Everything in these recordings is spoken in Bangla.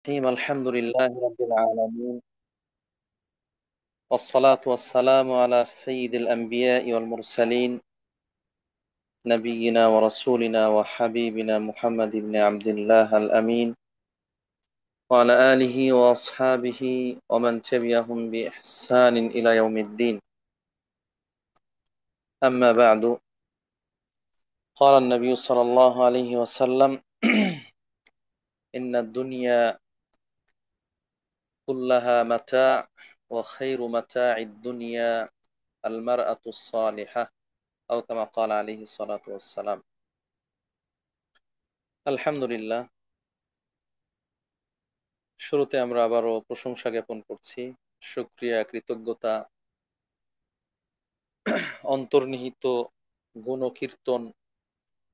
الرحيم الحمد لله رب العالمين والصلاة والسلام على سيد الأنبياء والمرسلين نبينا ورسولنا وحبيبنا محمد بن عبد الله الأمين وعلى آله وأصحابه ومن تبعهم بإحسان إلى يوم الدين أما بعد قال النبي صلى الله عليه وسلم إن الدنيا كلها متاع وخير متاع الدنيا المرأة الصالحة أو كما قال عليه الصلاة والسلام আলহামদুলিল্লাহ। শুরুতে আমরা আবারও প্রশংসা জ্ঞাপন করছি, শুকরিয়া, কৃতজ্ঞতা, অন্তর্নিহিত গুণকীর্তন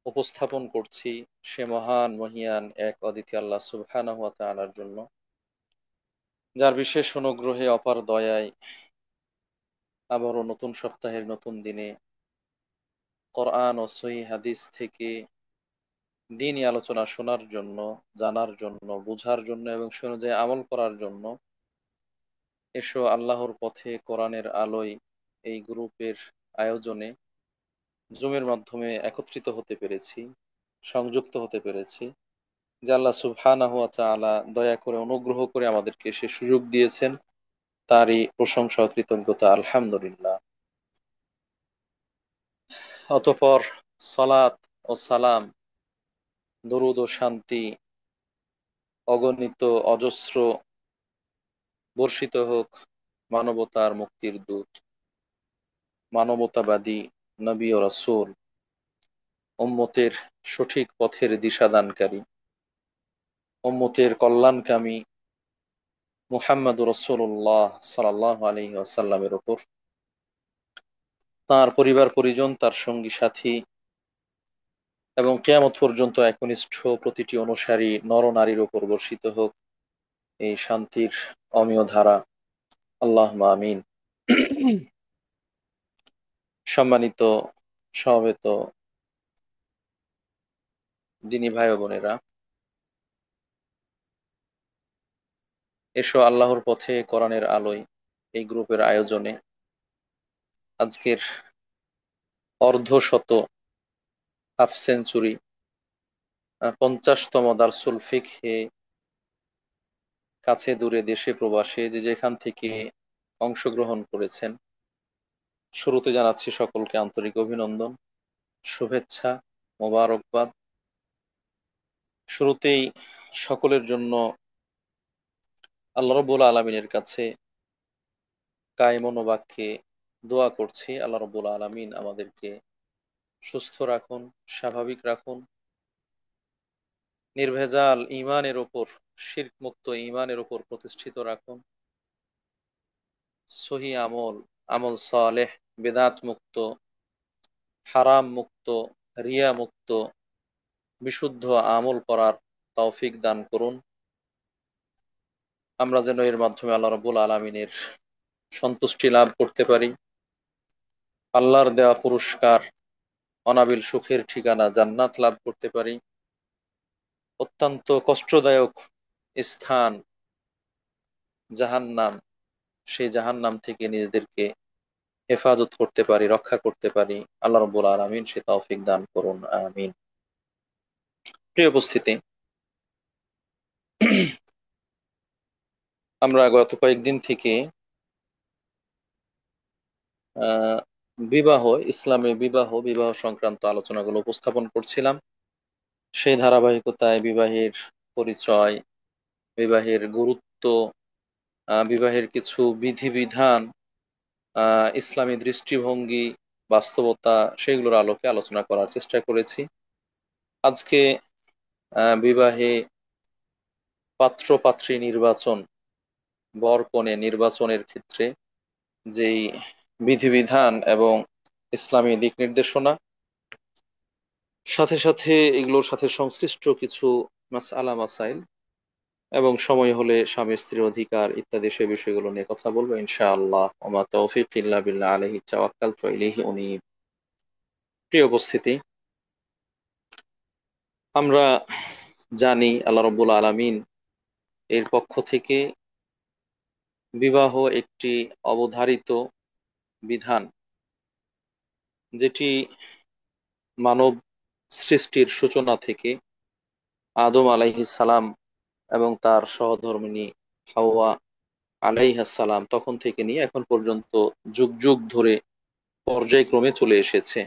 উপস্থাপন করছি সে মহান মহিয়ান এক অদ্বিতীয় আল্লাহ সুবহানাহু ওয়া তাআলার জন্য, যার বিশেষ অনুগ্রহে অপার দয়ায় আবারও নতুন সপ্তাহের নতুন দিনে কোরআন ও সহিহ হাদিস থেকে দ্বীনি আলোচনা শোনার জন্য, জানার জন্য, বুঝার জন্য এবং সে অনুযায়ী আমল করার জন্য এসো আল্লাহর পথে কোরআনের আলোয় এই গ্রুপের আয়োজনে জুমের মাধ্যমে একত্রিত হতে পেরেছি, সংযুক্ত হতে পেরেছি। যে আল্লাহ সুবহানাহু ওয়া তাআলা দয়া করে অনুগ্রহ করে আমাদেরকে সে সুযোগ দিয়েছেন, তারই প্রশংসা ও কৃতজ্ঞতা আলহামদুলিল্লাহ। অতঃপর সালাত ও সালাম, দরুদ ও শান্তি অগণিত অজস্র বর্ষিত হোক মানবতার মুক্তির দূত, মানবতাবাদী নবী ও রাসূল, উম্মতের সঠিক পথের দিশাদানকারী, উম্মতের কল্যাণকামী মুহাম্মদুর রাসূলুল্লাহ সাল্লাল্লাহু আলাইহি ওয়াসাল্লামের উপর, তার পরিবার পরিজন, তার সঙ্গী সাথী এবং কিয়ামত পর্যন্ত একনিষ্ঠ প্রতিটি অনুসারী নরনারীর উপর বর্ষিত হোক এই শান্তির অমিয় ধারা। আল্লাহুম্মা আমিন। সম্মানিত সমবেত দ্বীনি ভাই ও বোনেরা, এসো আল্লাহর পথে কোরআনের আলোয় এই গ্রুপের আয়োজনে আজকের অর্ধশত, হাফ সেঞ্চুরি, 50তম দারসুল ফিকহে, কাছে দূরে দেশে প্রবাসে যে যেখান থেকে অংশগ্রহণ করেছেন, শুরুতে জানাচ্ছি সকলকে আন্তরিক অভিনন্দন, শুভেচ্ছা, মোবারকবাদ। শুরুতেই সকলের জন্য আল্লাহ রাব্বুল আলামিনের কাছে কায়মন বাক্যে দোয়া করছি, আল্লাহ রাব্বুল আলামিন আমাদেরকে সুস্থ রাখুন, স্বাভাবিক রাখুন, নির্ভেজাল ঈমানের উপর, শিরক মুক্ত ঈমানের উপর প্রতিষ্ঠিত রাখুন, সহি আমল, আমল সালেহ, বেদাত মুক্ত, হারাম মুক্ত, রিয়া মুক্ত, বিশুদ্ধ আমল করার তৌফিক দান করুন। আমরা যেন এর মাধ্যমে আল্লাহ রাব্বুল আলামিনের সন্তুষ্টি লাভ করতে পারি, আল্লাহর দেওয়া পুরস্কার, অনাবিল সুখের ঠিকানা জান্নাত লাভ করতে পারি, অত্যন্ত কষ্টদায়ক স্থান জাহান্নাম, সেই জাহান্নাম থেকে নিজেদেরকে হেফাজত করতে পারি, রক্ষা করতে পারি। আল্লাহ রাব্বুল আলামিন সে তৌফিক দান করুন, আমিন। প্রিয় উপস্থিতি, আমরা গত কয়েকদিন থেকে আহ বিবাহ, ইসলামে বিবাহ, বিবাহ সংক্রান্ত আলোচনাগুলো উপস্থাপন করছিলাম। সেই ধারাবাহিকতায় বিবাহের পরিচয়, বিবাহের গুরুত্ব, বিবাহের কিছু বিধিবিধান, ইসলামী দৃষ্টিভঙ্গি, বাস্তবতা, সেগুলোর আলোকে আলোচনা করার চেষ্টা করেছি। আজকে বিবাহে পাত্র পাত্রী নির্বাচন, বর কনে নির্বাচনের ক্ষেত্রে যেই বিধিবিধান এবং ইসলামী দিক নির্দেশনা, সাথে সাথে এগুলোর সাথে সংশ্লিষ্ট কিছু মাসআলা মাসাইল এবং সময় হলে স্বামী স্ত্রীর অধিকার ইত্যাদি সে বিষয়গুলো নিয়ে কথা বলবো ইনশাআল্লাহ। ওমা তৌফিক ইল্লা বিল্লাহ, আলাইহি তাওয়াক্কালতু ওয়া ইলাইহি উনীব। প্রিয় উপস্থিতি, আমরা জানি আল্লাহ রাব্বুল আলামিন এর পক্ষ থেকে বিবাহ একটি অবধারিত বিধান, যেটি মানব সৃষ্টির সূচনা থেকে আদম আলাইহিস সালাম এবং তার সহধর্মিণী হাওয়া আলাইহিস সালাম তখন থেকে নিয়ে এখন পর্যন্ত যুগ যুগ ধরে পর্যায়ক্রমে চলে এসেছে।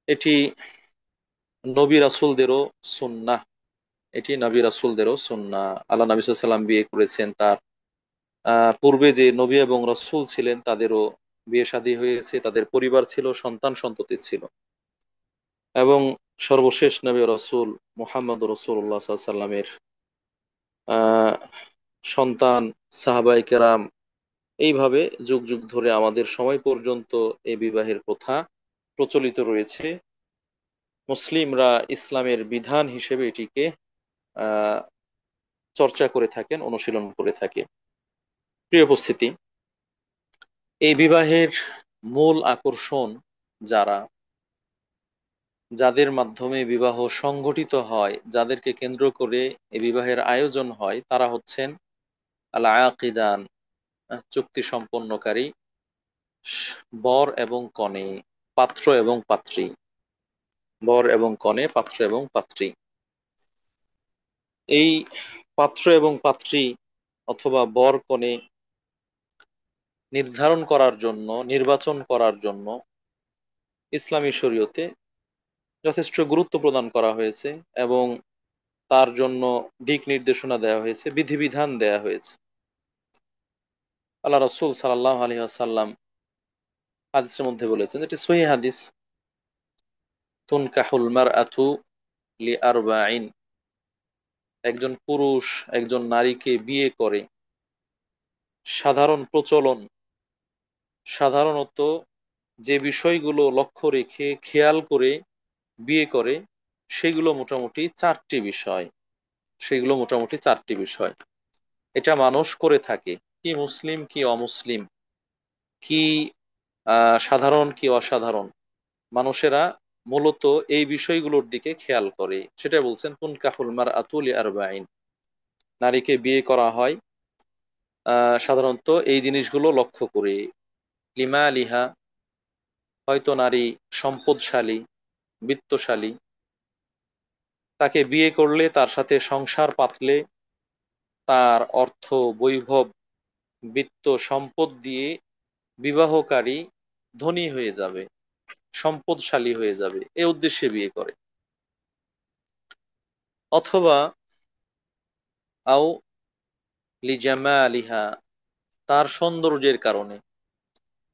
এটি নবী রাসূলদেরও সুন্নাহ, এটি নবী রাসূলদেরও সুন্নাহ। আল্লাহ নবী সাল্লাল্লাহু আলাইহি ওয়াসাল্লাম বিয়ে করেছেন, তার পূর্বে যে নবী এবং রাসূল ছিলেন তাদেরও বিয়ে শাদী হয়েছে, তাদের পরিবার ছিল, সন্তান সন্ততি ছিল। এবং সর্বশেষ নবী রাসূল মুহাম্মদ রাসূলুল্লাহ সাল্লাল্লাহু আলাইহি সাল্লামের আহ সন্তান সাহাবায়ে কেরাম, এইভাবে যুগ যুগ ধরে আমাদের সময় পর্যন্ত এই বিবাহের প্রথা প্রচলিত রয়েছে। মুসলিমরা ইসলামের বিধান হিসেবে এটিকে আহ চর্চা করে থাকেন, অনুশীলন করে থাকে। প্রিয় উপস্থিতি, এই বিবাহের মূল আকর্ষণ যারা, যাদের মাধ্যমে বিবাহ সংগঠিত হয়, যাদেরকে কেন্দ্র করে এই বিবাহের আয়োজন হয়, তারা হচ্ছেন আল আকিদান, চুক্তি সম্পন্নকারী বর এবং কনে, পাত্র এবং পাত্রী, বর এবং কনে, পাত্র এবং পাত্রী। এই পাত্র এবং পাত্রী অথবা বর কনে নির্ধারণ করার জন্য, নির্বাচন করার জন্য ইসলামী শরীয়তে যথেষ্ট গুরুত্ব প্রদান করা হয়েছে এবং তার জন্য দিক নির্দেশনা দেওয়া হয়েছে, বিধিবিধান দেওয়া হয়েছে। আল্লাহ রাসূল সাল্লাল্লাহু আলাইহি ওয়াসাল্লাম হাদিসের মধ্যে বলেছেন, এটি সহিহ হাদিস, তুনকাহুল মারআতু লিআরবাঈন, একজন পুরুষ একজন নারীকে বিয়ে করে, সাধারণ প্রচলন, সাধারণত যে বিষয়গুলো লক্ষ্য রেখে খেয়াল করে বিয়ে করে, সেগুলো মোটামুটি চারটি বিষয়, সেগুলো মোটামুটি চারটি বিষয়। এটা মানুষ করে থাকে, কি মুসলিম কি অমুসলিম, কি সাধারণ কি অসাধারণ, মানুষেরা মূলত এই বিষয়গুলোর দিকে খেয়াল করে। সেটা বলছেন তুনকাহুল মারআতু লিআরবাঈন, নারীকে বিয়ে করা হয় সাধারণত এই জিনিসগুলো লক্ষ্য করে। লিমা লিহা, হয়তো নারী সম্পদশালী, বিত্তশালী, তাকে বিয়ে করলে, তার সাথে সংসার পাতলে তার অর্থ, বৈভব, বিত্ত, সম্পদ দিয়ে বিবাহকারী ধনী হয়ে যাবে, সম্পদশালী হয়ে যাবে, এই উদ্দেশ্যে বিয়ে করে। অথবা আও লিজামালিহা, তার সৌন্দর্যের কারণে,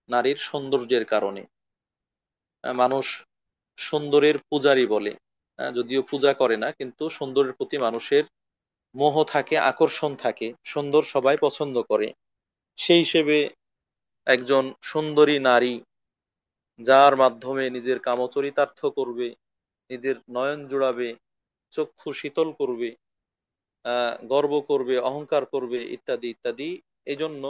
নারীর সৌন্দর্যের কারণে। মানুষ সুন্দরের পূজারী বলে, যদিও পূজা করে না, কিন্তু সুন্দরের প্রতি মানুষের মোহ থাকে, আকর্ষণ থাকে, সুন্দর সবাই পছন্দ করে। সেই হিসেবে একজন সুন্দরী নারী, যার মাধ্যমে নিজের কামচরিতার্থ করবে, নিজের নয়ন জুড়াবে, চক্ষু শীতল করবে, গর্ব করবে, অহংকার করবে, ইত্যাদি ইত্যাদি, এই জন্য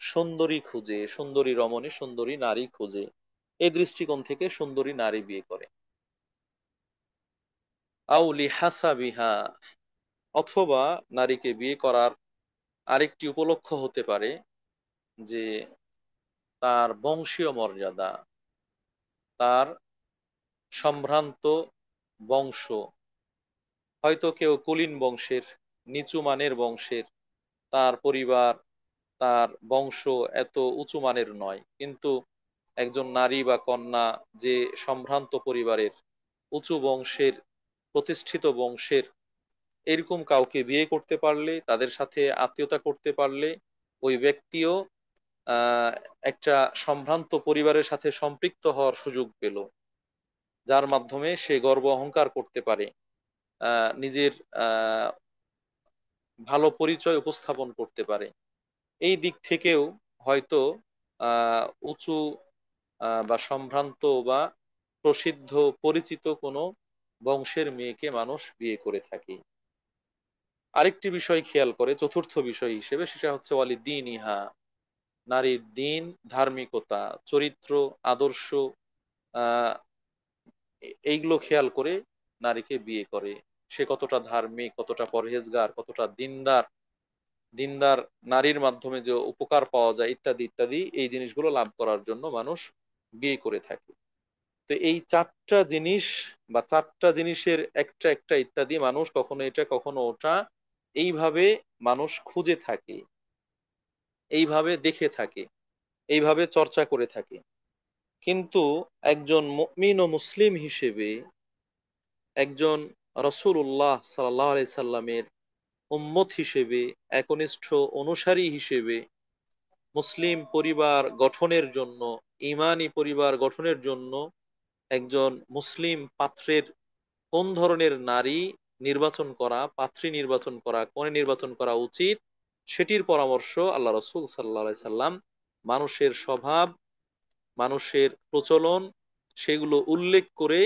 সুন্দরী খুঁজে, সুন্দরী রমণী, সুন্দরী নারী খুঁজে, এই দৃষ্টিকোণ থেকে সুন্দরী নারী বিয়ে করে। আউলি হাসাবিহা, অথবা নারীকে বিয়ে করার আরেকটি উপলক্ষ হতে পারে যে তার বংশীয় মর্যাদা, তার সম্ভ্রান্ত বংশ, হয়তো কেউ কুলীন বংশের, নিচু মানের বংশের, তার পরিবার, তার বংশ এত উঁচু মানের নয়, কিন্তু একজন নারী বা কন্যা যে সম্ভ্রান্ত পরিবারের, উঁচু বংশের, প্রতিষ্ঠিত বংশের, এরকম কাউকে বিয়ে করতে পারলে, তাদের সাথে আত্মীয়তা করতে পারলে, ওই ব্যক্তিও আহ একটা সম্ভ্রান্ত পরিবারের সাথে সম্পৃক্ত হওয়ার সুযোগ পেল, যার মাধ্যমে সে গর্ব অহংকার করতে পারে, নিজের আহ ভালো পরিচয় উপস্থাপন করতে পারে। এই দিক থেকেও হয়তো উঁচু বা সম্ভ্রান্ত বা প্রসিদ্ধ পরিচিত কোনো বংশের মেয়েকে মানুষ বিয়ে করে থাকে। আরেকটি বিষয় খেয়াল করে, চতুর্থ বিষয় হিসেবে, সেটা হচ্ছে ওয়ালি দিন ইহা, নারীর দিন, ধার্মিকতা, চরিত্র, আদর্শ, আহ এইগুলো খেয়াল করে নারীকে বিয়ে করে। সে কতটা ধার্মিক, কতটা পরহেজগার, কতটা দিনদার, দিনদার নারীর মাধ্যমে যে উপকার পাওয়া যায় ইত্যাদি ইত্যাদি, এই জিনিসগুলো লাভ করার জন্য মানুষ বিয়ে করে থাকে। তো এই চারটা জিনিস বা চারটা জিনিসের একটা একটা ইত্যাদি, মানুষ কখনো এটা কখনো ওটা, এইভাবে মানুষ খুঁজে থাকে, এইভাবে দেখে থাকে, এইভাবে চর্চা করে থাকে। কিন্তু একজন মুমিন ও মুসলিম হিসেবে, একজন রাসূলুল্লাহ সাল্লাল্লাহু আলাইহি সাল্লামের উম্মত হিসেবে, একনিষ্ঠ অনুসারী হিসেবে, মুসলিম পরিবার গঠনের জন্য, ঈমানি পরিবার গঠনের জন্য একজন মুসলিম পাত্রের কোন ধরনের নারী নির্বাচন করা, পাত্রী নির্বাচন করা, কনে নির্বাচন করা উচিত, সেটির পরামর্শ আল্লাহ রাসূল সাল্লাল্লাহু আলাইহি সাল্লাম মানুষের স্বভাব, মানুষের প্রচলন, সেগুলো উল্লেখ করে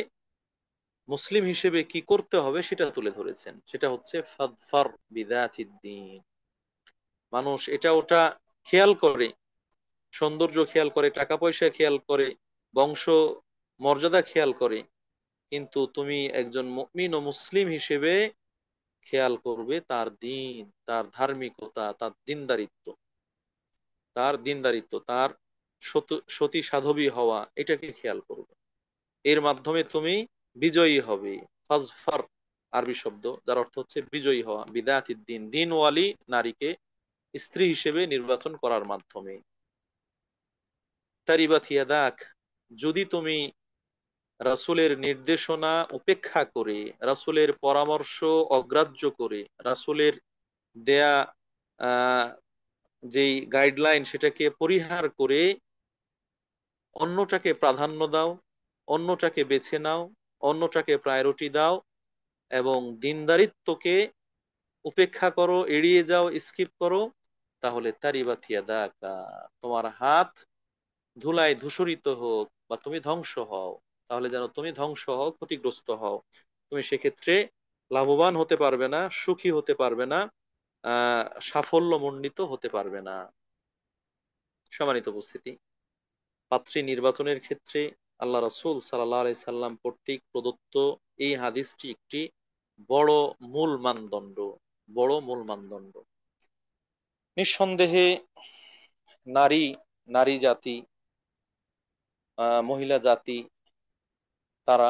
মুসলিম হিসেবে কি করতে হবে সেটা তুলে ধরেছেন। সেটা হচ্ছে ফাদফার বিদাতিদ দ্বীন। মানুষ এটা ওটা খেয়াল করে, সৌন্দর্য খেয়াল করে, টাকা পয়সা খেয়াল করে, বংশ মর্যাদা খেয়াল করে, কিন্তু তুমি একজন মুমিন ও মুসলিম হিসেবে খেয়াল করবে তার দিন, তার ধার্মিকতা, তার দিনদারিত্ব, তার দিনদারিত্ব, তার সতী সাধবী হওয়া, এটাকে খেয়াল করবে। এর মাধ্যমে তুমি বিজয়ী হবে। ফাজফার আরবি শব্দ, যার অর্থ হচ্ছে বিজয়ী হওয়া। বিদায়াতিদ দিন, দিনওয়ালি নারীকে স্ত্রী হিসেবে নির্বাচন করার মাধ্যমে। তারিবাত ইয়াদাক, যদি তুমি রাসূলের নির্দেশনা উপেক্ষা করে, রাসূলের পরামর্শ অগ্রাহ্য করে, রাসূলের দেয়া আহ যেই গাইডলাইন সেটাকে পরিহার করে অন্যটাকে প্রাধান্য দাও, অন্যটাকে বেছে নাও, অন্যটাকে প্রায়োরিটি দাও, এবং দিনদারিত্বকে উপেক্ষা করো, এড়িয়ে যাও, স্কিপ করো, তাহলে তারিবাত ইয়াদাকা, তোমার হাত ধুলায় ধূসরিত হোক বা তুমি ধ্বংস হও। তাহলে যেন তুমি ধ্বংস হও, ক্ষতিগ্রস্ত হও। তুমি সেক্ষেত্রে লাভবান হতে পারবে না, সুখী হতে পারবে না, সাফল্যমণ্ডিত হতে পারবে না। সম্মানিত উপস্থিতি, পাত্রী নির্বাচনের ক্ষেত্রে আল্লাহ রাসূল সাল্লাল্লাহু আলাইহি সাল্লাম কর্তৃক প্রদত্ত এই হাদিসটি একটি বড় মূল মানদণ্ড, বড় মূল মানদণ্ড। নিঃসন্দেহে নারী, নারী জাতি, মহিলা জাতি, তারা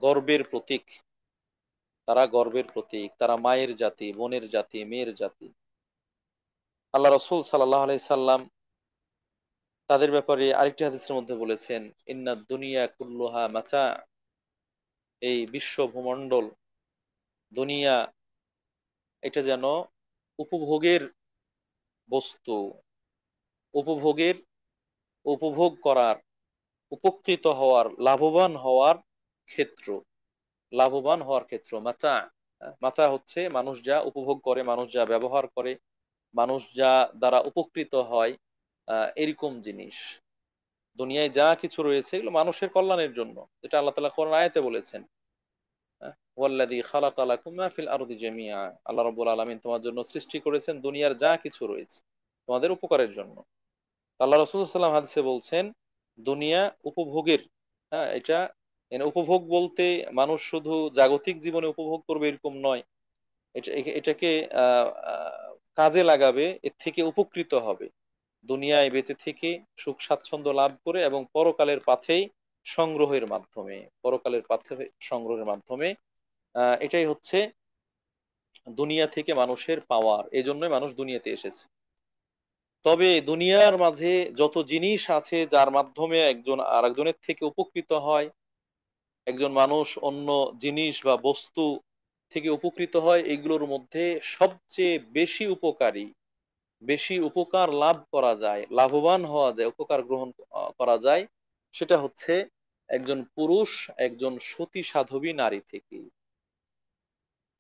গর্বের প্রতীক, তারা গর্বের প্রতীক, তারা মায়ের জাতি, বোনের জাতি, মেয়ের জাতি। আল্লাহ রাসূল সাল্লাল্লাহু আলাইহি সাল্লাম তাদের ব্যাপারে আরেকটি হাদিসের মধ্যে বলেছেন, ইন্নাদ দুনিয়া কুল্লুহা মাতা, এই বিশ্ব ভূমণ্ডল, দুনিয়া, এটা যেন উপভোগের বস্তু, উপভোগের, উপভোগ করার, উপকৃত হওয়ার, লাভবান হওয়ার ক্ষেত্র, লাভবান হওয়ার ক্ষেত্র। মাতা, মাতা হচ্ছে মানুষ যা উপভোগ করে, মানুষ যা ব্যবহার করে, মানুষ যা দ্বারা উপকৃত হয়, এরকম জিনিস। দুনিয়ায় যা কিছু রয়েছে এগুলো মানুষের কল্যাণের জন্য, যেটা আল্লাহ তাআলা কোরআন আয়াতে বলেছেন। ওয়াল্লাযী খালাকা লাকুম মা ফিল আরদি জামিআ, আল্লাহ রাব্বুল আলামিন তোমার জন্য সৃষ্টি করেছেন দুনিয়ার যা কিছু রয়েছে তোমাদের উপকারের জন্য। আল্লাহ রাসূল সাল্লাল্লাহু আলাইহি ওয়াসাল্লাম হাদিসে বলছেন দুনিয়া উপভোগের। হ্যাঁ, এটা উপভোগ বলতে মানুষ শুধু জাগতিক জীবনে উপভোগ করবে এরকম নয়, এটাকে আহ আহ, কাজে লাগাবে, এর থেকে উপকৃত হবে, দুনিয়ায় বেঁচে থেকে সুখ স্বাচ্ছন্দ্য লাভ করে এবং পরকালের পাথেই সংগ্রহের মাধ্যমে, পরকালের পাথে সংগ্রহের মাধ্যমে, এটাই হচ্ছে দুনিয়া থেকে মানুষের পাওয়ার। এই জন্যই মানুষ দুনিয়াতে এসেছে। তবে দুনিয়ার মাঝে যত জিনিস আছে যার মাধ্যমে একজন আরেকজনের থেকে উপকৃত হয়, একজন মানুষ অন্য জিনিস বা বস্তু থেকে উপকৃত হয়, এগুলোর মধ্যে সবচেয়ে বেশি উপকারী, বেশি উপকার লাভ করা যায়, লাভবান হওয়া যায়, উপকার গ্রহণ করা যায়, সেটা হচ্ছে একজন পুরুষ, একজন সতী সাধবী নারী থেকে।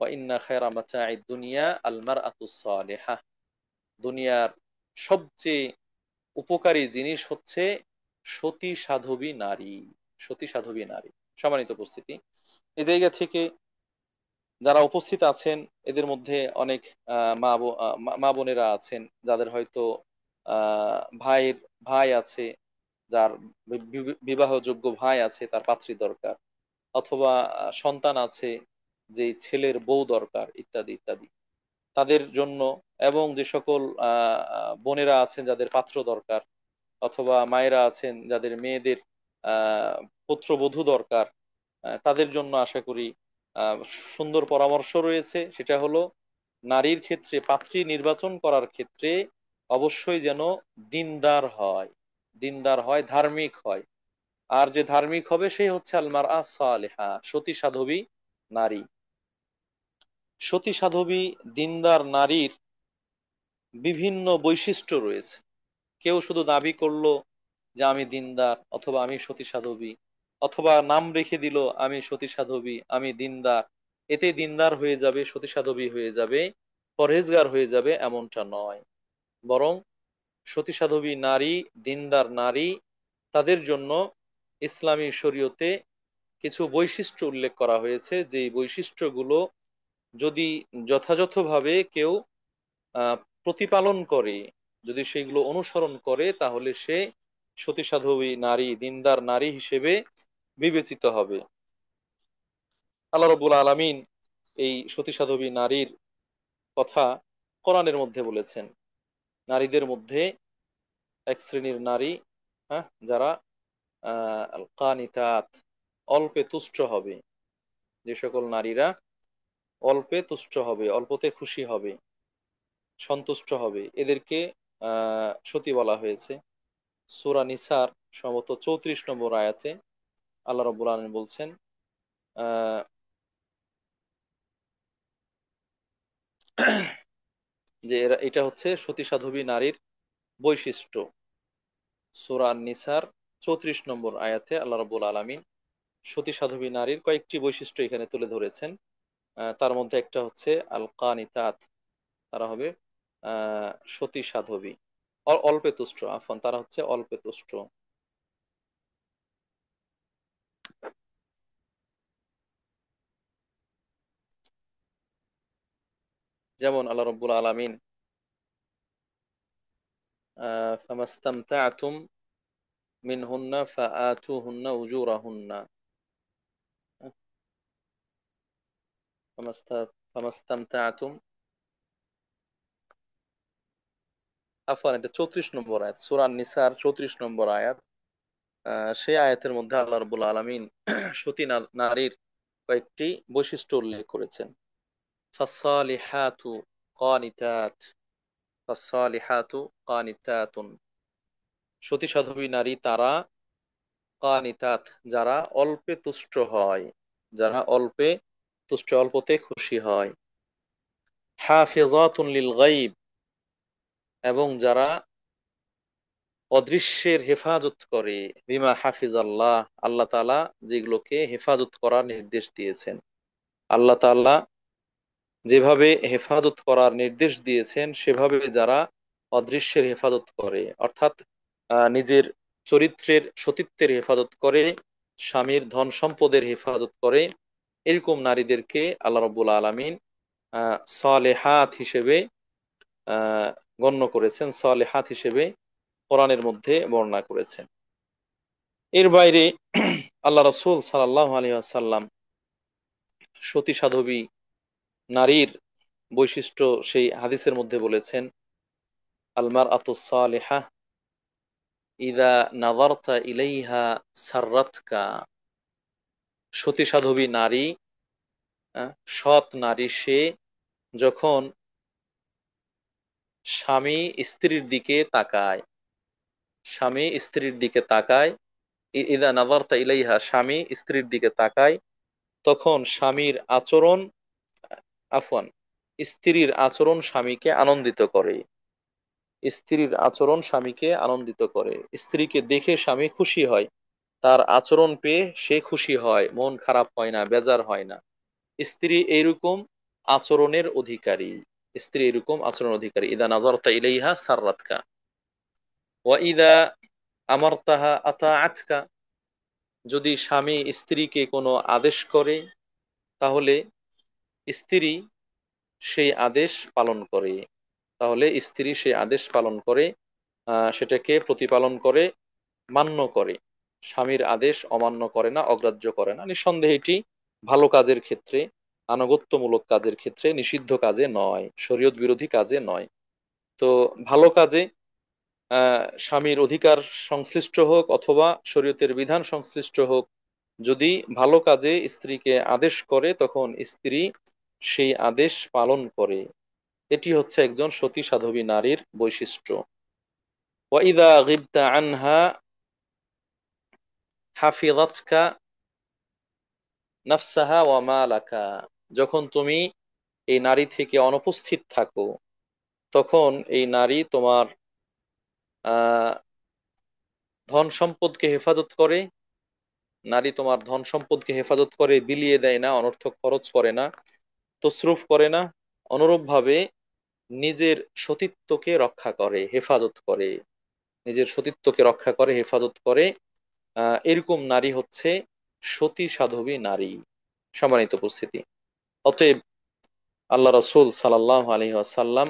ওয়াইন্না খায়রা মাতাঈদ দুনিয়া আল মারআতুস সালিহাহ, দুনিয়ার সবচেয়ে উপকারী জিনিস হচ্ছে সতী সাধবী নারী, সতী সাধবী নারী। সম্মানিত উপস্থিতি, এই জায়গা থেকে যারা উপস্থিত আছেন এদের মধ্যে অনেক মা বোনেরা আছেন যাদের হয়তো ভাইয়ের ভাই আছে, যার বিবাহযোগ্য ভাই আছে, তার পাত্রী দরকার, অথবা সন্তান আছে যে ছেলের বউ দরকার, ইত্যাদি ইত্যাদি। তাদের জন্য, এবং যে সকল বোনেরা আছেন যাদের পাত্র দরকার, অথবা মায়েরা আছেন যাদের মেয়েদের আহ পুত্রবধূ দরকার, তাদের জন্য আশা করি আহ সুন্দর পরামর্শ রয়েছে। সেটা হলো, নারীর ক্ষেত্রে পাত্রী নির্বাচন করার ক্ষেত্রে অবশ্যই যেন দিনদার হয়, দিনদার হয়, ধার্মিক হয়। আর যে ধার্মিক হবে সে হচ্ছে আলমার সালেহা, সতী সাধবী নারী। সতী সাধবী দিনদার নারীর বিভিন্ন বৈশিষ্ট্য রয়েছে। কেউ শুধু দাবি করলো যে আমি দিনদার, অথবা আমি সতী সাধবী, অথবা নাম রেখে দিল আমি সতী সাধবী, আমি দিনদার, এতে দিনদার হয়ে যাবে, সতী সাধবী হয়ে যাবে, পরহেজগার হয়ে যাবে, এমনটা নয়। বরং সতী সাধবী নারী, দিনদার নারী, তাদের জন্য ইসলামী শরীয়তে কিছু বৈশিষ্ট্য উল্লেখ করা হয়েছে, যে বৈশিষ্ট্যগুলো যদি যথাযথভাবে কেউ আহ প্রতিপালন করে, যদি সেগুলো অনুসরণ করে, তাহলে সে সতী সাধবী নারী, দিনদার নারী হিসেবে বিবেচিত হবে। আল্লাহ রবুল আলমিন এই সতী সাধবী নারীর কথা কোরআনের মধ্যে বলেছেন। নারীদের মধ্যে এক শ্রেণীর নারী, হ্যাঁ, যারা কানিতাত, অল্পে তুষ্ট হবে। যে সকল নারীরা অল্পে তুষ্ট হবে, অল্পতে খুশি হবে, সন্তুষ্ট হবে, এদেরকে সতী বলা হয়েছে। সূরা নিসার সম্ভবত 34 নম্বর আয়াতে আল্লাহ রাব্বুল আলামিন বলছেন, আহ, যে এটা হচ্ছে সতী সাধবী নারীর বৈশিষ্ট্য। সূরা নিসার 34 নম্বর আয়াতে আল্লাহ রাব্বুল আলামিন সতী সাধবী নারীর কয়েকটি বৈশিষ্ট্য এখানে তুলে ধরেছেন। তার মধ্যে একটা হচ্ছে আল কানিতাত, তারা হবে আহ সতী সাধবী। অল্পে তুষ্ট, আফন, তারা হচ্ছে অল্পে তুষ্ট। যেমন আল্লাহ রাব্বুল আলামিন ফামাস্তামতা'তুম মিনহুন্না ফাআতুহুন্না উজুরাহুন্না, ফামাস্তামতা'তুম, আফওয়ান, এটা 34 নম্বর আয়াত, সূরা নিসার 34 নম্বর আয়াত। সেই আয়াতের মধ্যে আল্লাহ রাব্বুল আলামিন সতী নারীর কয়েকটি বৈশিষ্ট্য উল্লেখ করেছেন। ফাসসালিহাতু কানিতাত, ফাসসালিহাতু কানিতাতুন, সতী সাধবী নারী তারা কানিতাত, যারা অল্পে তুষ্ট হয়, যারা অল্পে তুষ্ট, অল্পতে খুশি হয়। হাফিজাতুন লিল গায়ব, এবং যারা অদৃশ্যের হেফাজত করে। বিমা হাফিজ আল্লাহ, আল্লাহ তাআলা যেগুলোকে হেফাজত করার নির্দেশ দিয়েছেন, আল্লাহ তাআলা যেভাবে হেফাজত করার নির্দেশ দিয়েছেন সেভাবে যারা অদৃশ্যের হেফাজত করে, অর্থাৎ নিজের চরিত্রের, সতীত্বের হেফাজত করে, স্বামীর ধন সম্পদের হেফাজত করে, এরকম নারীদেরকে আল্লাহ রাব্বুল আলামিন সালেহাত হিসেবে আহ গণ্য করেছেন, সালেহাত হিসেবে কোরআনের মধ্যে বর্ণনা করেছেন। এর বাইরে আল্লাহ রাসূল সাল্লাল্লাহু আলাইহি ওয়াসাল্লাম সতী সাধবী নারীর বৈশিষ্ট্য সেই হাদিসের মধ্যে বলেছেন, আলমার আতুসালেহা ইদা নাযারতা ইলাইহা সাররাতকা, সতী সাধবী নারী, সৎ নারী সে যখন স্বামী স্ত্রীর দিকে তাকায়, স্বামী স্ত্রীর দিকে তাকায়, ইদা নাযারতা ইলাইহা, স্বামী স্ত্রীর দিকে তাকায়, তখন স্বামীর আচরণ, আফওয়ান, স্ত্রীর আচরণ স্বামীকে আনন্দিত করে, স্ত্রীর আচরণ স্বামীকে আনন্দিত করে, স্ত্রীকে দেখে স্বামী খুশি হয়, তার আচরণ পেয়ে সে খুশি হয়, মন খারাপ হয় না, বেজার হয় না। স্ত্রী এইরকম আচরণের অধিকারী, স্ত্রী এরকম আচরণ অধিকারী। ইদা নাজারতা ইলাইহা সাররাতকা ওয়া ইদা আমারতাহা আতাআতকা, যদি স্বামী স্ত্রীকে কোনো আদেশ করে তাহলে স্ত্রী সেই আদেশ পালন করে, তাহলে স্ত্রী সেই আদেশ পালন করে, সেটাকে প্রতিপালন করে, মান্য করে, স্বামীর আদেশ অমান্য করে না, অগ্রাহ্য করে না। নিঃসন্দেহে এটি ভালো কাজের ক্ষেত্রে আনুগত্যমূলক কাজের ক্ষেত্রে, নিষিদ্ধ কাজে নয়, শরীয়ত বিরোধী কাজে নয়। তো ভালো কাজে স্বামীর অধিকার সংশ্লিষ্ট হোক অথবা শরীয়তের বিধান সংশ্লিষ্ট হোক, যদি ভালো কাজে স্ত্রীকে আদেশ করে তখন স্ত্রী সেই আদেশ পালন করে। এটি হচ্ছে একজন সতী সাধবী নারীর বৈশিষ্ট্য। ওয়াইদা গিবতা আনহা হাফিযাতকা নাফসাহা ওয়া মালাকা, যখন তুমি এই নারী থেকে অনুপস্থিত থাকো তখন এই নারী তোমার আহ ধন সম্পদকে হেফাজত করে। নারী তোমার ধন সম্পদকে হেফাজত করে, বিলিয়ে দেয় না, অনর্থক খরচ করে না, তসরুফ করে না। অনুরূপভাবে নিজের সতীত্বকে রক্ষা করে, হেফাজত করে, নিজের সতীত্বকে রক্ষা করে, হেফাজত করে। এরকম নারী হচ্ছে সতী সাধবী নারী। সম্মানিত উপস্থিতি, অতএব আল্লাহ রাসূল সাল্লাল্লাহু আলাইহি ওয়াসাল্লাম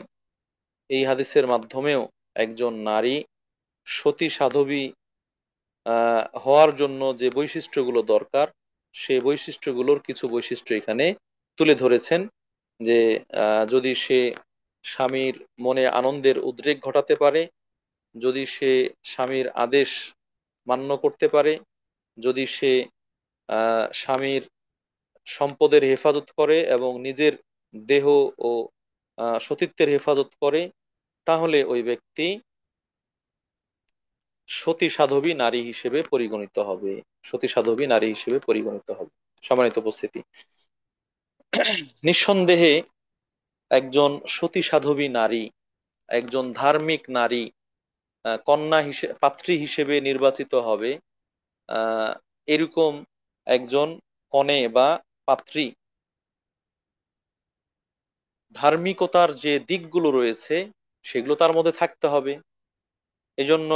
এই হাদিসের মাধ্যমেও একজন নারী সতী সাধবী হওয়ার জন্য যে বৈশিষ্ট্যগুলো দরকার, সেই বৈশিষ্ট্যগুলোর কিছু বৈশিষ্ট্য এখানে তুলে ধরেছেন। যে যদি সে স্বামীর মনে আনন্দের উদ্রেক ঘটাতে পারে, যদি সে স্বামীর আদেশ মান্য করতে পারে, যদি সে স্বামীর সম্পদের হেফাজত করে এবং নিজের দেহ ও সতীত্বের হেফাজত করে, তাহলে ওই ব্যক্তি সতী সাধবী নারী হিসেবে পরিগণিত হবে, সতী সাধবী নারী হিসেবে পরিগণিত হবে। সম্মানিত উপস্থিতি, নিঃসন্দেহে একজন সতী সাধবী নারী, একজন ধার্মিক নারী কন্যা হিসেবে, পাত্রী হিসেবে নির্বাচিত হবে। এরকম একজন কনে বা পাত্রী ধার্মিকতার যে দিকগুলো রয়েছে সেগুলো তার মধ্যে থাকতে হবে। এজন্য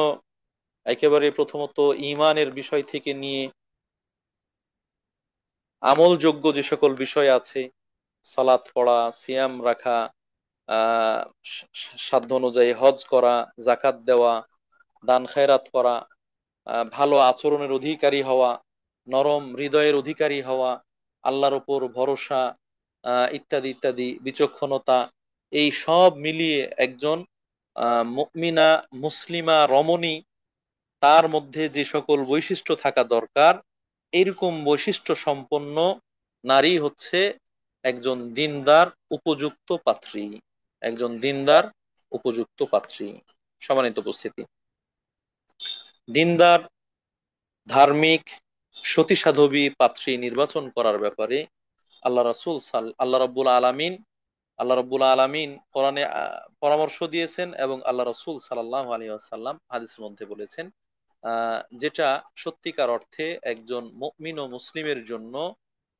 একেবারে প্রথমত ঈমানের বিষয় থেকে নিয়ে আমলযোগ্য যে সকল বিষয় আছে, সালাত পড়া, সিয়াম রাখা, আহ সাধ্য অনুযায়ী হজ করা, জাকাত দেওয়া, দান খায়রাত করা, ভালো আচরণের অধিকারী হওয়া, নরম হৃদয়ের অধিকারী হওয়া, আল্লাহর উপর ভরসা, ইত্যাদি ইত্যাদি, বিচক্ষণতা, এই সব মিলিয়ে একজন মুমিনা মুসলিমা রমণী, তার মধ্যে যে সকল বৈশিষ্ট্য থাকা দরকার, এরকম বৈশিষ্ট্য সম্পন্ন নারী হচ্ছে একজন দিনদার উপযুক্ত পাত্রী, একজন দিনদার উপযুক্ত পাত্রী। সম্মানিত উপস্থিতি, দিনদার ধার্মিক সতী সাধবী পাত্রী নির্বাচন করার ব্যাপারে আল্লাহ রাব্বুল আলামিন কোরআনে পরামর্শ দিয়েছেন এবং আল্লাহ রাসূল সাল্লাল্লাহু আলাইহি ওয়াসাল্লাম হাদিসের মধ্যে বলেছেন, যেটা সত্যিকার অর্থে একজন মুমিন ও মুসলিমের জন্য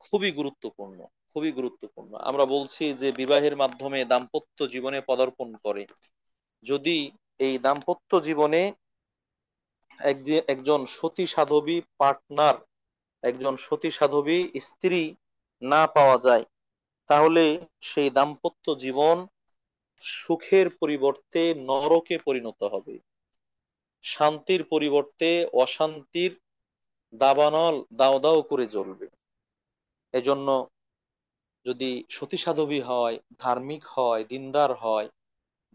খুবই গুরুত্বপূর্ণ, খুবই গুরুত্বপূর্ণ। আমরা বলছি যে বিবাহের মাধ্যমে দাম্পত্য জীবনে পদার্পণ করে। যদি এই দাম্পত্য জীবনে একজন সতী সাধবী পার্টনার, একজন সতী সাধবী স্ত্রী না পাওয়া যায়, তাহলে সেই দাম্পত্য জীবন সুখের পরিবর্তে নরকে পরিণত হবে, শান্তির পরিবর্তে অশান্তির দাবানল দাও দাও করে জ্বলবে। এজন্য যদি সতী সাধবী হয়, ধার্মিক হয়, দিনদার হয়,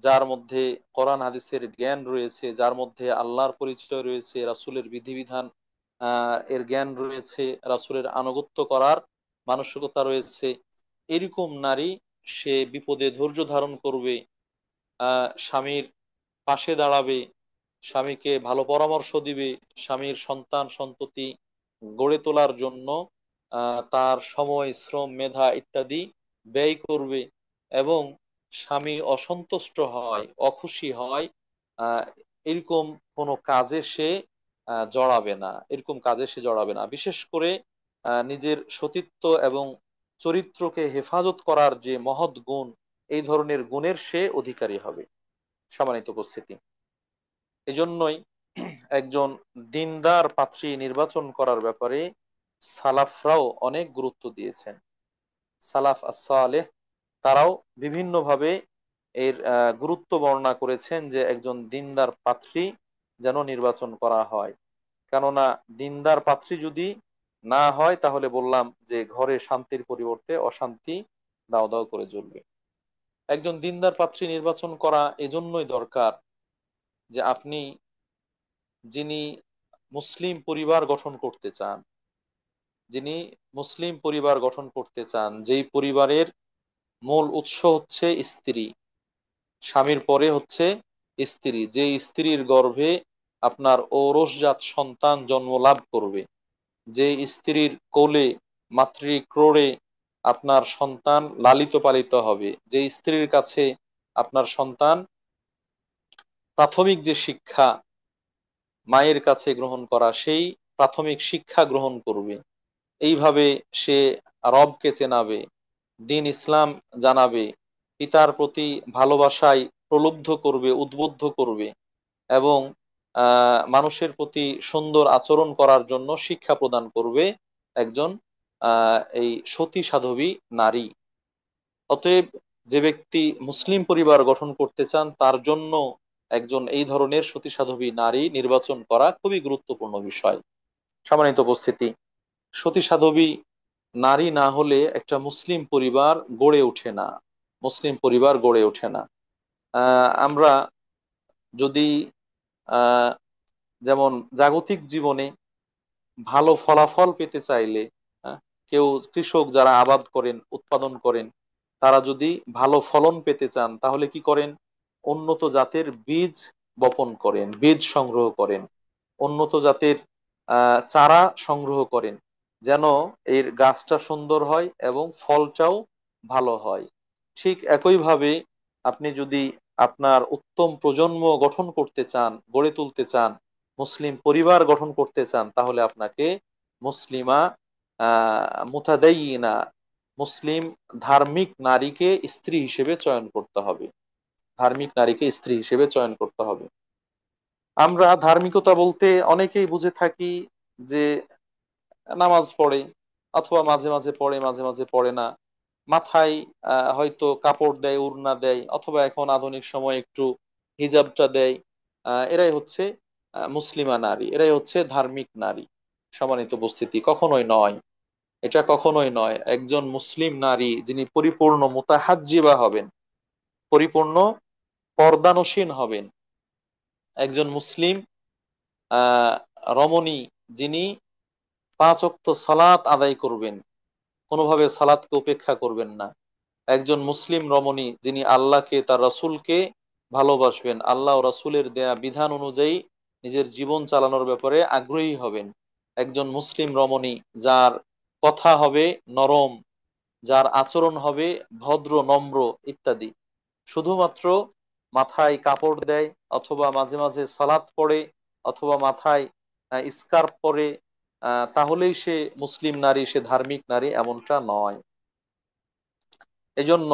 যার মধ্যে কোরআন হাদিসের জ্ঞান রয়েছে, যার মধ্যে আল্লাহর পরিচয় রয়েছে, রাসূলের বিধিবিধান এর জ্ঞান রয়েছে, রাসূলের আনুগত্য করার মানসিকতা রয়েছে, এরকম নারী, সে বিপদে ধৈর্য ধারণ করবে, স্বামীর পাশে দাঁড়াবে, স্বামীকে ভালো পরামর্শ দিবে, স্বামীর সন্তান সন্ততি গড়ে তোলার জন্য তার সময়, শ্রম, মেধা ইত্যাদি ব্যয় করবে, এবং স্বামী অসন্তুষ্ট হয়, অখুশি হয়, আহ এরকম কোনো কাজে সে জড়াবে না, এরকম কাজে সে জড়াবে না। বিশেষ করে নিজের সতীত্ব এবং চরিত্রকে হেফাজত করার যে মহৎ গুণ, এই ধরনের গুণের সে অধিকারী হবে। সম্মানিত উপস্থিতি, এজন্যই একজন দিনদার পাত্রী নির্বাচন করার ব্যাপারে সালাফরাও অনেক গুরুত্ব দিয়েছেন। সালাফ as-সালেহ তারাও বিভিন্নভাবে এর গুরুত্ব বর্ণনা করেছেন যে একজন দিনদার পাত্রী যেন নির্বাচন করা হয়। কেননা দিনদার পাত্রী যদি না হয় তাহলে বললাম যে ঘরে শান্তির পরিবর্তে অশান্তি দাও দাও করে জ্বলবে। একজন দিনদার পাত্রী নির্বাচন করা এজন্যই দরকার যে আপনি যিনি মুসলিম পরিবার গঠন করতে চান, যিনি মুসলিম পরিবার গঠন করতে চান, যেই পরিবারের মূল উৎস হচ্ছে স্ত্রী, স্বামীর পরে হচ্ছে স্ত্রী, যে স্ত্রীর গর্ভে আপনার ঔরসজাত সন্তান জন্ম লাভ করবে, যে স্ত্রীর কোলে মাতৃক্রোড়ে আপনার সন্তান লালিত পালিত হবে, যে স্ত্রীর কাছে আপনার সন্তান প্রাথমিক যে শিক্ষা মায়ের কাছে গ্রহণ করা, সেই প্রাথমিক শিক্ষা গ্রহণ করবে, এইভাবে সে রবকে চেনাবে, দিন ইসলাম জানাবে, পিতার প্রতি ভালোবাসায় প্রলুব্ধ করবে, উদ্বুদ্ধ করবে, এবং মানুষের প্রতি সুন্দর আচরণ করার জন্য শিক্ষা প্রদান করবে একজন এই সতী সাধবী নারী। অতএব যে ব্যক্তি মুসলিম পরিবার গঠন করতে চান তার জন্য একজন এই ধরনের সতী সাধবী নারী নির্বাচন করা খুবই গুরুত্বপূর্ণ বিষয়। সম্মানিত উপস্থিতি, সতী সাধবী নারী না হলে একটা মুসলিম পরিবার গড়ে ওঠে না, মুসলিম পরিবার গড়ে ওঠে না। আমরা যদি আহ যেমন জাগতিক জীবনে ভালো ফলাফল পেতে চাইলে, আহ, কেউ কৃষক যারা আবাদ করেন, উৎপাদন করেন, তারা যদি ভালো ফলন পেতে চান তাহলে কি করেন? উন্নত জাতের বীজ বপন করেন, বীজ সংগ্রহ করেন, উন্নত জাতের চারা সংগ্রহ করেন, যেন এর গাছটা সুন্দর হয় এবং ফলটাও ভালো হয়। ঠিক একইভাবে আপনি যদি আপনার উত্তম প্রজন্ম গঠন করতে চান, গড়ে তুলতে চান, মুসলিম পরিবার গঠন করতে চান, তাহলে আপনাকে মুসলিমা মুতাদাইয়িনা, মুসলিম ধার্মিক নারীকে স্ত্রী হিসেবে চয়ন করতে হবে, ধার্মিক নারীকে স্ত্রী হিসেবে চয়ন করতে হবে। আমরা ধার্মিকতা বলতে অনেকেই বুঝে থাকি যে নামাজ পড়ে, অথবা মাঝে মাঝে পড়ে, মাঝে মাঝে পড়ে না, মাথায় হয়তো কাপড় দেয়, ওড়না দেয়, অথবা এখন আধুনিক সময় একটু হিজাবটা দেয়, এরাই হচ্ছে মুসলিমা নারী, এরাই হচ্ছে ধার্মিক নারী। সম্মানিত উপস্থিতি, কখনোই নয়, এটা কখনোই নয়। একজন মুসলিম নারী যিনি পরিপূর্ণ মুতাহাজ্জিবা হবেন, পরিপূর্ণ পর্দানসীন হবেন, একজন মুসলিম আহ রমণী যিনি 5 ওয়াক্ত সালাত আদায় করবেন, কোনোভাবে সালাতকে উপেক্ষা করবেন না, একজন মুসলিম রমণী যিনি আল্লাহকে, তার রাসূলকে ভালোবাসবেন, আল্লাহ ও রাসূলের দেয়া বিধান অনুযায়ী নিজের জীবন চালানোর ব্যাপারে আগ্রহী হবেন, একজন মুসলিম রমণী যার কথা হবে নরম, যার আচরণ হবে ভদ্র নম্র ইত্যাদি। শুধুমাত্র মাথায় কাপড় দেয়, অথবা মাঝে মাঝে সালাত পড়ে, অথবা মাথায় স্কার্ফ পরে, তাহলেই সে মুসলিম নারী, সে ধার্মিক নারী, এমনটা নয়। এজন্য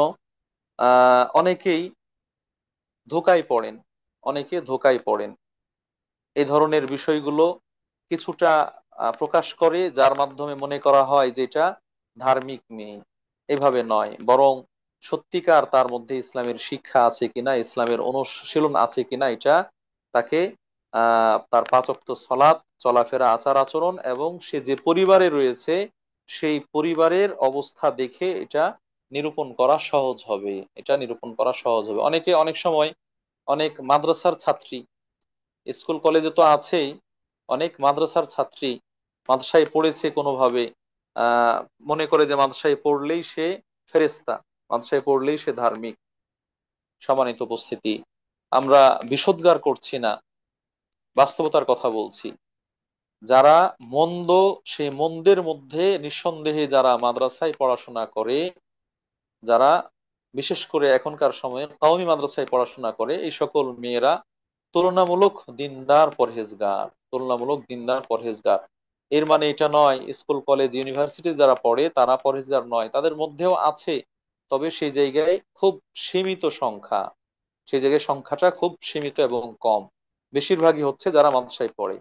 অনেকেই ধোঁকায় পড়েন, অনেকে ধোঁকায় পড়েন, এই ধরনের বিষয়গুলো কিছুটা প্রকাশ করে, যার মাধ্যমে মনে করা হয় যে এটা ধার্মিক মেয়ে। এভাবে নয়, বরং সত্যিকার তার মধ্যে ইসলামের শিক্ষা আছে কিনা, ইসলামের অনুশীলন আছে কিনা, এটা তাকে তার 5 ওয়াক্ত সালাত, চলাফেরা, আচার আচরণ, এবং সে যে পরিবারে রয়েছে সেই পরিবারের অবস্থা দেখে এটা নিরূপণ করা সহজ হবে, এটা নিরূপণ করা সহজ হবে। অনেকে অনেক সময়, অনেক মাদ্রাসার ছাত্রী, স্কুল কলেজে তো আছেই, অনেক মাদ্রাসার ছাত্রী মাদ্রাসায় পড়েছে কোনোভাবে, আহ মনে করে যে মাদ্রাসায় পড়লেই সে ফেরেশতা, মাদ্রাসায় পড়লেই সে ধার্মিক। সম্মানিত উপস্থিতি, আমরা বিষোদ্গার করছি না, বাস্তবতার কথা বলছি। যারা মন্দ, সেই মন্দের মধ্যে নিঃসন্দেহে যারা মাদ্রাসায় পড়াশোনা করে, যারা বিশেষ করে এখনকার সময়ে কওমি মাদ্রাসায় পড়াশোনা করে, এই সকল মেয়েরা তুলনামূলক দিনদার পরহেজগার, তুলনামূলক দিনদার পরহেজগার। এর মানে এটা নয় স্কুল কলেজ ইউনিভার্সিটি যারা পড়ে তারা পরহেজগার নয়, তাদের মধ্যেও আছে, তবে সেই জায়গায় খুব সীমিত সংখ্যা, সেই জায়গায় সংখ্যাটা খুব সীমিত এবং কম। বেশিরভাগই হচ্ছে যারা মাদ্রাসায় পড়ে।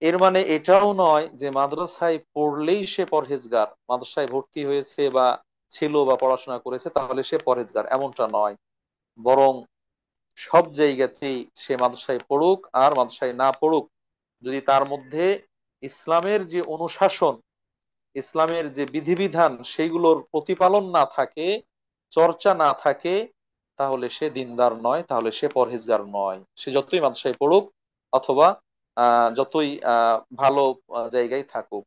এর মানে এটাও নয় যে মাদ্রাসায় পড়লেই সে পরহেজগার, মাদ্রাসায় ভর্তি হয়েছে বা ছিল বা পড়াশোনা করেছে তাহলে সে পরহেজগার, এমনটা নয়। বরং সব জায়গাতেই সে মাদ্রাসায় পড়ুক আর মাদ্রাসায় না পড়ুক, যদি তার মধ্যে ইসলামের যে অনুশাসন, ইসলামের যে বিধিবিধান সেইগুলোর প্রতিপালন না থাকে, চর্চা না থাকে, তাহলে সে দিনদার নয়, তাহলে সে পরহেজগার নয়। সে যতই মাদ্রাসায় পড়ুক অথবা যতই ভালো জায়গায় থাকুক,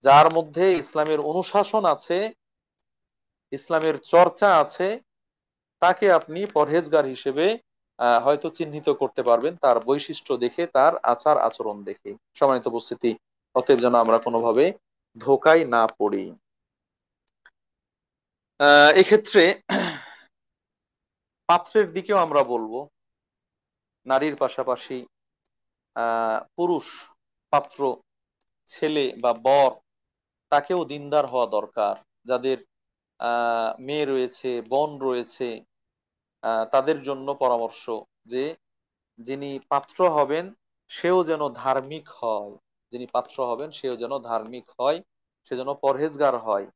যার মধ্যে ইসলামের অনুশাসন আছে, ইসলামের চর্চা আছে, তাকে আপনি পরহেজগার হিসেবে হয়তো চিহ্নিত করতে পারবেন তার বৈশিষ্ট্য দেখে, তার আচার আচরণ দেখে। সম্মানিত উপস্থিতি, অতএব যেন আমরা কোনোভাবে ধোঁকায় না পড়ি। এক্ষেত্রে পাত্রের দিকেও আমরা বলবো, নারীর পাশাপাশি পুরুষ পাত্র, ছেলে বা বর, তাকেও দিনদার হওয়া দরকার। যাদের মেয়ে রয়েছে, বোন রয়েছে, তাদের জন্য পরামর্শ যে যিনি পাত্র হবেন সেও যেন ধার্মিক হয়, যিনি পাত্র হবেন সেও যেন ধার্মিক হয়, সে যেন পরহেজগার হয়।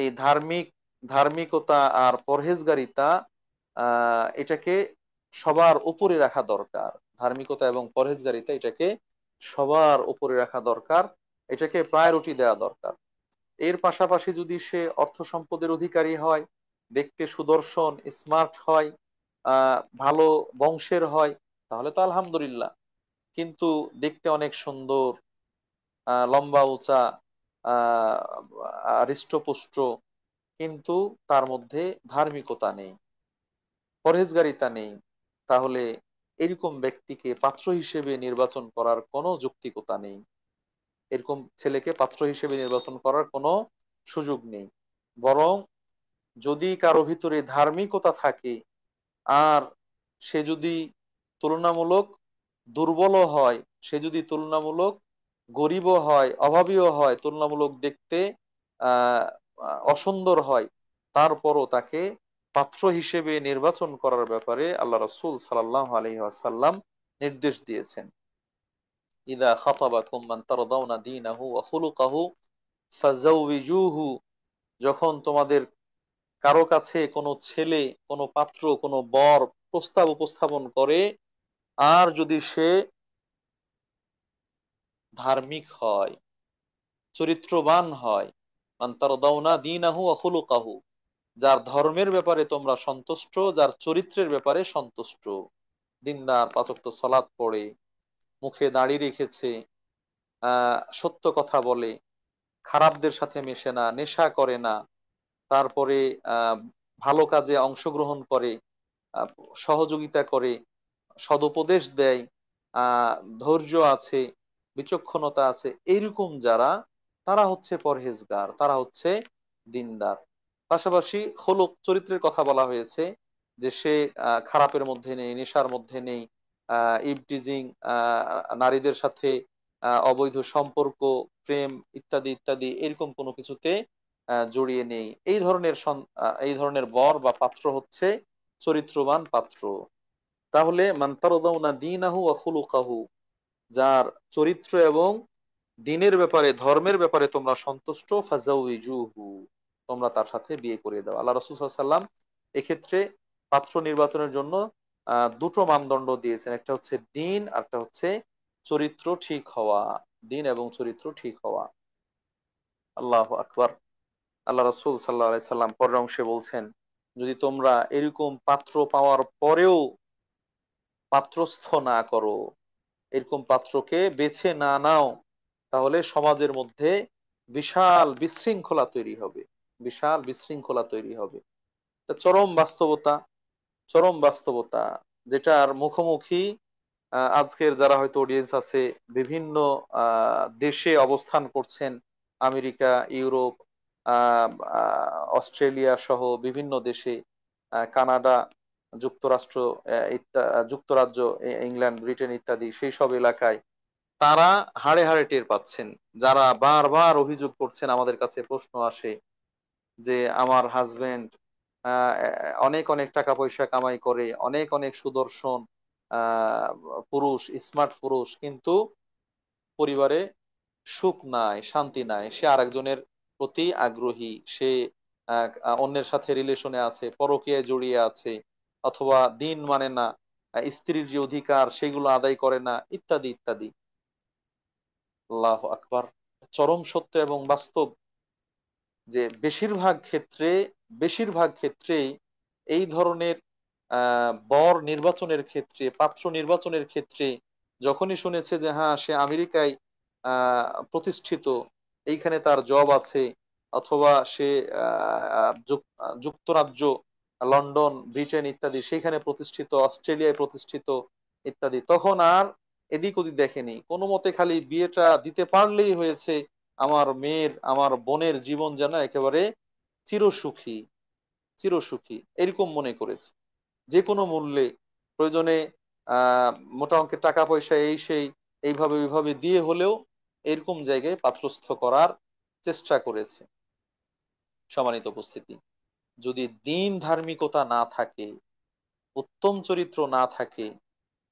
এই ধার্মিকতা আর পরহেজগারিতা, এটাকে সবার উপরে রাখা দরকার। ধার্মিকতা এবং পরহেজগারিতা এটাকে সবার উপরে রাখা দরকার, এটাকে প্রায়োরিটি দেওয়া দরকার। এর পাশাপাশি যদি সে অর্থ সম্পদের অধিকারী হয়, দেখতে সুদর্শন, স্মার্ট হয়, ভালো বংশের হয়, তাহলে তো আলহামদুলিল্লাহ। কিন্তু দেখতে অনেক সুন্দর, লম্বা উঁচা, হৃষ্টপুষ্ট, কিন্তু তার মধ্যে ধার্মিকতা নেই, পরহেজগারিতা নেই, তাহলে এরকম ব্যক্তিকে পাত্র হিসেবে নির্বাচন করার কোনো যৌক্তিকতা নেই। এরকম ছেলেকে পাত্র হিসেবে নির্বাচন করার কোনো সুযোগ নেই। বরং যদি কারো ভিতরে ধার্মিকতা থাকে, আর সে যদি তুলনামূলক দুর্বল হয়, সে যদি তুলনামূলক গরিবও হয়, অভাবীও হয়, তুলনামূলক দেখতে আহ অসুন্দর হয়, তারপরও তাকে পাত্র হিসেবে নির্বাচন করার ব্যাপারে আল্লাহ রাসূল সাল্লাল্লাহু আলাইহি ওয়াসাল্লাম নির্দেশ দিয়েছেন। ইদা খাতাবাকুম মান তারদাউনা দীনাহু ওয়া খুলুকাহু ফাজাউবিজুহু। যখন তোমাদের কারো কাছে কোনো ছেলে, কোনো পাত্র, কোনো বর প্রস্তাব উপস্থাপন করে, আর যদি সে ধার্মিক হয়, চরিত্রবান হয়, মান তারদাউনা দীনাহু ওয়া খুলুকাহু, যার ধর্মের ব্যাপারে তোমরা সন্তুষ্ট, যার চরিত্রের ব্যাপারে সন্তুষ্ট, দিনদার, পাঁচ ওয়াক্ত সালাত পড়ে, মুখে দাড়ি রেখেছে, সত্য কথা বলে, খারাপদের সাথে মেশে না, নেশা করে না, তারপরে আহ ভালো কাজে অংশগ্রহণ করে, আহ, সহযোগিতা করে, সদুপদেশ দেয়, আহ ধৈর্য আছে, বিচক্ষণতা আছে, এইরকম যারা, তারা হচ্ছে পরহেজগার, তারা হচ্ছে দিনদার। পাশাপাশি হলুক, চরিত্রের কথা বলা হয়েছে, যে সে খারাপের মধ্যে নেই, নেশার মধ্যে নেই, ইভটিজিং, নারীদের সাথে অবৈধ সম্পর্ক, প্রেম ইত্যাদি ইত্যাদি, এরকম কোনো কিছুতে জড়িয়ে নেই। এই ধরনের বর বা পাত্র হচ্ছে চরিত্রবান পাত্র। তাহলে মান তারদাউনা দীনাহু ওয়া খুলুকাহু, যার চরিত্র এবং দিনের ব্যাপারে, ধর্মের ব্যাপারে তোমরা সন্তুষ্ট, ফাজাউইজুহু, তোমরা তার সাথে বিয়ে করে দাও। আল্লাহ রাসূল সাল্লাল্লাহু আলাইহি ওয়াসাল্লাম এক্ষেত্রে পাত্র নির্বাচনের জন্য দুটো মানদণ্ড দিয়েছেন, একটা হচ্ছে দিন, আর একটা হচ্ছে চরিত্র ঠিক হওয়া। দিন এবং চরিত্র ঠিক হওয়া। আল্লাহু আকবার। আল্লাহ রাসূল সাল্লাল্লাহু আলাইহি সাল্লাম পরের অংশে বলছেন, যদি তোমরা এরকম পাত্র পাওয়ার পরেও পাত্রস্থ না করো, এরকম পাত্রকে বেছে না নাও, তাহলে সমাজের মধ্যে বিশাল বিশৃঙ্খলা তৈরি হবে, বিশাল বিশৃঙ্খলা তৈরি হবে। এটা চরম বাস্তবতা, চরম বাস্তবতা, যেটার মুখোমুখি আজকের যারা হয়তো অডিয়েন্স আছে, বিভিন্ন দেশে অবস্থান করছেন, আমেরিকা, ইউরোপ, অস্ট্রেলিয়া সহ বিভিন্ন দেশে, কানাডা, যুক্তরাষ্ট্র, যুক্তরাজ্য, ইংল্যান্ড, ব্রিটেন ইত্যাদি, সেই সব এলাকায় তারা হাড়ে হাড়ে টের পাচ্ছেন। যারা বারবার অভিযোগ করছেন, আমাদের কাছে প্রশ্ন আসে যে আমার হাজবেন্ড অনেক অনেক টাকা পয়সা কামাই করে, অনেক অনেক সুদর্শন আহ পুরুষ, স্মার্ট পুরুষ, কিন্তু পরিবারে সুখ নাই, শান্তি নাই, সে আরেকজনের প্রতি আগ্রহী, সে অন্যের সাথে রিলেশনে আছে, পরকীয়ায় জড়িয়ে আছে, অথবা দিন মানে না, স্ত্রীর যে অধিকার সেগুলো আদায় করে না, ইত্যাদি ইত্যাদি। আল্লাহ আকবার। চরম সত্য এবং বাস্তব যে বেশিরভাগ ক্ষেত্রেই এই ধরনের বর নির্বাচনের ক্ষেত্রে, পাত্র নির্বাচনের ক্ষেত্রে যখনই শুনেছে যে হ্যাঁ সে আমেরিকায় প্রতিষ্ঠিত, এইখানে তার জব আছে, অথবা সে যুক্তরাজ্য, লন্ডন, ব্রিটেন ইত্যাদি সেখানে প্রতিষ্ঠিত, অস্ট্রেলিয়ায় প্রতিষ্ঠিত ইত্যাদি, তখন আর এদিক ওদিক দেখেনি, কোনো মতে খালি বিয়েটা দিতে পারলেই হয়েছে, আমার মেয়ের, আমার বোনের জীবন যেন একেবারে চিরসুখী, চিরসুখী এরকম মনে করেছে। যে কোনো মূল্যে, প্রয়োজনে মোটা অঙ্কের টাকা পয়সা এই সেই এইভাবে ওইভাবে দিয়ে হলেও এরকম জায়গায় পাত্রস্থ করার চেষ্টা করেছে। সম্মানিত উপস্থিতি, যদি দিন ধার্মিকতা না থাকে, উত্তম চরিত্র না থাকে,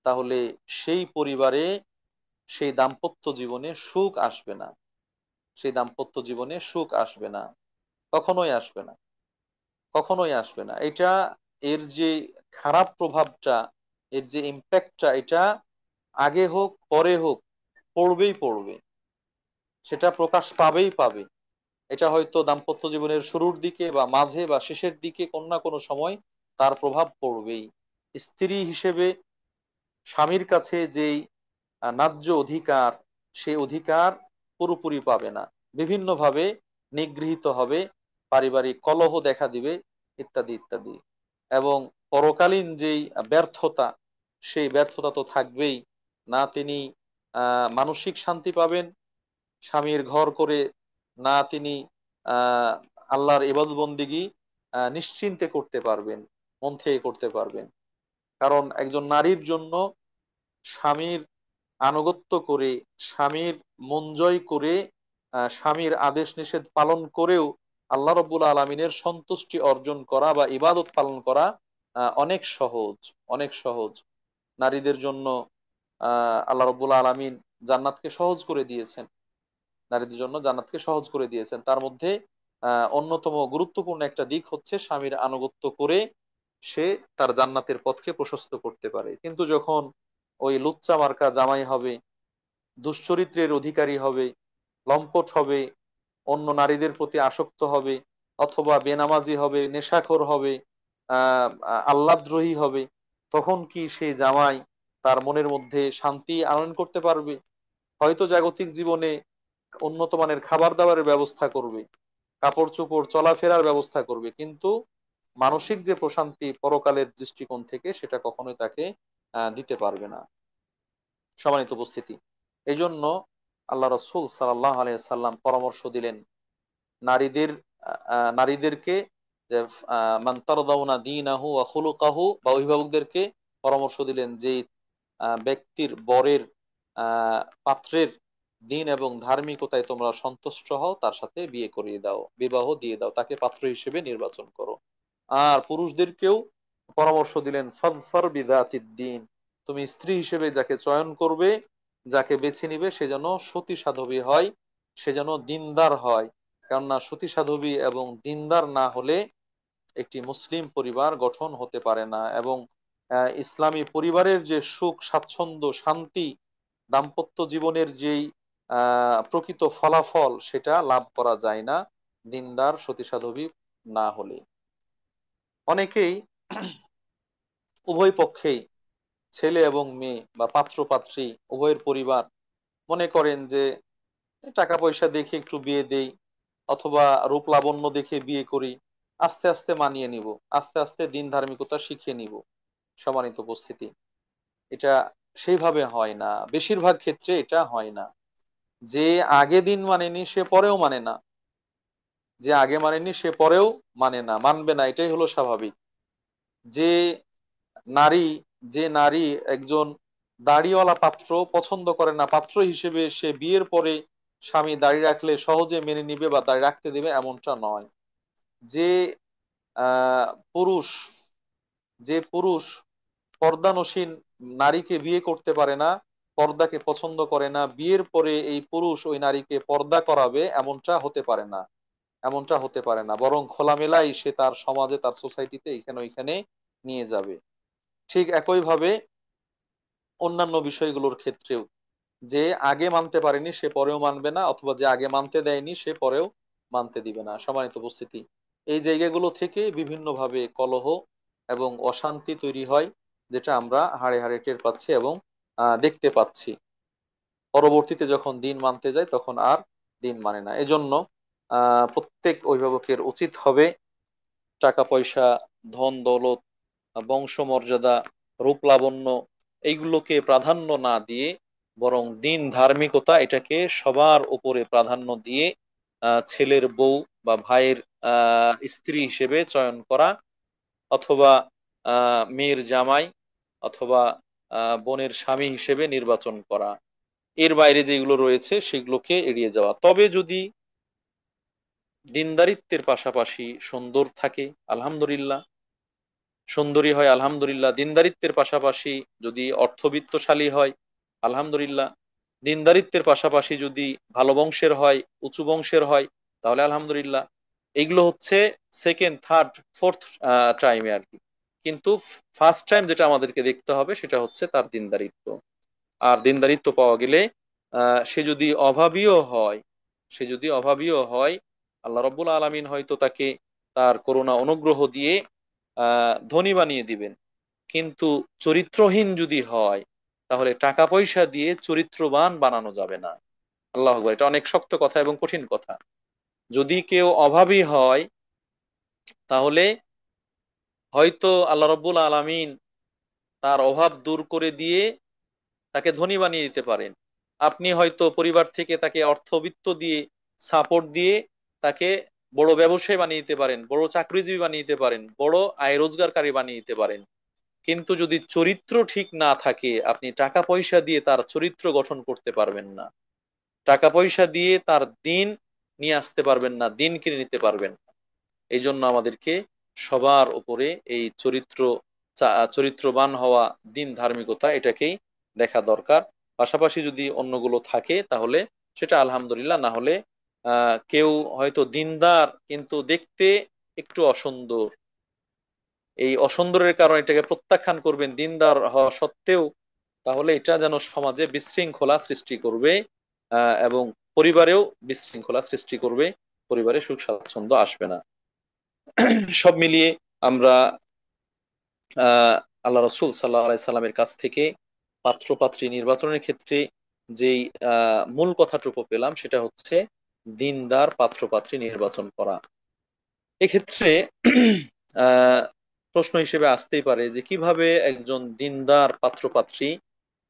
তাহলে সেই পরিবারে, সেই দাম্পত্য জীবনে সুখ আসবে না, সেই দাম্পত্য জীবনে সুখ আসবে না, কখনোই আসবে না, কখনোই আসবে না। এটা, এর যে খারাপ প্রভাবটা, এর যে ইম্প্যাক্টটা, এটা আগে হোক পরে হোক পড়বেই পড়বে, সেটা প্রকাশ পাবেই পাবে। এটা হয়তো দাম্পত্য জীবনের শুরুর দিকে বা মাঝে বা শেষের দিকে কোনো না কোনো সময় তার প্রভাব পড়বেই। স্ত্রী হিসেবে স্বামীর কাছে যেই ন্যায্য অধিকার, সেই অধিকার পুরোপুরি পাবে না, বিভিন্নভাবে নিগৃহীত হবে, পারিবারিক কলহ দেখা দিবে ইত্যাদি ইত্যাদি। এবং পরকালীন যেই ব্যর্থতা, সেই ব্যর্থতা তো থাকবেই। না তিনি মানসিক শান্তি পাবেন স্বামীর ঘর করে, না তিনি আহ আল্লাহর ইবাদত বন্দিগি নিশ্চিন্তে করতে পারবেন, মন থেকে করতে পারবেন। কারণ একজন নারীর জন্য স্বামীর আনুগত্য করে, স্বামীর মন জয় করে, স্বামীর আদেশ নিষেধ পালন করেও আল্লাহ রব্বুল আলমিনের সন্তুষ্টি অর্জন করা বা ইবাদত পালন করা অনেক সহজ, অনেক সহজ। নারীদের জন্য আল্লাহ রব্বুল আলমিন জান্নাতকে সহজ করে দিয়েছেন, নারীদের জন্য জান্নাতকে সহজ করে দিয়েছেন। তার মধ্যে অন্যতম গুরুত্বপূর্ণ একটা দিক হচ্ছে স্বামীর আনুগত্য করে সে তার জান্নাতের পথকে প্রশস্ত করতে পারে। কিন্তু যখন ওই লুচ্চা মার্কা জামাই হবে, দুশ্চরিত্রের অধিকারী হবে, লম্পট হবে, অন্য নারীদের প্রতি আসক্ত হবে, অথবা বেনামাজি হবে, নেশাখোর হবে, আল্লাহদ্রোহী হবে, তখন কি সেই জামাই তার মনের মধ্যে শান্তি আনয়ন করতে পারবে? হয়তো জাগতিক জীবনে উন্নত মানের খাবার দাবারের ব্যবস্থা করবে, কাপড় চোপড় চলাফেরার ব্যবস্থা করবে, কিন্তু মানসিক যে প্রশান্তি পরকালের দৃষ্টিকোণ থেকে, সেটা কখনোই তাকে দিতে পারবে না। সম্মানিত উপস্থিতি, এই জন্য আল্লাহ রসুল সাল্লাহ আলাইসাল্লাম পরামর্শ দিলেন নারীদেরকে, যে মান তারদাউনা দীনাহু ওয়া খুলুকাহু, বা অভিভাবকদেরকে পরামর্শ দিলেন যে ব্যক্তির, বরের, পাত্রের দিন এবং ধার্মিকতায় তোমরা সন্তুষ্ট হও, তার সাথে বিয়ে করিয়ে দাও, বিবাহ দিয়ে দাও, তাকে পাত্র হিসেবে নির্বাচন করো। আর পুরুষদেরকেও পরামর্শ দিলেন ফাযফার বিযাতিদ দ্বীন, তুমি স্ত্রী হিসেবে যাকে চয়ন করবে, যাকে বেছে নিবে, সে যেন সতী সাধবী হয়, সে যেন দিনদার হয়। কেননা সতী সাধবী এবং দিনদার না হলে একটি মুসলিম পরিবার গঠন হতে পারে না, এবং ইসলামী পরিবারের যে সুখ স্বাচ্ছন্দ্য শান্তি, দাম্পত্য জীবনের যেই প্রকৃত ফলাফল, সেটা লাভ করা যায় না দিনদার সতী সাধবী না হলে। অনেকেই উভয় পক্ষেই, ছেলে এবং মেয়ে বা পাত্র পাত্রী উভয়ের পরিবার মনে করেন যে টাকা পয়সা দেখে একটু বিয়ে দেই, অথবা রূপ লাবণ্য দেখে বিয়ে করি, আস্তে আস্তে মানিয়ে নিব, আস্তে আস্তে দিন ধার্মিকতা শিখে নিব। সম্মানিত উপস্থিতি, এটা সেইভাবে হয় না, বেশিরভাগ ক্ষেত্রে এটা হয় না। যে আগে দিন মানেনি সে পরেও মানে না, যে আগে মানেনি সে পরেও মানে না, মানবে না, এটাই হলো স্বাভাবিক। যে নারী যে নারী একজন দাড়িওয়ালা পাত্র পছন্দ করে না, পাত্র হিসেবে সে বিয়ের পরে স্বামী দাড়ি রাখলে সহজে মেনে নিবে বা দাড়ি রাখতে দেবে, এমনটা নয়। যে আহ পুরুষ যে পুরুষ পর্দানসীন নারীকে বিয়ে করতে পারে না, পর্দাকে পছন্দ করে না, বিয়ের পরে এই পুরুষ ওই নারীকে পর্দা করাবে, এমনটা হতে পারে না, এমনটা হতে পারে না। বরং খোলামেলাই সে তার সমাজে, তার সোসাইটিতে এখানে ওইখানে নিয়ে যাবে। ঠিক একইভাবে অন্যান্য বিষয়গুলোর ক্ষেত্রেও যে আগে মানতে পারেনি সে পরেও মানবে না, অথবা যে আগে মানতে দেয়নি সে পরেও মানতে দিবে না। সম্মানিত উপস্থিতি, এই জায়গাগুলো থেকে বিভিন্নভাবে কলহ এবং অশান্তি তৈরি হয়, যেটা আমরা হাড়ে হাড়ে টের পাচ্ছি এবং দেখতে পাচ্ছি। পরবর্তীতে যখন দিন মানতে যায় তখন আর দিন মানে না। এজন্য প্রত্যেক অভিভাবকের উচিত হবে টাকা পয়সা, ধন দৌলত, বংশমর্যাদা, রূপ লাবণ্য এইগুলোকে প্রাধান্য না দিয়ে বরং দিন ধার্মিকতা এটাকে সবার উপরে প্রাধান্য দিয়ে ছেলের বউ বা ভাইয়ের স্ত্রী হিসেবে চয়ন করা, অথবা মেয়ের জামাই, অথবা বোনের স্বামী হিসেবে নির্বাচন করা। এর বাইরে যেগুলো রয়েছে সেগুলোকে এড়িয়ে যাওয়া। তবে যদি দিনদারিত্বের পাশাপাশি সুন্দর থাকে, আলহামদুলিল্লাহ, সুন্দরী হয় আলহামদুলিল্লাহ, দিনদারিত্বের পাশাপাশি যদি অর্থবিত্তশালী হয় আলহামদুলিল্লাহ, দিনদারিত্বের পাশাপাশি যদি ভালো বংশের হয়, উঁচু বংশের হয়, তাহলে আলহামদুলিল্লাহ। এইগুলো হচ্ছে সেকেন্ড, থার্ড, ফোর্থ টাইমে আর কি। কিন্তু ফার্স্ট টাইম যেটা আমাদেরকে দেখতে হবে সেটা হচ্ছে তার দিনদারিত্ব। আর দিনদারিত্ব পাওয়া গেলে সে যদি অভাবীও হয়, সে যদি অভাবীও হয়, আল্লাহ রব্বুল আলামিন হয়তো তাকে তার করুণা অনুগ্রহ দিয়ে ধনী বানিয়ে দিবেন। কিন্তু চরিত্রহীন যদি হয়, তাহলে টাকা পয়সা দিয়ে চরিত্রবান বানানো যাবে না। আল্লাহ আকবার, এটা অনেক শক্ত কথা এবং কঠিন কথা। যদি কেউ অভাবী হয়, তাহলে হয়তো আল্লাহ রব্বুল আলামিন তার অভাব দূর করে দিয়ে তাকে ধনী বানিয়ে দিতে পারেন। আপনি হয়তো পরিবার থেকে তাকে অর্থবিত্ত দিয়ে, সাপোর্ট দিয়ে তাকে বড় ব্যবসায়ী বানিয়ে দিতে পারেন, বড় চাকরিজীবী বানিয়ে দিতে পারেন, বড় আয় রোজগারকারী বানিয়ে দিতে পারেন। কিন্তু যদি চরিত্র ঠিক না থাকে, আপনি টাকা পয়সা দিয়ে তার চরিত্র গঠন করতে পারবেন না। টাকা পয়সা দিয়ে তার দিন নিয়ে আসতে পারবেন না, দিন কিনে নিতে পারবেন না। এই জন্য আমাদেরকে সবার উপরে এই চরিত্রবান হওয়া, দিন ধার্মিকতা এটাকেই দেখা দরকার। পাশাপাশি যদি অন্যগুলো থাকে তাহলে সেটা আলহামদুলিল্লাহ, না হলে কেউ হয়তো দিনদার কিন্তু দেখতে একটু অসুন্দর, এই অসুন্দরের কারণে এটাকে প্রত্যাখ্যান করবেন দিনদার হওয়া সত্ত্বেও, তাহলে এটা যেন সমাজে বিশৃঙ্খলা সৃষ্টি করবে, এবং পরিবারেও বিশৃঙ্খলা সৃষ্টি করবে, পরিবারে সুখ স্বাচ্ছন্দ্য আসবে না। সব মিলিয়ে আমরা আহ আল্লাহ রসুল সাল্লাহ আলাইসাল্লামের কাছ থেকে পাত্র পাত্রী নির্বাচনের ক্ষেত্রে যেই মূল কথাটুকু পেলাম সেটা হচ্ছে দিনদার পাত্র পাত্রী নির্বাচন করা। এক্ষেত্রে আহ প্রশ্ন হিসেবে আসতেই পারে যে কিভাবে একজন দিনদার পাত্র পাত্রী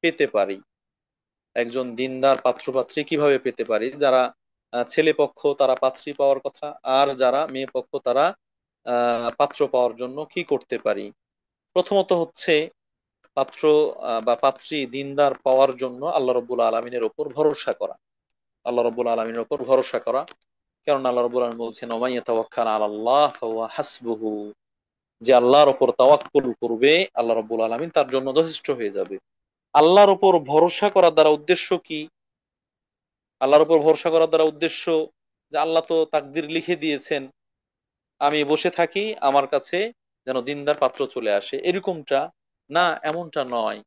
পেতে পারি। একজন দিনদার পাত্র পাত্রী কিভাবে পেতে পারি? যারা ছেলে পক্ষ তারা পাত্রী পাওয়ার কথা, আর যারা মেয়ে পক্ষ তারা পাত্র পাওয়ার জন্য কি করতে পারি? প্রথমত হচ্ছে পাত্র বা পাত্রী দিনদার পাওয়ার জন্য আল্লাহ রব্বুল আলমিনের ওপর ভরসা করা। আল্লাহ রব্বুল আলমিনের ওপর ভরসা করা, কারণ আল্লাহ রব্বুল আলমিন বলছেন ওমাইয়া তাওয়াক্কাল আলাল্লাহ ফাহুয়া হাসবুহু, যে আল্লাহর ওপর তাওয়াক্কুল করবে আল্লাহ রব্বুল আলমিন তার জন্য যথেষ্ট হয়ে যাবে। আল্লাহর ওপর ভরসা করার দ্বারা উদ্দেশ্য কি? আল্লাহর উপর ভরসা করার দ্বারা উদ্দেশ্য যে আল্লাহ তো তাকদির লিখে দিয়েছেন, আমি বসে থাকি, আমার কাছে যেন দিনদার পাত্র চলে আসে, এরকমটা না, এমনটা নয়।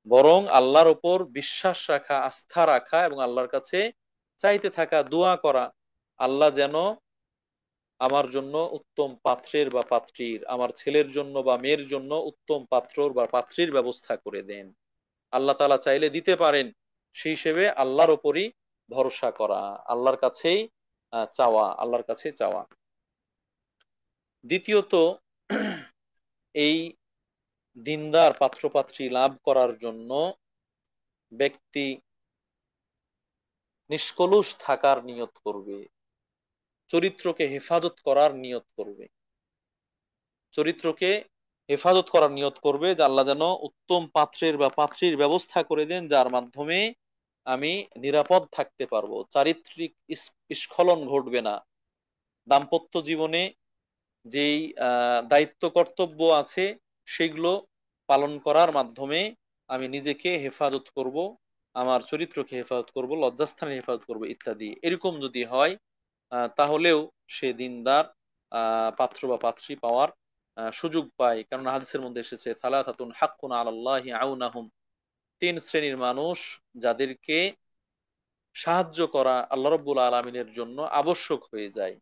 বরং আল্লাহর উপর বিশ্বাস রাখা, আস্থা রাখা এবং আল্লাহর কাছে চাইতে থাকা, দোয়া করা, আল্লাহ যেন আমার জন্য উত্তম পাত্রের বা পাত্রীর, আমার ছেলের জন্য বা মেয়ের জন্য উত্তম পাত্র বা পাত্রীর ব্যবস্থা করে দেন। আল্লাহ তাআলা চাইলে দিতে পারেন, সেই হিসেবে আল্লাহর উপরই ভরসা করা, আল্লাহর কাছেই চাওয়া, আল্লাহর কাছে চাওয়া। দ্বিতীয়ত, এই দিনদার পাত্রপাত্রী লাভ করার জন্য ব্যক্তি নিষ্কলুষ থাকার নিয়ত করবে, চরিত্রকে হেফাজত করার নিয়ত করবে, চরিত্রকে হেফাজত করার নিয়ত করবে, যে আল্লাহ যেন উত্তম পাত্রের বা পাত্রীর ব্যবস্থা করে দেন, যার মাধ্যমে আমি নিরাপদ থাকতে পারবো, চারিত্রিক স্খলন ঘটবে না। দাম্পত্য জীবনে যেই দায়িত্ব কর্তব্য আছে সেগুলো পালন করার মাধ্যমে আমি নিজেকে হেফাজত করব, আমার চরিত্রকে হেফাজত করব, লজ্জাস্থানে হেফাজত করব ইত্যাদি। এরকম যদি হয় তাহলেও সে দিনদার পাত্র বা পাত্রী পাওয়ার সুযোগ পায়। কারণ হাদিসের মধ্যে এসেছে, থালাথাতুন হাক্কুন আলাল্লাহি আউনাহুম, তিন শ্রেণীর মানুষ যাদেরকে সাহায্য করা আল্লাহ রাব্বুল আলামিনের জন্য আবশ্যক হয়ে যায়।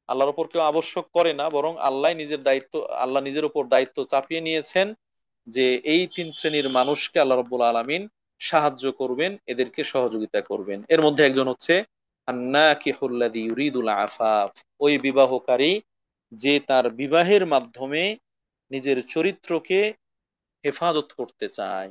আল্লাহর উপর কেউ আবশ্যক করে না, বরং আল্লাহ নিজের উপর দায়িত্ব চাপিয়ে নিয়েছেন যে এই তিন শ্রেণীর মানুষকে আল্লাহ রাব্বুল আলামিন সাহায্য করবেন, এদেরকে সহযোগিতা করবেন। এর মধ্যে একজন হচ্ছে আন্নাকিহুল্লাযী ইউরিদুল আফাফ, ওই বিবাহকারী যে তার বিবাহের মাধ্যমে নিজের চরিত্রকে হেফাজত করতে চায়,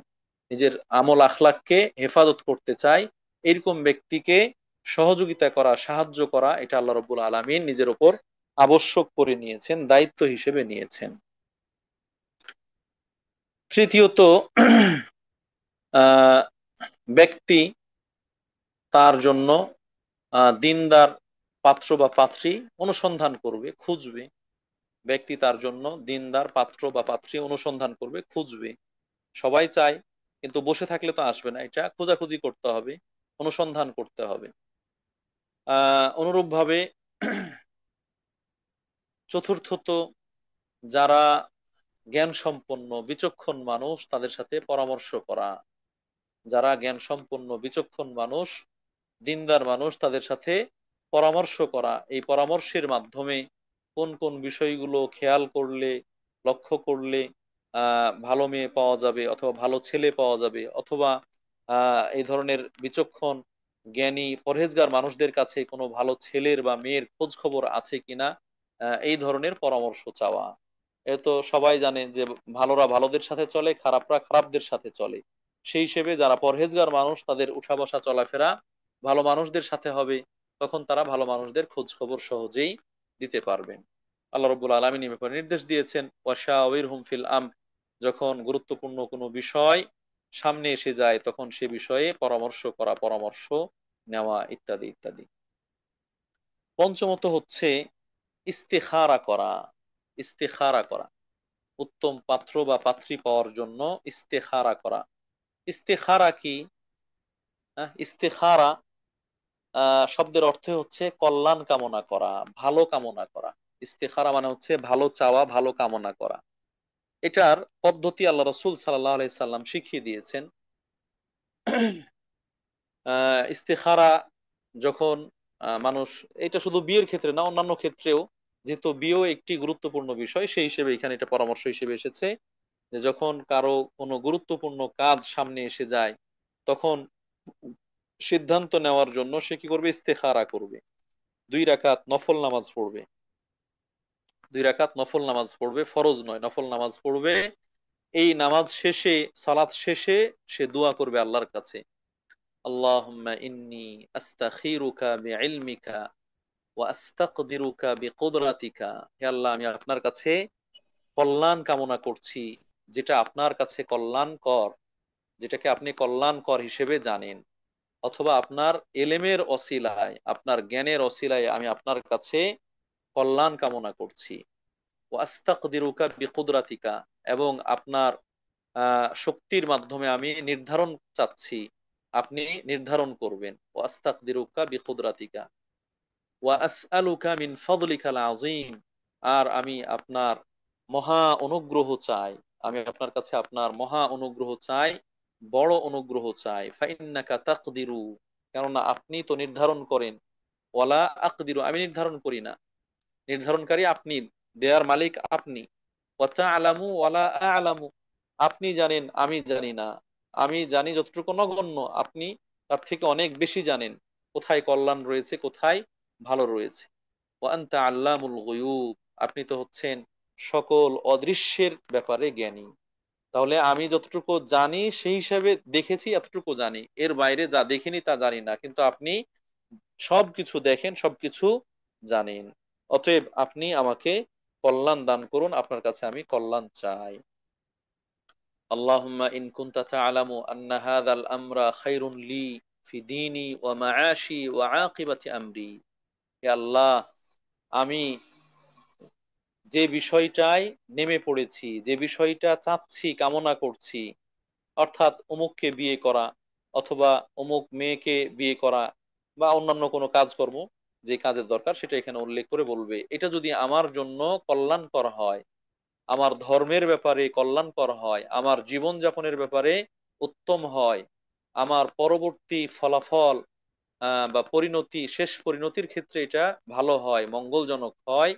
নিজের আমল আখলাককে হেফাজত করতে চায়, এরকম ব্যক্তিকে সহযোগিতা করা, সাহায্য করা, এটা আল্লাহ রাব্বুল আলামিন নিজের উপর আবশ্যক করে নিয়েছেন, দায়িত্ব হিসেবে নিয়েছেন। তৃতীয়ত, আহ ব্যক্তি তার জন্য দিনদার পাত্র বা পাত্রী অনুসন্ধান করবে, খুঁজবে। ব্যক্তি তার জন্য দিনদার পাত্র বা পাত্রী অনুসন্ধান করবে, খুঁজবে। সবাই চায়, কিন্তু বসে থাকলে তো আসবে না, এটা খোঁজাখুঁজি করতে হবে, অনুসন্ধান করতে হবে। অনুরূপভাবে চতুর্থত, যারা জ্ঞান সম্পন্ন বিচক্ষণ মানুষ তাদের সাথে পরামর্শ করা। যারা জ্ঞান সম্পন্ন বিচক্ষণ মানুষ, দিনদার মানুষ, তাদের সাথে পরামর্শ করা। এই পরামর্শের মাধ্যমে কোন কোন বিষয়গুলো খেয়াল করলে, লক্ষ্য করলে ভালো মেয়ে পাওয়া যাবে অথবা ভালো ছেলে পাওয়া যাবে, অথবা এই ধরনের বিচক্ষণ জ্ঞানী পরহেজগার মানুষদের কাছে কোনো ভালো ছেলের বা মেয়ের খোঁজ খবর আছে কিনা, এই ধরনের পরামর্শ চাওয়া। এ তো সবাই জানে যে ভালোরা ভালোদের সাথে চলে, খারাপরা খারাপদের সাথে চলে। সেই হিসেবে যারা পরহেজগার মানুষ তাদের উঠা বসা চলাফেরা ভালো মানুষদের সাথে হবে, তখন তারা ভালো মানুষদের খোঁজ খবর সহজেই দিতে পারবেন। আল্লাহ রাব্বুল আলামিন এই ব্যাপারে নির্দেশ দিয়েছেন, ওয়াশাওয়িরহুম ফিল আমর, যখন গুরুত্বপূর্ণ কোনো বিষয় সামনে এসে যায় তখন সে বিষয়ে পরামর্শ করা, পরামর্শ নেওয়া, ইত্যাদি ইত্যাদি। পঞ্চমত হচ্ছে ইস্তেখারা করা। ইস্তেখারা করা, উত্তম পাত্র বা পাত্রী পাওয়ার জন্য ইস্তেখারা করা। ইস্তেখারা কি? ইস্তেখারা শব্দের অর্থ হচ্ছে কল্যাণ কামনা করা, ভালো কামনা করা। ইস্তেখারা মানে হচ্ছে ভালো চাওয়া, ভালো কামনা করা। এটার পদ্ধতি আল্লাহ রাসূল সাল্লাল্লাহু আলাইহি সাল্লাম শিখিয়ে দিয়েছেন। ইস্তেখারা যখন মানুষ, এটা শুধু বিয়ের ক্ষেত্রে না, অন্যান্য ক্ষেত্রেও, যেহেতু বিয়েও একটি গুরুত্বপূর্ণ বিষয়, সেই হিসেবে এখানে এটা পরামর্শ হিসেবে এসেছে যে যখন কারো কোনো গুরুত্বপূর্ণ কাজ সামনে এসে যায় তখন সিদ্ধান্ত নেওয়ার জন্য সে কি করবে? ইস্তেখারা করবে। 2 রাকাত নফল নামাজ পড়বে। 2 রাকাত নফল নামাজ পড়বে, ফরজ নয়, নফল নামাজ পড়বে। এই নামাজ শেষে, সালাত শেষে সে দোয়া করবে আল্লাহর কাছে, আল্লাহুম্মা ইন্নী আস্তাখিরুকা বিইলমিকা ওয়া আস্তাকদিরুকা বিকুদরাতিকা। হে আল্লাহ, আমি আপনার কাছে কল্যাণ কামনা করছি, যেটা আপনার কাছে কল্যাণকর, যেটাকে আপনি কল্যাণকর হিসেবে জানেন, অথবা আপনার এলেমের অসিলায়, আপনার জ্ঞানের অসিলায় আমি আপনার কাছে কল্যাণ কামনা করছি। ওয়াস্তাকদিরুকা বিকুদরাতিকা, এবং আপনার শক্তির মাধ্যমে আমি নির্ধারণ চাচ্ছি, আপনি নির্ধারণ করবেন। ওয়াস্তাকদিরুকা বিকুদরাতিকা ওয়া আসআলুকা মিন ফাদলিকাল আযীম, আর আমি আপনার মহা অনুগ্রহ চাই, আমি আপনার কাছে আপনার মহা অনুগ্রহ চাই, বড় অনুগ্রহ চাই। ফাইন্নাকা তাকদিরু, কেননা আপনি তো নির্ধারণ করেন, ওয়ালা আকদিরু, আমি নির্ধারণ করি না, নির্ধারণকারী আপনি, দেয়ার মালিক আপনি। ওয়া আলামু ওয়ালা আ'লামু, আপনি জানেন আমি জানি না, আমি জানি যতটুকু নগণ্য, আপনি তার থেকে অনেক বেশি জানেন কোথায় কল্যাণ রয়েছে, কোথায় ভালো রয়েছে। ওয়া আনতা আল্লামুল গুয়ুব, আপনি তো হচ্ছেন সকল অদৃশ্যের ব্যাপারে জ্ঞানী। তাহলে আমি যতটুকু জানি সেই হিসাবে দেখেছি, এতটুকু জানি, এর বাইরে যা দেখিনি তা জানি না, কিন্তু আপনি সবকিছু দেখেন, সবকিছু জানেন। অতএব আপনি আমাকে কল্যাণ দান করুন, আপনার কাছে আমি কল্যাণ চাই। আল্লাহুম্মা ইন কুনতা তা'লামু আন্না হাযাল আমরা খায়রুন লি ফি দীনি ওয়া মাআশি ওয়া আকিবাতি আমরি। হে আল্লাহ, আমি যে বিষয়টায় নেমে পড়েছি, যে বিষয়টা চাচ্ছি, কামনা করছি, অর্থাৎ অমুককে বিয়ে করা, অথবা অমুক মেয়েকে বিয়ে করা, বা অন্যান্য কোনো কাজকর্ম, যে কাজের দরকার সেটা এখানে উল্লেখ করে বলবে, এটা যদি আমার জন্য কল্যাণকর হয়, আমার ধর্মের ব্যাপারে কল্যাণকর হয়, আমার জীবন যাপনের ব্যাপারে উত্তম হয়, আমার পরবর্তী ফলাফল বা পরিণতি, শেষ পরিণতির ক্ষেত্রে এটা ভালো হয়, মঙ্গলজনক হয়,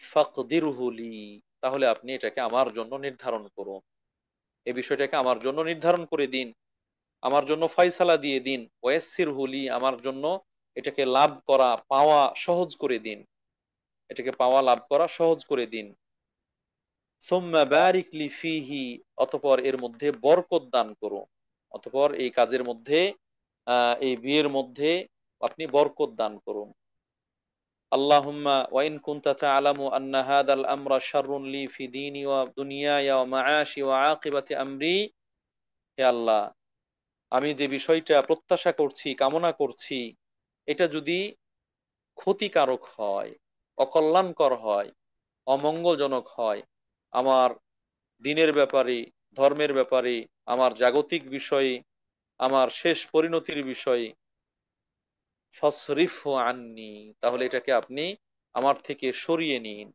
ফাকদিরহু লি, তাহলে আপনি এটাকে আমার জন্য নির্ধারণ করুন, এই বিষয়টাকে আমার জন্য নির্ধারণ করে দিন, আমার জন্য ফয়সালা দিয়ে দিন। ওয়াইসিরহু লি, আমার জন্য এটাকে লাভ করা, পাওয়া সহজ করে দিন, এটাকে পাওয়া লাভ করা সহজ করে দিন। সুম্মা বারিক লি ফিহি, অতঃপর এর মধ্যে বরকত দান করো, অতঃপর এই কাজের মধ্যে, এই বিয়ের মধ্যে আপনি বরকত দান করুন। আল্লাহুম্মা ওয়া ইন কুনতা তা'লামু আন্না হাদাল আমরা শাররুন লি ফি দীনি ওয়া দুনিয়ায়া ওয়া মাআশি ওয়া আকিবাতি আমরি, হে আল্লাহ, আমি যে বিষয়টা প্রত্যাশা করছি, কামনা করছি, এটা যদি ক্ষতিকারক হয়, অকল্যাণকর হয়, অমঙ্গলজনক হয়, আমার দিনের ব্যাপারে, ধর্মের ব্যাপারে, আমার জাগতিক বিষয়ে, আমার শেষ পরিণতির বিষয়ে, ফসরিফহু আন্নি, তাহলে এটাকে আপনি আমার থেকে সরিয়ে নিন,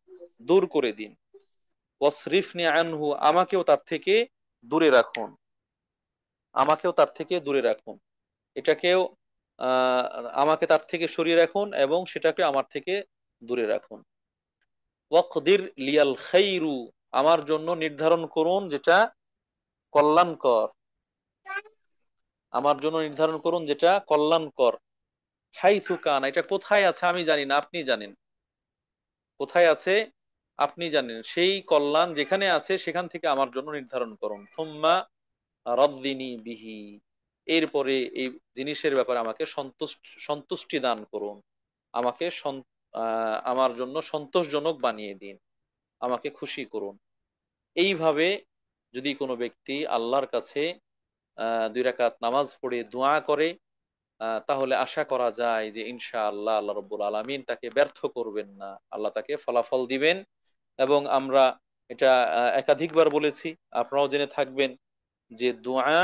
দূর করে দিন। ওয়াসরিফনি আনহু, আমাকেও তার থেকে দূরে রাখুন, আমাকেও তার থেকে দূরে রাখুন, এটাকেও আহ আমাকে তার থেকে সরিয়ে রাখুন এবং সেটাকে আমার থেকে দূরে রাখুন। ওয়াকদির লিয়াল খাইরু, আমার জন্য নির্ধারণ করুন যেটা কল্যাণকর, আমার জন্য নির্ধারণ করুন যেটা কল্যাণকর। হাইসু কান, এটা কোথায় আছে আমি জানি না, আপনি জানেন কোথায় আছে, আপনি জানেন, সেই কল্যাণ যেখানে আছে সেখান থেকে আমার জন্য নির্ধারণ করুন। সুম্মা রদ্দিনী বিহি, এরপরে এই জিনিসের ব্যাপারে আমাকে সন্তুষ্টি দান করুন, আমাকে আমার জন্য সন্তোষজনক বানিয়ে দিন, আমাকে খুশি করুন। এইভাবে যদি কোনো ব্যক্তি আল্লাহর কাছে 2 রাকাত নামাজ পড়ে দোয়া করে, তাহলে আশা করা যায় যে ইনশাআল্লাহ আল্লাহ রব্বুল আলামিন তাকে ব্যর্থ করবেন না, আল্লাহ তাকে ফলাফল দিবেন। এবং আমরা এটা একাধিকবার বলেছি, আপনারাও জেনে থাকবেন যে দোয়া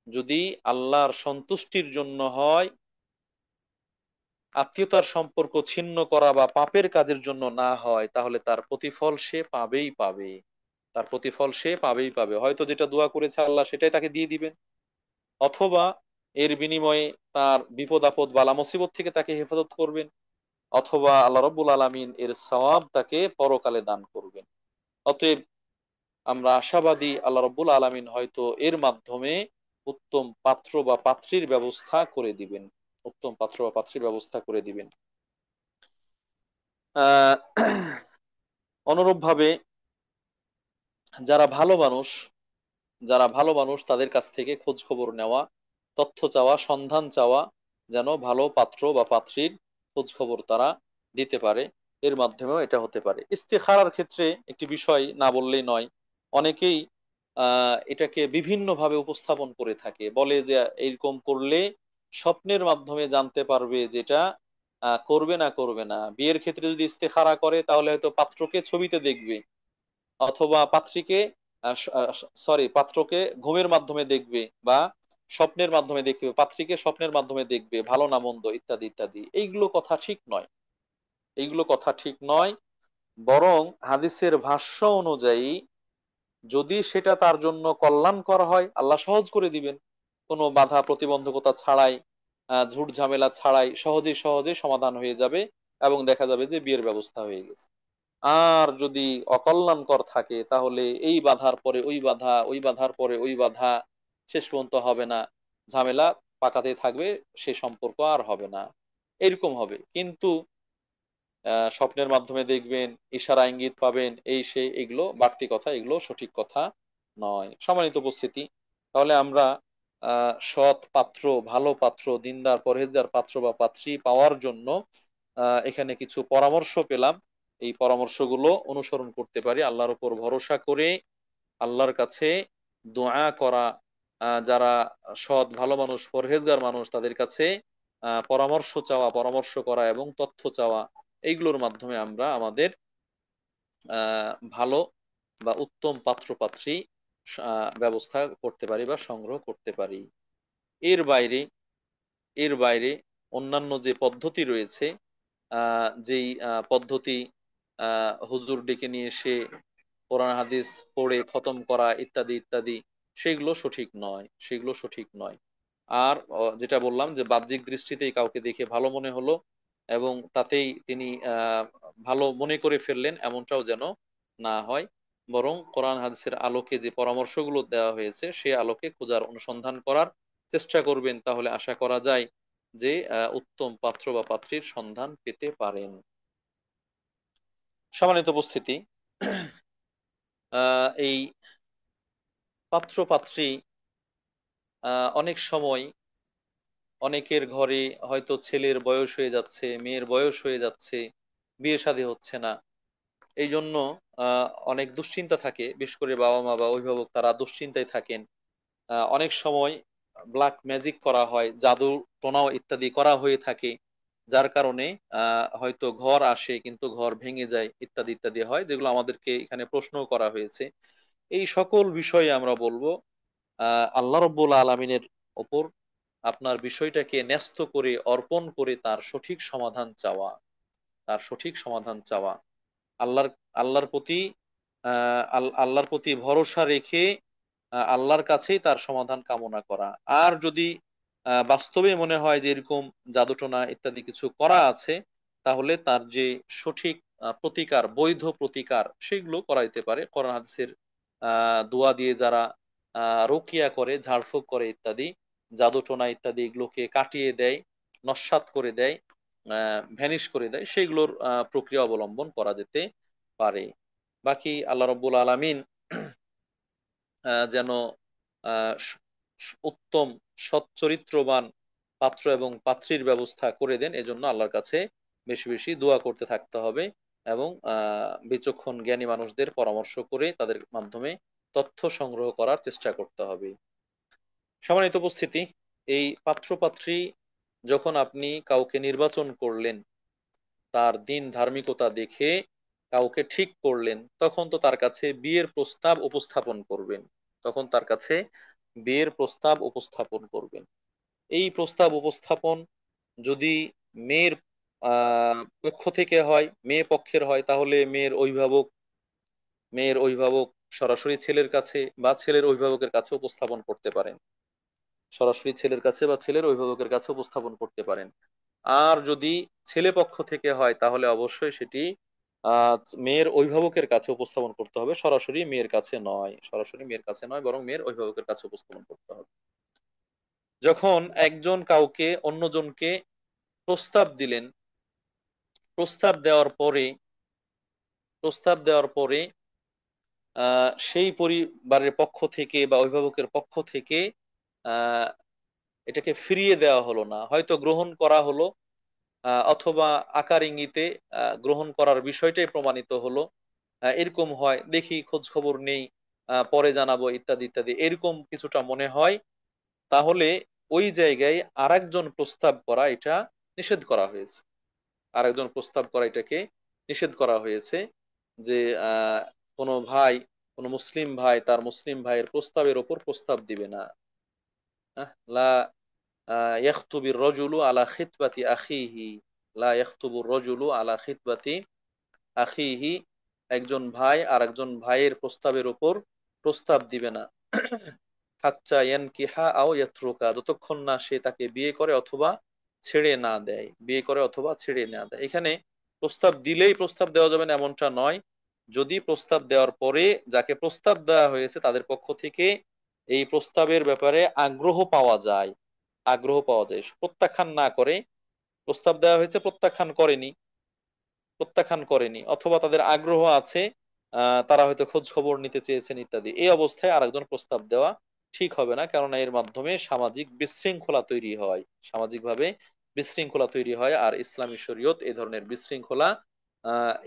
যদি আল্লাহর সন্তুষ্টির জন্য হয়, আত্মীয়তার সম্পর্ক ছিন্ন করা বা পাপের কাজের জন্য না হয়, তাহলে তার প্রতিফল সে পাবেই পাবে, তার প্রতিফল সে পাবেই পাবে। হয়তো যেটা দোয়া করেছে আল্লাহ সেটাই তাকে দিয়ে দিবেন, অথবা এর বিনিময়ে তার বিপদ আপদ বালা মুসিবত থেকে তাকে হেফাজত করবেন, অথবা আল্লাহ রব্বুল আলামিন এর সওয়াব তাকে পরকালে দান করবেন। অতএব আমরা আশাবাদী আল্লাহ রব্বুল আলামিন হয়তো এর মাধ্যমে উত্তম পাত্র বা পাত্রীর ব্যবস্থা করে দিবেন, উত্তম পাত্র বা পাত্রীর ব্যবস্থা করে দিবেন। আহ অনুরূপভাবে যারা ভালো মানুষ, যারা ভালো মানুষ তাদের কাছ থেকে খোঁজ খবর নেওয়া, তথ্য চাওয়া, সন্ধান চাওয়া, যেন ভালো পাত্র বা পাত্রীর খোঁজ খবর তারা দিতে পারে, এর মাধ্যমেও এটা হতে পারে। ইস্তেখারার ক্ষেত্রে একটি বিষয় না বললেই নয়, অনেকেই এটাকে বিভিন্ন ভাবে উপস্থাপন করে থাকে, বলে যে এরকম করলে স্বপ্নের মাধ্যমে জানতে পারবে যেটা করবে না করবে না। বিয়ের ক্ষেত্রে যদি ইস্তেখারা করে তাহলে হয়তো পাত্রকে ছবিতে দেখবে, অথবা পাত্রীকে সরি পাত্রকে ঘুমের মাধ্যমে দেখবে, বা স্বপ্নের মাধ্যমে দেখবে, পাত্রীকে স্বপ্নের মাধ্যমে দেখবে, ভালো না মন্দ ইত্যাদি ইত্যাদি। এইগুলো কথা ঠিক নয়, এইগুলো কথা ঠিক নয়। বরং হাদিসের ভাষ্য অনুযায়ী যদি সেটা তার জন্য কল্যাণকর হয়, আল্লাহ সহজ করে দিবেন, কোনো বাধা প্রতিবন্ধকতা ছাড়াই, ঝুট ঝামেলা ছাড়াই সহজে সহজে সমাধান হয়ে যাবে, এবং দেখা যাবে যে বিয়ের ব্যবস্থা হয়ে গেছে। আর যদি অকল্যাণকর থাকে তাহলে এই বাধার পরে ওই বাধা, ওই বাধার পরে ওই বাধা, শেষ পর্যন্ত হবে না, ঝামেলা পাকাতে থাকবে, সে সম্পর্ক আর হবে না, এরকম হবে। কিন্তু স্বপ্নের মাধ্যমে দেখবেন, ইশারা ইঙ্গিত পাবেন, এই সেই, এগুলো বাড়তি কথা, এগুলো সঠিক কথা নয়। সম্মানিত উপস্থিতি, তাহলে আমরা সৎ পাত্র, ভালো পাত্র, দিনদার পরহেজগার পাত্র বা পাত্রী পাওয়ার জন্য এখানে কিছু পরামর্শ পেলাম। এই পরামর্শগুলো অনুসরণ করতে পারি, আল্লাহর উপর ভরসা করে আল্লাহর কাছে দোয়া করা, যারা সৎ ভালো মানুষ, পরহেজগার মানুষ, তাদের কাছে পরামর্শ চাওয়া, পরামর্শ করা এবং তথ্য চাওয়া, এইগুলোর মাধ্যমে আমরা আমাদের ভালো বা উত্তম পাত্র পাত্রী ব্যবস্থা করতে পারি বা সংগ্রহ করতে পারি। এর বাইরে, এর বাইরে অন্যান্য যে পদ্ধতি রয়েছে, যেই পদ্ধতি হুজুর ডেকে নিয়ে এসে কোরআন হাদিস পড়ে খতম করা ইত্যাদি ইত্যাদি, সেগুলো সঠিক নয়, সেগুলো সঠিক নয়। আর যেটা বললাম যে বাহ্যিক দৃষ্টিতেই কাউকে দেখে ভালো মনে হলো এবং তাতেই তিনি ভালো মনে করে ফেললেন, এমনটাও যেন না হয়। বরং কোরআন হাদিসের আলোকে যে পরামর্শগুলো দেওয়া হয়েছে সে আলোকে খোঁজার অনুসন্ধান করার চেষ্টা করবেন, তাহলে আশা করা যায় যে উত্তম পাত্র বা পাত্রীর সন্ধান পেতে পারেন। সম্মানিত উপস্থিতি, এই পাত্র পাত্রী অনেক সময় অনেকের ঘরে হয়তো ছেলের বয়স হয়ে যাচ্ছে, মেয়ের বয়স হয়ে যাচ্ছে, বিয়ে শাদী হচ্ছে না। এই জন্য অনেক দুশ্চিন্তা থাকে, বিশেষ করে বাবা মা বা অভিভাবক তারা দুশ্চিন্তায় থাকেন। অনেক সময় ব্ল্যাক ম্যাজিক করা হয়, জাদু টোনাও ইত্যাদি করা হয়ে থাকে, যার কারণে হয়তো ঘর আসে কিন্তু ঘর ভেঙে যায় ইত্যাদি ইত্যাদি হয়, যেগুলো আমাদেরকে এখানে প্রশ্ন করা হয়েছে। এই সকল বিষয়ে আমরা বলবো আল্লাহ রব্বুল আলমিনের ওপর আপনার বিষয়টাকে ন্যস্ত করে অর্পণ করে তার সঠিক সমাধান চাওয়া, তার সঠিক সমাধান চাওয়া। আল্লাহর আল্লাহর প্রতি আল্লাহর প্রতি ভরসা রেখে আল্লাহর কাছেই তার সমাধান কামনা করা। আর যদি বাস্তবে মনে হয় যে এরকম জাদুটোনা ইত্যাদি কিছু করা আছে, তাহলে তার যে সঠিক প্রতিকার, বৈধ প্রতিকার, সেগুলো করা যেতে পারে। কোরআন হাদিসের দোয়া দিয়ে যারা রুকিয়া করে, ঝাড়ফুঁক করে ইত্যাদি, জাদুটোনা ইত্যাদি এগুলোকে কাটিয়ে দেয়, নস্যাৎ করে দেয়, ভ্যানিশ করে দেয়, সেগুলোর প্রক্রিয়া অবলম্বন করা যেতে পারে। বাকি আল্লাহ রব্বুল আলামিন যেন উত্তম সৎ চরিত্রবান পাত্র এবং পাত্রীর ব্যবস্থা করে দেন, এজন্য আল্লাহর কাছে বেশি বেশি দোয়া করতে থাকতে হবে এবং বিচক্ষণ জ্ঞানী মানুষদের পরামর্শ করে তাদের মাধ্যমে তথ্য সংগ্রহ করার চেষ্টা করতে হবে। সম্মানিত উপস্থিতি, এই পাত্র পাত্রী যখন আপনি কাউকে নির্বাচন করলেন, তার দিন ধার্মিকতা দেখে কাউকে ঠিক করলেন, তখন তো তার কাছে বিয়ের প্রস্তাব উপস্থাপন করবেন, তখন তার কাছে বিয়ের প্রস্তাব উপস্থাপন করবেন। এই প্রস্তাব উপস্থাপন যদি মেয়ের পক্ষ থেকে হয়, মেয়ে পক্ষের হয়, তাহলে মেয়ের অভিভাবক সরাসরি ছেলের কাছে বা ছেলের অভিভাবকের কাছে উপস্থাপন করতে পারেন, সরাসরি ছেলের কাছে বা ছেলের অভিভাবকের কাছে উপস্থাপন করতে পারেন। আর যদি ছেলে পক্ষ থেকে হয় তাহলে অবশ্যই সেটি আহ মেয়ের অভিভাবকের কাছে উপস্থাপন করতে হবে, সরাসরি মেয়ের কাছে নয়, সরাসরি মেয়ের কাছে নয়, বরং মেয়ের অভিভাবকের কাছে উপস্থাপন করতে হবে। যখন একজন কাউকে অন্যজনকে প্রস্তাব দিলেন, প্রস্তাব দেওয়ার পরে প্রস্তাব দেওয়ার পরে সেই পরিবারের পক্ষ থেকে বা অভিভাবকের পক্ষ থেকে আহ এটাকে ফিরিয়ে দেওয়া হলো না, হয়তো গ্রহণ করা হলো, অথবা আকার ইঙ্গিতে গ্রহণ করার বিষয়টাই প্রমাণিত হলো, এরকম হয়, দেখি খোঁজ খবর নেই, পরে জানাবো ইত্যাদি ইত্যাদি, এরকম কিছুটা মনে হয়, তাহলে ওই জায়গায় আরেকজন প্রস্তাব করা এটা নিষেধ করা হয়েছে, আরেকজন প্রস্তাব করা এটাকে নিষেধ করা হয়েছে। যে আহ কোনো ভাই, কোনো মুসলিম ভাই তার মুসলিম ভাইয়ের প্রস্তাবের ওপর প্রস্তাব দিবে না। লা ইয়াখতুবির রাজুলু আলা খিতবাতি আখিহি, লা ইয়াখতুবুর রাজুলু আলা খিতবাতি আখিহি, একজন ভাই আর একজন ভাইয়ের প্রস্তাবের উপর প্রস্তাব দিবে না। হাত্তা ইয়ানকিহা আও ইয়াতরুকা, যতক্ষণ না সে তাকে বিয়ে করে অথবা ছেড়ে না দেয়, বিয়ে করে অথবা ছেড়ে না দেয়। এখানে প্রস্তাব দিলেই প্রস্তাব দেওয়া যাবে না এমনটা নয়, যদি প্রস্তাব দেওয়ার পরে যাকে প্রস্তাব দেওয়া হয়েছে তাদের পক্ষ থেকে এই প্রস্তাবের ব্যাপারে আগ্রহ পাওয়া যায়, প্রত্যাখ্যান না করে, প্রস্তাব দেওয়া হয়েছে প্রত্যাখ্যান করেনি অথবা তাদের আগ্রহ আছে, তারা হয়তো খোঁজ খবর নিতে চেয়েছেন ইত্যাদি, এই অবস্থায় আরেকজন প্রস্তাব দেওয়া ঠিক হবে না, কেননা এর মাধ্যমে সামাজিক বিশৃঙ্খলা তৈরি হয়, সামাজিকভাবে বিশৃঙ্খলা তৈরি হয়। আর ইসলামী শরীয়ত এই ধরনের বিশৃঙ্খলা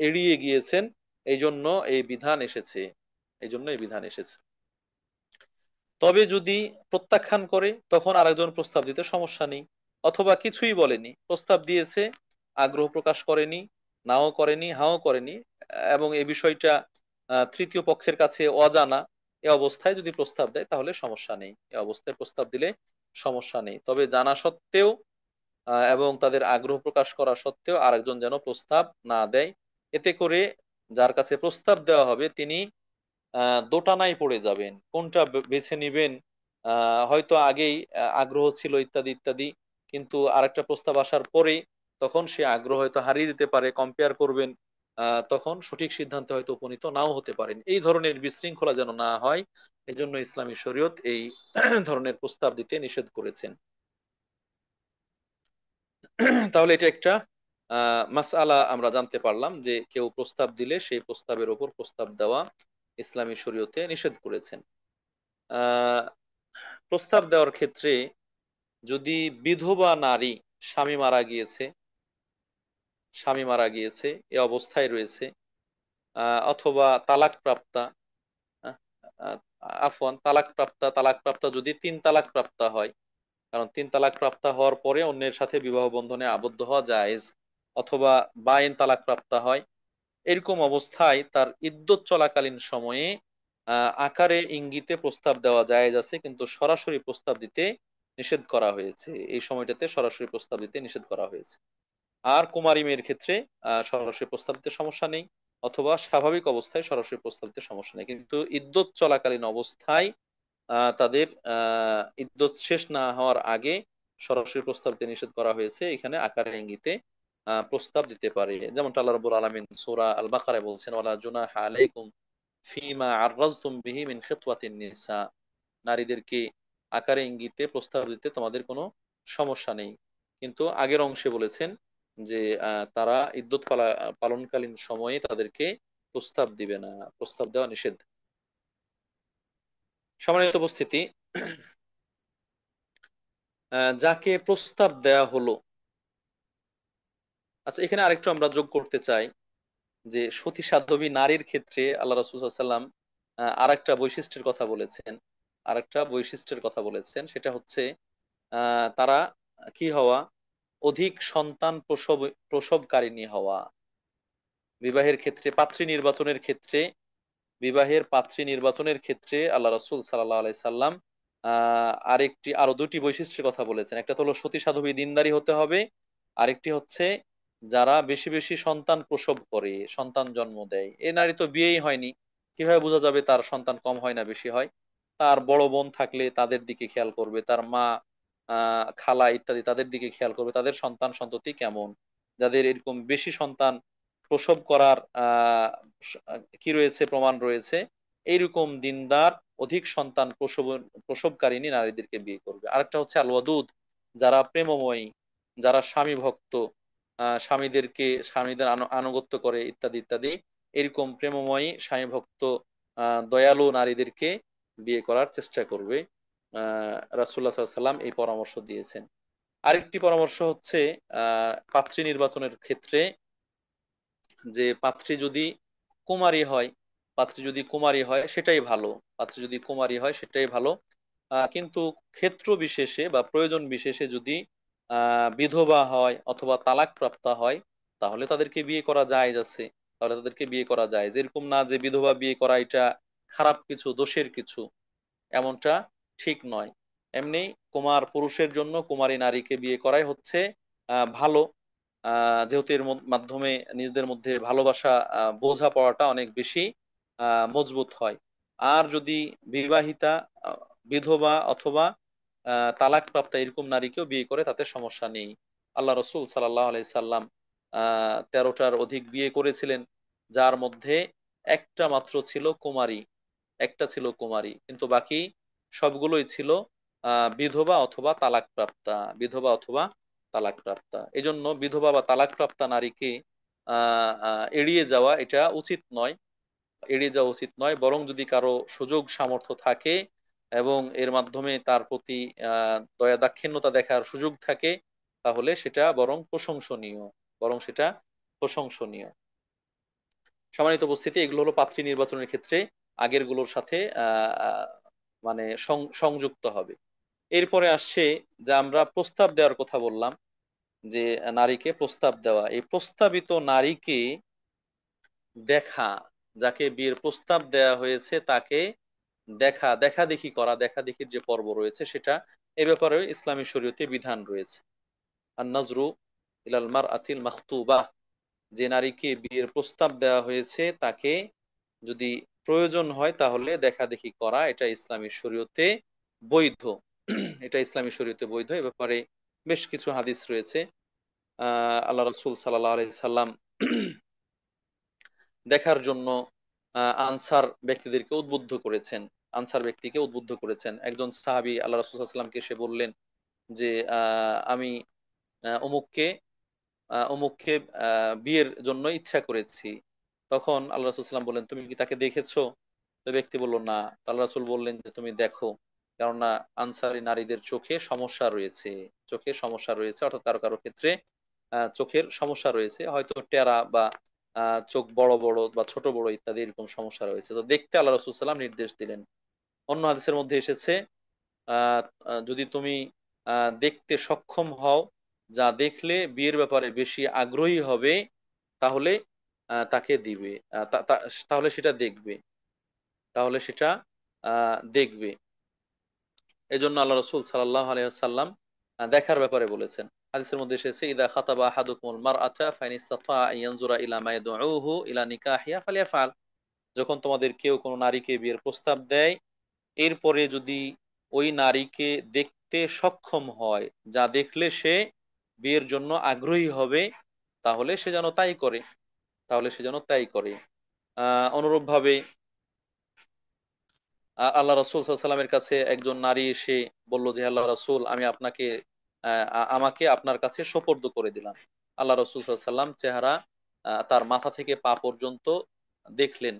এড়িয়ে গিয়েছেন, এই জন্য এই বিধান এসেছে। তবে যদি প্রত্যাখ্যান করে তখন আরেকজন প্রস্তাব দিতে সমস্যা নেই, অথবা কিছুই বলেনি, প্রস্তাব দিয়েছে, আগ্রহ প্রকাশ করেনি, নাও করেনি, হাও করেনি, এবং এই বিষয়টা তৃতীয় পক্ষের কাছে অজানা, এ অবস্থায় যদি প্রস্তাব দেয় তাহলে সমস্যা নেই, এ অবস্থায় প্রস্তাব দিলে সমস্যা নেই। তবে জানা সত্ত্বেও এবং তাদের আগ্রহ প্রকাশ করা সত্ত্বেও আরেকজন যেন প্রস্তাব না দেয়, এতে করে যার কাছে প্রস্তাব দেওয়া হবে তিনি দোটানায় পড়ে যাবেন, কোনটা বেছে নিবেন। হয়তো আগেই আগ্রহ ছিল ইত্যাদি ইত্যাদি, কিন্তু আরেকটা প্রস্তাব আসার পরেই তখন সে আগ্রহ হয়তো হারিয়ে দিতে পারে, কম্পেয়ার করবেন, তখন সঠিক সিদ্ধান্তে হয়তো উপনীত নাও হতে পারেন। এই ধরনের বিশৃঙ্খলা যেন না হয়, এজন্য ইসলামী শরীয়ত এই ধরনের প্রস্তাব দিতে নিষেধ করেছেন। তাহলে এটা একটা মাসআলা আমরা জানতে পারলাম যে কেউ প্রস্তাব দিলে সেই প্রস্তাবের ওপর প্রস্তাব দেওয়া ইসলামী শরীয়তে নিষেধ করেছেন। আহ প্রস্তাব দেওয়ার ক্ষেত্রে যদি বিধবা নারী, স্বামী মারা গিয়েছে, স্বামী মারা গিয়েছে এ অবস্থায় রয়েছে, অথবা তালাক প্রাপ্তা, আহ, আহ, আফওয়ান তালাক প্রাপ্তা, তালাক প্রাপ্তা যদি তিন তালাক প্রাপ্তা হয়, কারণ তিন তালাক প্রাপ্তা হওয়ার পরে অন্যের সাথে বিবাহ বন্ধনে আবদ্ধ হওয়া জায়েজ, অথবা বাইন তালাক প্রাপ্তা হয়, এরকম অবস্থায় তার ইদ্যত চলাকালীন সময়ে আকারে ইঙ্গিতে প্রস্তাব দেওয়া জায়েজ আছে, কিন্তু সরাসরি প্রস্তাব দিতে নিষেধ করা হয়েছে। এই সময়টাতে সরাসরি প্রস্তাব দিতে নিষেধ করা হয়েছে। আর কুমারী মেয়ের ক্ষেত্রে সরাসরি প্রস্তাব দিতে সমস্যা নেই, অথবা স্বাভাবিক অবস্থায় সরাসরি প্রস্তাব দিতে সমস্যা নেই, কিন্তু ইদ্যত চলাকালীন অবস্থায় তাদের ইদ্যত শেষ না হওয়ার আগে সরাসরি প্রস্তাব দিতে নিষেধ করা হয়েছে। এখানে আকারে ইঙ্গিতে প্রস্তাব দিতে পারে, যেমনটা আল্লাহ রাব্বুল আলামিন সূরা আল বাকারায় বলছেন, ওয়ালা জুনাহা আলাইকুম ফিমা আররাজতুম বিহি মিন খিতওয়াতিন নিসা, নারীদেরকে আকারে ইঙ্গিতে প্রস্তাব দিতে তোমাদের কোনো সমস্যা নেই। কিন্তু আগের অংশে বলেছেন যে তারা ইদ্যত পালনকালীন সময়ে তাদেরকে প্রস্তাব দিবে না, প্রস্তাব দেওয়া নিষেধ। সম্মানিত উপস্থিতি, যাকে প্রস্তাব দেয়া হলো, আচ্ছা এখানে আরেকটু আমরা যোগ করতে চাই যে সতী সাধ্বী নারীর ক্ষেত্রে আল্লাহ রাসূল সাল্লাল্লাহু আলাইহি ওয়াসাল্লাম আরেকটা বৈশিষ্ট্যের কথা বলেছেন, আরেকটা বৈশিষ্ট্যের কথা বলেছেন, সেটা হচ্ছে তারা কি হওয়া, অধিক সন্তান প্রসবকারিণী হওয়া। বিবাহের ক্ষেত্রে পাত্রী নির্বাচনের ক্ষেত্রে, বিবাহের পাত্রী নির্বাচনের ক্ষেত্রে আল্লাহ রাসূল সাল্লাল্লাহু আলাইহি সাল্লাম আরো দুটি বৈশিষ্ট্যের কথা বলেছেন। একটা তো হলো সতী সাধ্বী দিনদারি হতে হবে, আরেকটি হচ্ছে যারা বেশি বেশি সন্তান প্রসব করে, সন্তান জন্ম দেয়। এ নারী তো বিয়েই হয়নি, কিভাবে বোঝা যাবে তার সন্তান কম হয় না বেশি হয়? তার বড় বোন থাকলে তাদের দিকে খেয়াল করবে, তার মা, খালা ইত্যাদি তাদের দিকে খেয়াল করবে, তাদের সন্তান সন্ততি কেমন। যাদের এরকম বেশি সন্তান প্রসব করার কি রয়েছে, প্রমাণ রয়েছে, এইরকম দিনদার অধিক সন্তান প্রসবকারিণী নারীদেরকে বিয়ে করবে। আরেকটা হচ্ছে আল ওয়াদুদ, যারা প্রেমময়ী, যারা স্বামী ভক্ত, স্বামীদের আনুগত্য করে ইত্যাদি ইত্যাদি, এরকম প্রেমময়ী স্বামী ভক্ত দয়ালু নারীদেরকে বিয়ে করার চেষ্টা করবে। রাসূলুল্লাহ সাল্লাল্লাহু আলাইহি সাল্লাম এই পরামর্শ দিয়েছেন। আরেকটি পরামর্শ হচ্ছে পাত্রী নির্বাচনের ক্ষেত্রে, যে পাত্রী যদি কুমারী হয়, পাত্রী যদি কুমারী হয় সেটাই ভালো, পাত্রী যদি কুমারী হয় সেটাই ভালো। কিন্তু ক্ষেত্র বিশেষে বা প্রয়োজন বিশেষে যদি বিধবা হয় অথবা তালাক প্রাপ্তা হয়, তাহলে তাদেরকে বিয়ে করা জায়েজ আছে, তাহলে তাদেরকে বিয়ে করা যায়। এরকম না যে বিধবা বিয়ে করা এটা খারাপ কিছু, দোষের কিছু, এমনটা ঠিক নয়। এমনি কুমার পুরুষের জন্য কুমারী নারীকে বিয়ে করাই হচ্ছে ভালো, যেহেতু এর মাধ্যমে নিজেদের মধ্যে ভালোবাসা, বোঝাপড়াটা অনেক বেশি মজবুত হয়। আর যদি বিবাহিতা, বিধবা অথবা তালাক প্রাপ্তা এরকম নারীকেও বিয়ে করে তাতে সমস্যা নেই। আল্লাহ রসুল সাল্লাল্লাহু আলাইহি সাল্লাম 13টার অধিক বিয়ে করেছিলেন, যার মধ্যে একটা মাত্র ছিল কুমারী, একটা ছিল কুমারী, কিন্তু বাকি সবগুলোই ছিল বিধবা অথবা তালাক প্রাপ্তা, বিধবা অথবা তালাক প্রাপ্তা। এজন্য বিধবা বা তালাক প্রাপ্তা নারীকে এড়িয়ে যাওয়া এটা উচিত নয়, এড়িয়ে যাওয়া উচিত নয়। বরং যদি কারো সুযোগ সামর্থ্য থাকে এবং এর মাধ্যমে তার প্রতি দয়া দাক্ষিণ্যতা দেখার সুযোগ থাকে, তাহলে সেটা বরং প্রশংসনীয়, বরং সেটা প্রশংসনীয়। সম্মানিত উপস্থিতি, এগুলো হলো পাত্রী নির্বাচনের ক্ষেত্রে আগের গুলোর সাথে মানে সংযুক্ত হবে। এরপরে আসছে যে আমরা প্রস্তাব দেওয়ার কথা বললাম, যে নারীকে প্রস্তাব দেওয়া, এই প্রস্তাবিত নারীকে দেখা, যাকে বিয়ের প্রস্তাব দেওয়া হয়েছে তাকে দেখা, দেখা দেখি করা, দেখা দেখির যে পর্ব রয়েছে সেটা, এ ব্যাপারেও ইসলামী শরীয়তে বিধান রয়েছে। আর নজরু ইলাল মারআতিল মাখতুবা, যে নারীকে বিয়ের প্রস্তাব দেওয়া হয়েছে তাকে যদি প্রয়োজন হয় তাহলে দেখা দেখি করা, এটা ইসলামী শরীয়তে বৈধ। এটা ইসলামী শরীয়তে বৈধ। এ ব্যাপারে বেশ কিছু হাদিস রয়েছে। আল্লাহ রাসূল সাল্লাল্লাহু আলাইহি সাল্লাম দেখার জন্য আনসার ব্যক্তিদেরকে উদ্বুদ্ধ করেছেন। আনসার ব্যক্তিকে উদ্বুদ্ধ করেছেন। একজন সাহাবী আল্লাহ রাসূল সাল্লাল্লাহু আলাইহি সাল্লামকে এসে বললেন যে আমি অমুককে অমুককে বিয়ের জন্য ইচ্ছা করেছি। তখন আল্লাহ রাসূল সাল্লাম বললেন, তুমি কি তাকে দেখেছো? তো ব্যক্তি বলল, না। তো আল্লাহ রাসূল বললেন যে তুমি দেখো, কেননা আনসারী নারীদের চোখে সমস্যা রয়েছে। চোখে সমস্যা রয়েছে, অর্থাৎ কারো কারো ক্ষেত্রে চোখের সমস্যা রয়েছে, হয়তো টেরা বা চোখ বড় বড় বা ছোট বড় ইত্যাদি এরকম সমস্যা রয়েছে। তো দেখতে আল্লাহ রাসূল সাল্লাম নির্দেশ দিলেন। অন্য হাদিসের মধ্যে এসেছে আহ যদি তুমি দেখতে সক্ষম হও, যা দেখলে বিয়ের ব্যাপারে বেশি আগ্রহী হবে, তাহলে তাকে দিবে, তাহলে সেটা দেখবে, তাহলে সেটা দেখবে। এই জন্য আল্লাহ রসুল সাল্লাল্লাহু আলাইহি ওয়াসাল্লাম দেখার ব্যাপারে বলেছেন। হাদিসের মধ্যে এসেছে, ইদা খাতাবা আহাদুকুমুল মারআতা ফাইন ইসতাতা আন ইয়ানজুরা ইলা মা ইয়াদউহু ইলা নিকাহিয়া ফালিয়াফআল। যখন তোমাদের কেউ কোনো নারীকে বিয়ের প্রস্তাব দেয়, এরপরে যদি ওই নারীকে দেখতে সক্ষম হয়, যা দেখলে সে বিয়ের জন্য আগ্রহী হবে, তাহলে সে যেন তাই করে, তাহলে সে যেন তাই করে। অনুরূপভাবে আল্লাহ রাসূল সাল্লাল্লাহু আলাইহি সাল্লামের কাছে একজন নারী এসে বলল যে, আল্লাহ রাসূল, আমি আপনাকে আমাকে আপনার কাছে সোপর্দ করে দিলাম। আল্লাহ রাসূল সাল্লাল্লাহু আলাইহি সাল্লাম চেহারা তার মাথা থেকে পা পর্যন্ত দেখলেন,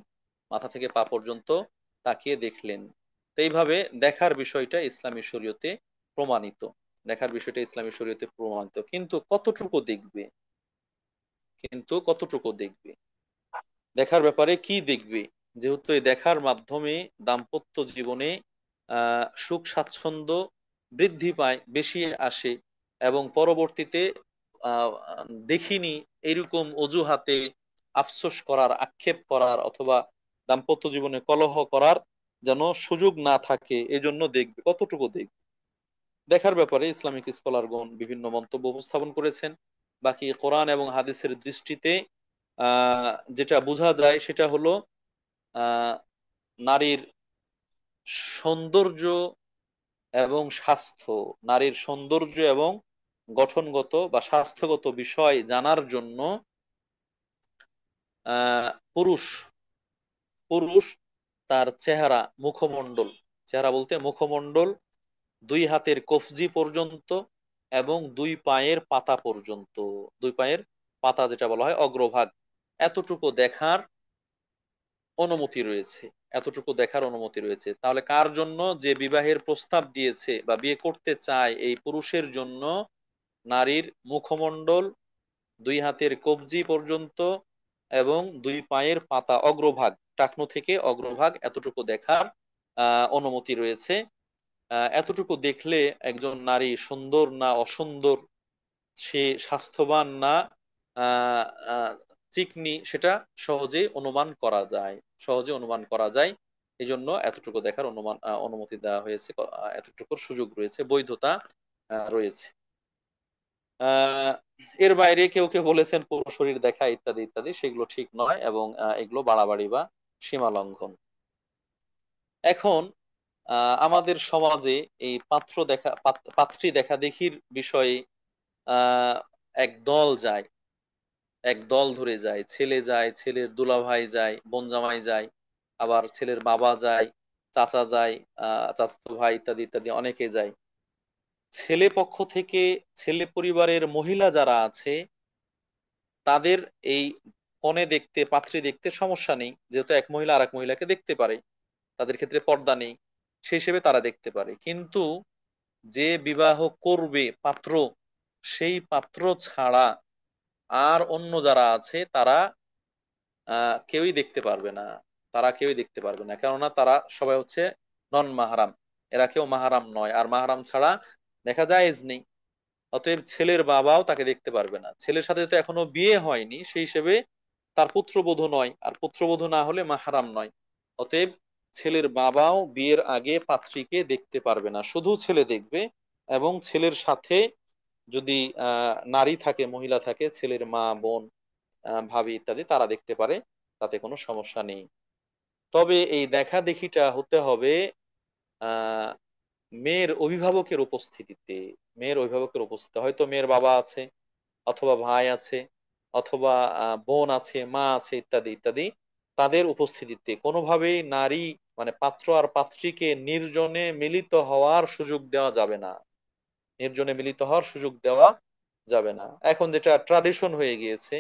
মাথা থেকে পা পর্যন্ত তাকিয়ে দেখলেন। তো এইভাবে দেখার বিষয়টা ইসলামী শরীয়তে প্রমাণিত। দেখার বিষয়টা ইসলামী শরীয়তে প্রমাণিত, কিন্তু কতটুকু দেখবে, কিন্তু কতটুকু দেখবে, দেখার ব্যাপারে কি দেখবে? যেহেতু এই দেখার মাধ্যমে দাম্পত্য জীবনে সুখ স্বাচ্ছন্দ্য বৃদ্ধি পায়, বেশি আসে, এবং পরবর্তীতে আহ দেখিনি এরকম অজুহাতে আফসোস করার, আক্ষেপ করার অথবা দাম্পত্য জীবনে কলহ করার যেন সুযোগ না থাকে, এজন্য দেখবে, কতটুকু দেখবে। দেখার ব্যাপারে ইসলামিক স্কলারগণ বিভিন্ন মন্তব্য উপস্থাপন করেছেন। বাকি কোরআন এবং হাদিসের দৃষ্টিতে যেটা বোঝা যায় সেটা হলো আহ নারীর সৌন্দর্য এবং স্বাস্থ্য, নারীর সৌন্দর্য এবং গঠনগত বা স্বাস্থ্যগত বিষয় জানার জন্য আহ পুরুষ পুরুষ তার চেহারা, মুখমণ্ডল, চেহারা বলতে মুখমণ্ডল, দুই হাতের কফজি পর্যন্ত এবং দুই পায়ের পাতা পর্যন্ত, দুই পায়ের পাতা যেটা বলা হয় অগ্রভাগ, এতটুকু দেখার অনুমতি রয়েছে, এতটুকু দেখার অনুমতি রয়েছে। তাহলে কার জন্য? যে বিবাহের প্রস্তাব দিয়েছে বা বিয়ে করতে চায়, এই পুরুষের জন্য নারীর মুখমণ্ডল, দুই হাতের কবজি পর্যন্ত এবং দুই পায়ের পাতা অগ্রভাগ, টাকনু থেকে অগ্রভাগ, এতটুকু দেখার অনুমতি রয়েছে। এতটুকু দেখলে একজন নারী সুন্দর না অসুন্দর, সে স্বাস্থ্যবান না আহ আহ, চিকনি, সেটা সহজেই অনুমান করা যায়, সহজে অনুমান করা যায়। এই জন্য এতটুকু দেখার অনুমতি দেওয়া হয়েছে, এতটুকুর সুযোগ রয়েছে, বৈধতা রয়েছে। আহ এর বাইরে কেউ কেউ বলেছেন পুরো শরীর দেখা ইত্যাদি ইত্যাদি, সেগুলো ঠিক নয় এবং এগুলো বাড়াবাড়ি বা সীমা লঙ্ঘন। এখন আমাদের সমাজে এই পাত্রী দেখা দেখির বিষয়ে আহ এক দল যায়, এক দল ধরে যায়, ছেলে যায়, ছেলের দুলাভাই যায়, বোন জামাই যায়, আবার ছেলের বাবা যায়, চাচা যায়, চাচাতো ভাই ইত্যাদি ইত্যাদি অনেকে যায়। ছেলে পক্ষ থেকে ছেলে পরিবারের মহিলা যারা আছে, তাদের এই কনে দেখতে, পাত্রী দেখতে সমস্যা নেই, যেহেতু এক মহিলা আর এক মহিলাকে দেখতে পারে, তাদের ক্ষেত্রে পর্দা নেই, সেই হিসেবে তারা দেখতে পারে। কিন্তু যে বিবাহ করবে পাত্র, সেই পাত্র ছাড়া আর অন্য যারা আছে তারা কেউই দেখতে পারবে না, তারা কেউই দেখতে পারবে না, কেননা তারা সবাই হচ্ছে নন মাহারাম, এরা কেউ মাহারাম নয়, আর মাহারাম ছাড়া দেখা জায়েজ নেই। অতএব ছেলের বাবাও তাকে দেখতে পারবে না, ছেলের সাথে তো এখনো বিয়ে হয়নি, সেই হিসেবে তার পুত্রবধূ নয়, আর পুত্রবধূ না হলে মাহারাম নয়। অতএব ছেলের বাবাও বিয়ের আগে পাত্রীকে দেখতে পারবে না, শুধু ছেলে দেখবে। এবং ছেলের সাথে যদি নারী থাকে, মহিলা থাকে, ছেলের মা, বোন, ভাবি ইত্যাদি, তারা দেখতে পারে, তাতে কোনো সমস্যা নেই। তবে এই দেখা দেখিটা হতে হবে আহ মেয়ের অভিভাবকের উপস্থিতিতে। মেয়ের অভিভাবকের উপস্থিতি, হয়তো মেয়ের বাবা আছে, অথবা ভাই আছে, অথবা বোন আছে, মা আছে, ইত্যাদি ইত্যাদি। তাদের উপস্থিতিতে কোনোভাবেই নারী মানে পাত্র আর পাত্রীকে নির্জনে মিলিত হওয়ার সুযোগ দেওয়া যাবে না। নির্জনে মিলিত হওয়ার সুযোগ দেওয়া যাবে না। এখন যেটা ট্রাডিশন হয়ে গিয়েছে,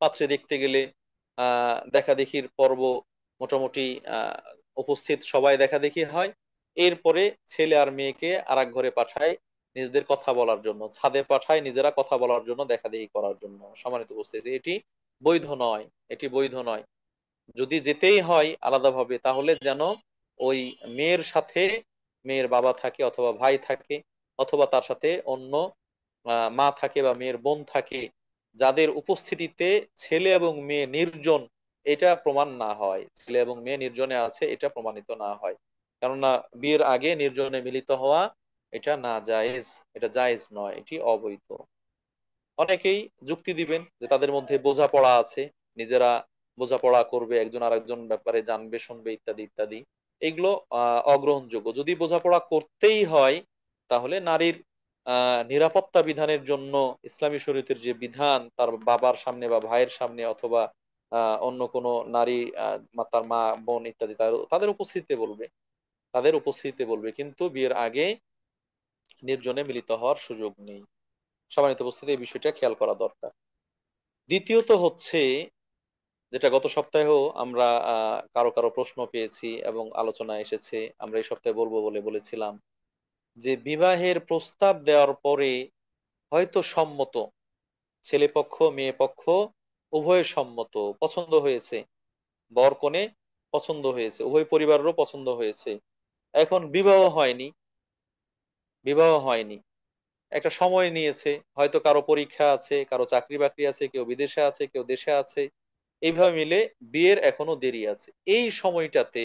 পাত্রে দেখতে গেলে দেখা দেখির পর্ব মোটামুটি আহ উপস্থিত সবাই দেখা দেখি হয়। এরপরে ছেলে আর মেয়েকে আর এক ঘরে পাঠায় নিজেদের কথা বলার জন্য, ছাদে পাঠায় নিজেরা কথা বলার জন্য, দেখা দেখি করার জন্য। সম্মানিত উপস্থিতি, এটি বৈধ নয়। এটি বৈধ নয়। যদি যেতেই হয় আলাদাভাবে, তাহলে যেন ওই মেয়ের সাথে মেয়ের বাবা থাকে, অথবা ভাই থাকে, অথবা তার সাথে অন্য মা থাকে বা মেয়ের বোন থাকে, যাদের উপস্থিতিতে ছেলে এবং মেয়ে নির্জন এটা প্রমাণ না হয়, ছেলে এবং মেয়ে নির্জনে আছে এটা প্রমাণিত না হয়। কেননা বিয়ের আগে নির্জনে মিলিত হওয়া এটা না জায়েজ, এটা জায়েজ নয়, এটি অবৈধ। অনেকেই যুক্তি দিবেন যে তাদের মধ্যে বোঝাপড়া আছে, নিজেরা বোঝাপড়া করবে, একজন আরেকজন ব্যাপারে জানবে, শুনবে, ইত্যাদি ইত্যাদি। এগুলো অগ্রহণযোগ্য। যদি বোঝাপড়া করতেই হয়, তাহলে নারীর নিরাপত্তা বিধানের জন্য ইসলামী শরীয়তের যে বিধান, তার বাবার সামনে বা ভাইয়ের সামনে, অথবা অন্য কোনো নারী, তার মা বোন ইত্যাদি, তাদের উপস্থিতিতে বলবে, তাদের উপস্থিতিতে বলবে, কিন্তু বিয়ের আগে নির্জনে মিলিত হওয়ার সুযোগ নেই। সম্মানিত উপস্থিতি, এই বিষয়টা খেয়াল করা দরকার। দ্বিতীয়ত হচ্ছে, যেটা গত সপ্তাহেও আমরা কারো কারো প্রশ্ন পেয়েছি এবং আলোচনা এসেছে, আমরা এই সপ্তাহে বলবো বলে বলেছিলাম, যে বিবাহের প্রস্তাব দেওয়ার পরে হয়তো সম্মত, ছেলে পক্ষ মেয়ে পক্ষ উভয় সম্মত, পছন্দ হয়েছে, বর কনে পছন্দ হয়েছে, উভয় পরিবারেরও পছন্দ হয়েছে, এখন বিবাহ হয়নি। বিবাহ হয়নি, একটা সময় নিয়েছে, হয়তো কারো পরীক্ষা আছে, কারো চাকরি বাকরি আছে, কেউ বিদেশে আছে, কেউ দেশে আছে, এইভাবে মিলে বিয়ের এখনো দেরি আছে। এই সময়টাতে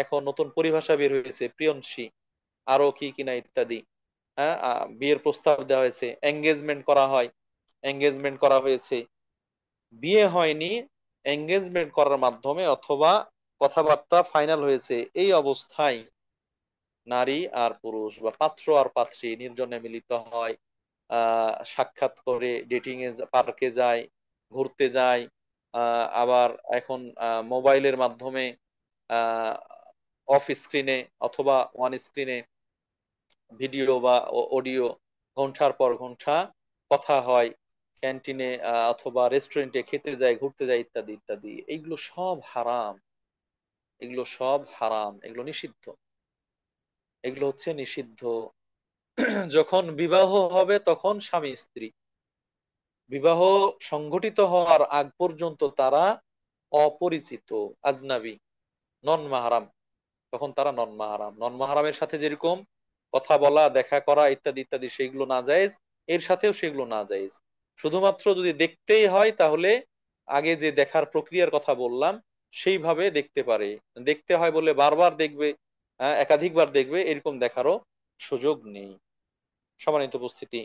এখন নতুন পরিভাষা বের হয়েছে, প্রিয়নসী, আরো কি কিনা ইত্যাদি। বিয়ের প্রস্তাব দেওয়া হয়েছে, এঙ্গেজমেন্ট করা হয়, এঙ্গেজমেন্ট করা হয়েছে, বিয়ে হয়নি, এঙ্গেজমেন্ট করার মাধ্যমে অথবা কথাবার্তা ফাইনাল হয়েছে, এই অবস্থায় নারী আর পুরুষ বা পাত্র আর পাত্রী নির্জনে মিলিত হয়, সাক্ষাৎ করে, ডেটিং এ পার্কে যায়, ঘুরতে যায়, আবার এখন মোবাইলের মাধ্যমে অফ স্ক্রিনে অথবা ওয়ান স্ক্রিনে ভিডিও বা অডিও ঘন্টার পর ঘন্টা কথা হয়, ক্যান্টিনে অথবা রেস্টুরেন্টে খেতে যায়, ঘুরতে যায়, ইত্যাদি ইত্যাদি। এগুলো সব হারাম, এগুলো সব হারাম, এগুলো নিষিদ্ধ, এগুলো হচ্ছে নিষিদ্ধ। যখন বিবাহ হবে তখন স্বামী স্ত্রী, বিবাহ সংঘটিত হওয়ার আগ পর্যন্ত তারা অপরিচিত, আজনাবি, নন মাহারাম। তখন তারা নন মাহারাম। নন মাহারামের সাথে যেরকম কথা বলা, দেখা করা, ইত্যাদি ইত্যাদি, সেগুলো না জায়েজ, এর সাথেও সেগুলো না জায়েজ। শুধুমাত্র যদি দেখতেই হয়, তাহলে আগে যে দেখার প্রক্রিয়ার কথা বললাম সেইভাবে দেখতে পারে। দেখতে হয় বলে বারবার দেখবে, একাধিকবার দেখবে, এরকম দেখারও সুযোগ নেই। সম্মানিত উপস্থিতি,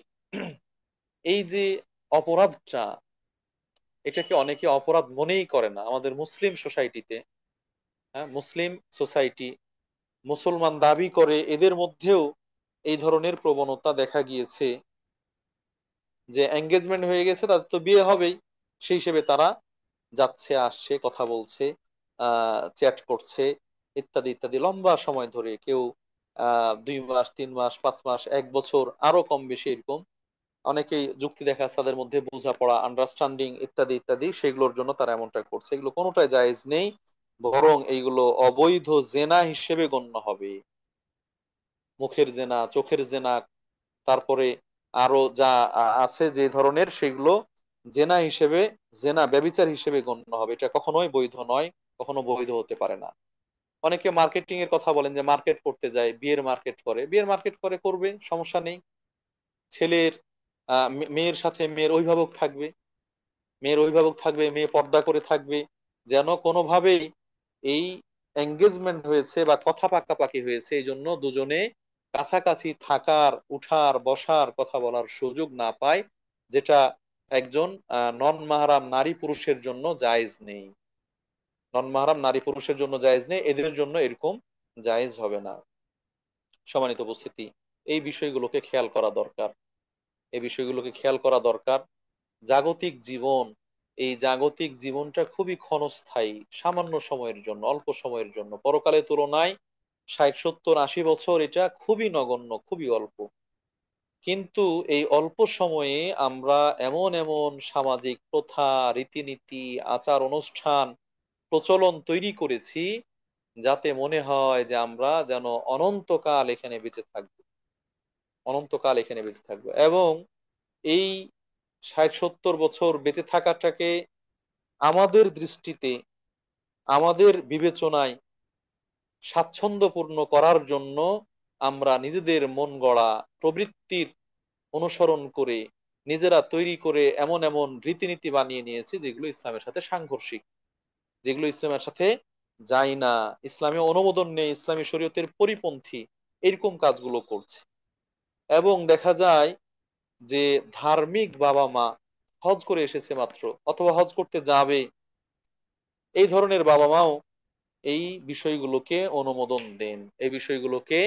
এই যে অপরাধটা, এটাকে অনেকে অপরাধ মনেই করে না আমাদের মুসলিম সোসাইটিতে। মুসলিম সোসাইটি, মুসলমান দাবি করে, এদের মধ্যেও এই ধরনের প্রবণতা দেখা গিয়েছে, যে এঙ্গেজমেন্ট হয়ে গেছে, তাদের তো বিয়ে হবেই, সেই হিসেবে তারা যাচ্ছে, আসছে, কথা বলছে, চ্যাট করছে, ইত্যাদি ইত্যাদি, লম্বা সময় ধরে, কেউ 2 মাস, 3 মাস, 5 মাস, 1 বছর, আরো কম বেশি এরকম। অনেকেই যুক্তি দেখা তাদের মধ্যে বোঝাপড়া, আন্ডারস্ট্যান্ডিং, ইত্যাদি ইত্যাদি, সেগুলোর জন্য তারা এমনটা করছে। এগুলো কোনোটাই জায়েজ নেই, বরং এইগুলো অবৈধ জেনা হিসেবে গণ্য হবে। মুখের জেনা, চোখের জেনা, তারপরে আরো যা আছে যে ধরনের, সেগুলো জেনা হিসেবে, জেনা ব্যভিচার হিসেবে গণ্য হবে। এটা কখনোই বৈধ নয়, কখনো বৈধ হতে পারে না। অনেকে মার্কেটিং এর কথা বলেন, যে মার্কেট করতে যায়, বিয়ের মার্কেট করে, বিয়ের মার্কেট করে, করবে, সমস্যা নেই। ছেলের মেয়ের সাথে মেয়ের অভিভাবক থাকবে, মেয়ের অভিভাবক থাকবে, মেয়ে পর্দা করে থাকবে, যেন কোনোভাবেই এই এঙ্গেজমেন্ট হয়েছে বা কথা পাকাপাকি হয়েছে, এই জন্য দুজনে কাছাকাছি থাকার, উঠার, বসার, কথা বলার সুযোগ না পায়, যেটা একজন নন মাহরাম নারী পুরুষের জন্য জায়েজ নেই। নন মাহরাম নারী পুরুষের জন্য জায়েজ নেই, এদের জন্য এরকম জায়েজ হবে না। সম্মানিত উপস্থিতি, এই বিষয়গুলোকে খেয়াল করা দরকার, এই বিষয়গুলোকে খেয়াল করা দরকার। জাগতিক জীবন, এই জাগতিক জীবনটা খুবই ক্ষণস্থায়ী, সামান্য সময়ের জন্য, অল্প সময়ের জন্য। পরকালের তুলনায় 60 70 80 বছর এটা খুবই নগণ্য, খুবই অল্প। কিন্তু এই অল্প সময়ে আমরা এমন এমন সামাজিক প্রথা, রীতিনীতি, আচার অনুষ্ঠান, প্রচলন তৈরি করেছি, যাতে মনে হয় যে আমরা যেন অনন্তকাল এখানে বেঁচে থাকবো, অনন্তকাল এখানে বেঁচে থাকবো। এবং এই 60 70 বছর বেঁচে থাকাটাকে আমাদের দৃষ্টিতে, আমাদের বিবেচনায় স্বাচ্ছন্দ্যপূর্ণ করার জন্য আমরা নিজেদের মন গড়া প্রবৃত্তির অনুসরণ করে, নিজেরা তৈরি করে এমন এমন রীতিনীতি বানিয়ে নিয়েছি যেগুলো ইসলামের সাথে সাংঘর্ষিক, যেগুলো ইসলামের সাথে যায় না, ইসলামী অনুমোদন নেই, ইসলামী শরীয়তের পরিপন্থী, এরকম কাজগুলো করছে। এবং দেখা যায় যে ধার্মিক বাবা মা হজ করে এসেছে মাত্র, অথবা হজ করতে যাবে, এই ধরনের বাবা মাও এই বিষয়গুলোকে অনুমোদন দেন, এই বিষয়গুলোকে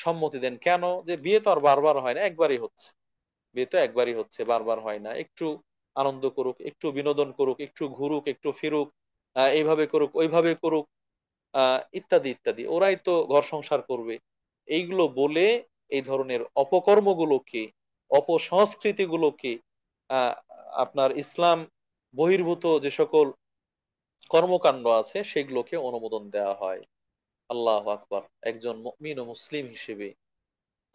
সম্মতি দেন। কেন? যে বিয়ে তো আর বারবার হয় না, একবারই হচ্ছে, বিয়ে তো একবারই হচ্ছে, বারবার হয় না। একটু আনন্দ করুক, একটু বিনোদন করুক, একটু ঘুরুক, একটু ফিরুক, এইভাবে করুক, ওইভাবে করুক, ইত্যাদি ইত্যাদি, ওরাই তো ঘর সংসার করবে। এইগুলো বলে এই ধরনের অপকর্মগুলোকে, অপসংস্কৃতিগুলোকে, আহ আপনার ইসলাম বহির্ভূত যে সকল কর্মকাণ্ড আছে সেগুলোকে অনুমোদন দেওয়া হয়। আল্লাহ আকবার। একজন মুমিন ও মুসলিম হিসেবে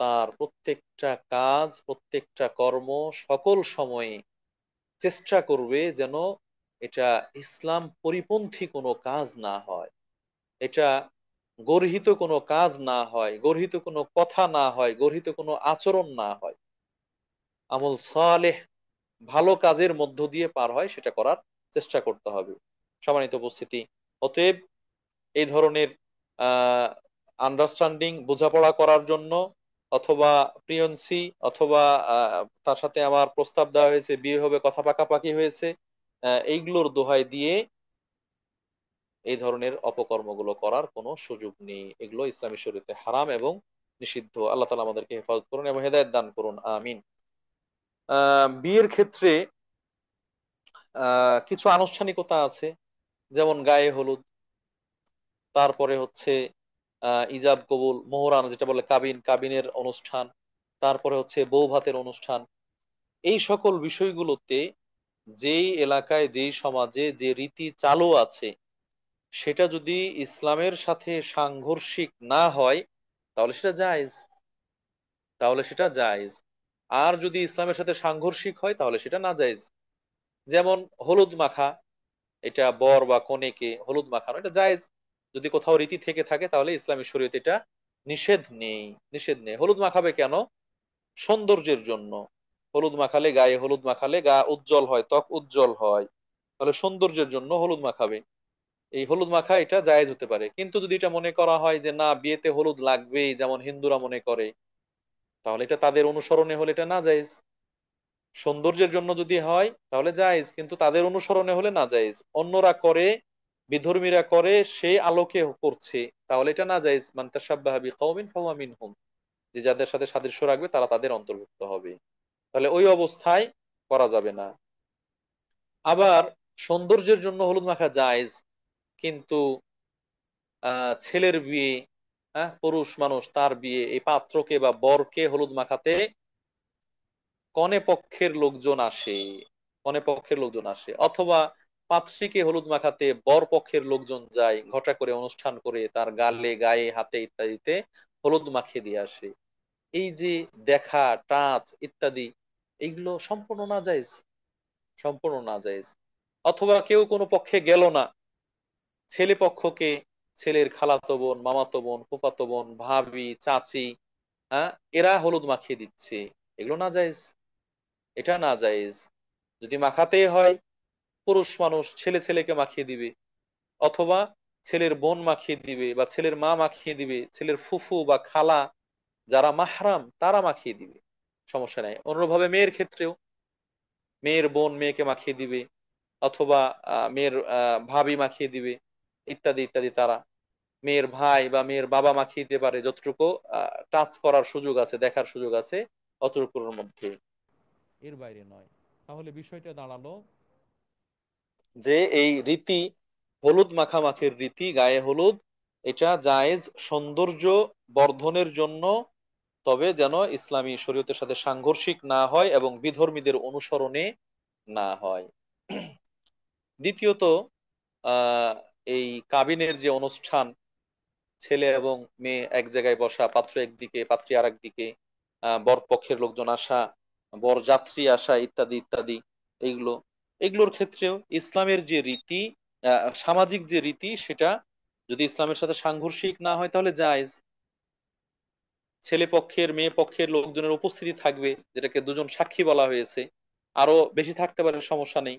তার প্রত্যেকটা কাজ, প্রত্যেকটা কর্ম, সকল সময়ে চেষ্টা করবে যেন এটা ইসলাম পরিপন্থী কোনো কাজ না হয়, এটা গর্হিত কোনো কাজ না হয়, গর্হিত কোনো কথা না হয়, গর্হিত কোনো আচরণ না হয়, আমল সালেহ, ভালো কাজের মধ্য দিয়ে পার হয়, সেটা করার চেষ্টা করতে হবে। সম্মানিত উপস্থিতি, অতএব এই ধরনের আহ আন্ডারস্ট্যান্ডিং, বোঝাপড়া করার জন্য, অথবা প্রিয়ন্সি, অথবা তার সাথে আমার প্রস্তাব দেওয়া হয়েছে, বিয়ে হবে, কথা পাকাপাকি হয়েছে, এইগুলোর দোহাই দিয়ে এই ধরনের অপকর্মগুলো করার কোনো সুযোগ নেই। এগুলো ইসলামী শরীয়তে হারাম এবং নিষিদ্ধ। আল্লাহ তাআলা আমাদেরকে হেফাজত করুন এবং হেদায়েত দান করুন, আমিন। বিয়ের ক্ষেত্রে কিছু আনুষ্ঠানিকতা আছে, যেমন গায়ে হলুদ, তারপরে হচ্ছে ইজাব কবুল, মোহরান যেটা বলে কাবিন, কাবিনের অনুষ্ঠান, তারপরে হচ্ছে বউ ভাতের অনুষ্ঠান। এই সকল বিষয়গুলোতে যেই এলাকায়, যেই সমাজে যে রীতি চালু আছে, সেটা যদি ইসলামের সাথে সাংঘর্ষিক না হয় তাহলে সেটা জায়েজ, তাহলে সেটা জায়েজ। আর যদি ইসলামের সাথে সাংঘর্ষিক হয় তাহলে সেটা না জায়েজ। যেমন হলুদ মাখা, এটা বর বা কনেকে হলুদ মাখানো, এটা জায়েজ। যদি কোথাও রীতি থেকে থাকে তাহলে ইসলামী শরীয়তে এটা নিষেধ নেই, নিষেধ নেই। হলুদ মাখাবে কেন? সৌন্দর্যের জন্য। হলুদ মাখালে, গায়ে হলুদ মাখালে গা উজ্জ্বল হয়, ত্বক উজ্জ্বল হয়, তাহলে সৌন্দর্যের জন্য হলুদ মাখাবে। এই হলুদ মাখা এটা জায়েজ হতে পারে। কিন্তু যদি এটা মনে করা হয় যে না, বিয়েতে হলুদ লাগবেই, যেমন হিন্দুরা মনে করে, তাহলে এটা তাদের অনুসরণে হলে এটা না জায়েজ। সৌন্দর্যের জন্য যদি হয় তাহলে জায়েজ, কিন্তু তাদের অনুসরণে হলে না জায়েজ। অন্যরা করে, বিধর্মীরা করে, সেই আলোকে করছে, তাহলে এটা না জায়েজ। মান তাশাব্বাহা বিকওমিন ফাহুয়া মিনহুম, যে যাদের সাথে সাদৃশ্য রাখবে তারা তাদের অন্তর্ভুক্ত হবে। তাহলে ওই অবস্থায় করা যাবে না। আবার সৌন্দর্যের জন্য হলুদ মাখা জায়েজ, কিন্তু ছেলের বিয়ে, হ্যাঁ, পুরুষ মানুষ তার বিয়ে, এই পাত্রকে বা বরকে হলুদ মাখাতে কনে পক্ষের লোকজন আসে, কনে পক্ষের লোকজন আসে, অথবা পাত্রীকে হলুদ মাখাতে বর পক্ষের লোকজন যায়, ঘটা করে অনুষ্ঠান করে তার গালে, গায়ে, হাতে ইত্যাদিতে হলুদ মাখিয়ে দিয়ে আসে। এই যে দেখা, টাচ ইত্যাদি, এইগুলো সম্পূর্ণ নাজায়েজ, সম্পূর্ণ নাজায়েজ। অথবা কেউ কোনো পক্ষে গেল না, ছেলে পক্ষকে, ছেলের খালাতো বোন, মামাতো বোন, ফুফাতো বোন, ভাবি, চাচি, হ্যাঁ, এরা হলুদ মাখিয়ে দিচ্ছে, এগুলো নাজায়েজ, এটা নাজায়েজ। যদি মাখাতেই হয়, পুরুষ মানুষ ছেলে ছেলেকে মাখিয়ে দিবে, অথবা ছেলের বোন মাখিয়ে দিবে, বা ছেলের মা মাখিয়ে দিবে, ছেলের ফুফু বা খালা যারা মাহরাম তারা মাখিয়ে দিবে, সমস্যা নাই। অন্যভাবে মেয়ের ক্ষেত্রেও মেয়ের বোন মেয়েকে মাখিয়ে দিবে, অথবা মেয়ের ভাবি মাখিয়ে দিবে, ইত্যাদি ইত্যাদি। তারা মেয়ের ভাই বা মেয়ের বাবা মাখিয়ে দিতে পারে, যতটুকু টাচ করার সুযোগ আছে, দেখার সুযোগ আছে, অতটুকুর মধ্যে, এর বাইরে নয়। তাহলে বিষয়টা দাঁড়ালো যে এই রীতি, হলুদ মাখামাখির রীতি, গায়ে হলুদ, এটা জায়েজ সৌন্দর্য বর্ধনের জন্য, তবে যেন ইসলামী শরীয়তের সাথে সাংঘর্ষিক না হয় এবং বিধর্মীদের অনুসরণে না হয়। দ্বিতীয়ত, আহ এই কাবিনের যে অনুষ্ঠান, ছেলে এবং মেয়ে এক জায়গায় বসা, পাত্র একদিকে পাত্রী আর একদিকে, বর পক্ষের লোকজন আসা, বরযাত্রী আসা, ইত্যাদি ইত্যাদি, এইগুলো, এগুলোর ক্ষেত্রেও ইসলামের যে রীতি, সামাজিক যে রীতি, সেটা যদি ইসলামের সাথে সাংঘর্ষিক না হয় তাহলে জায়েজ। ছেলে পক্ষের মেয়ে পক্ষের লোকজনের উপস্থিতি থাকবে, যেটাকে দুজন সাক্ষী বলা হয়েছে, আরো বেশি থাকতে পারে, সমস্যা নেই।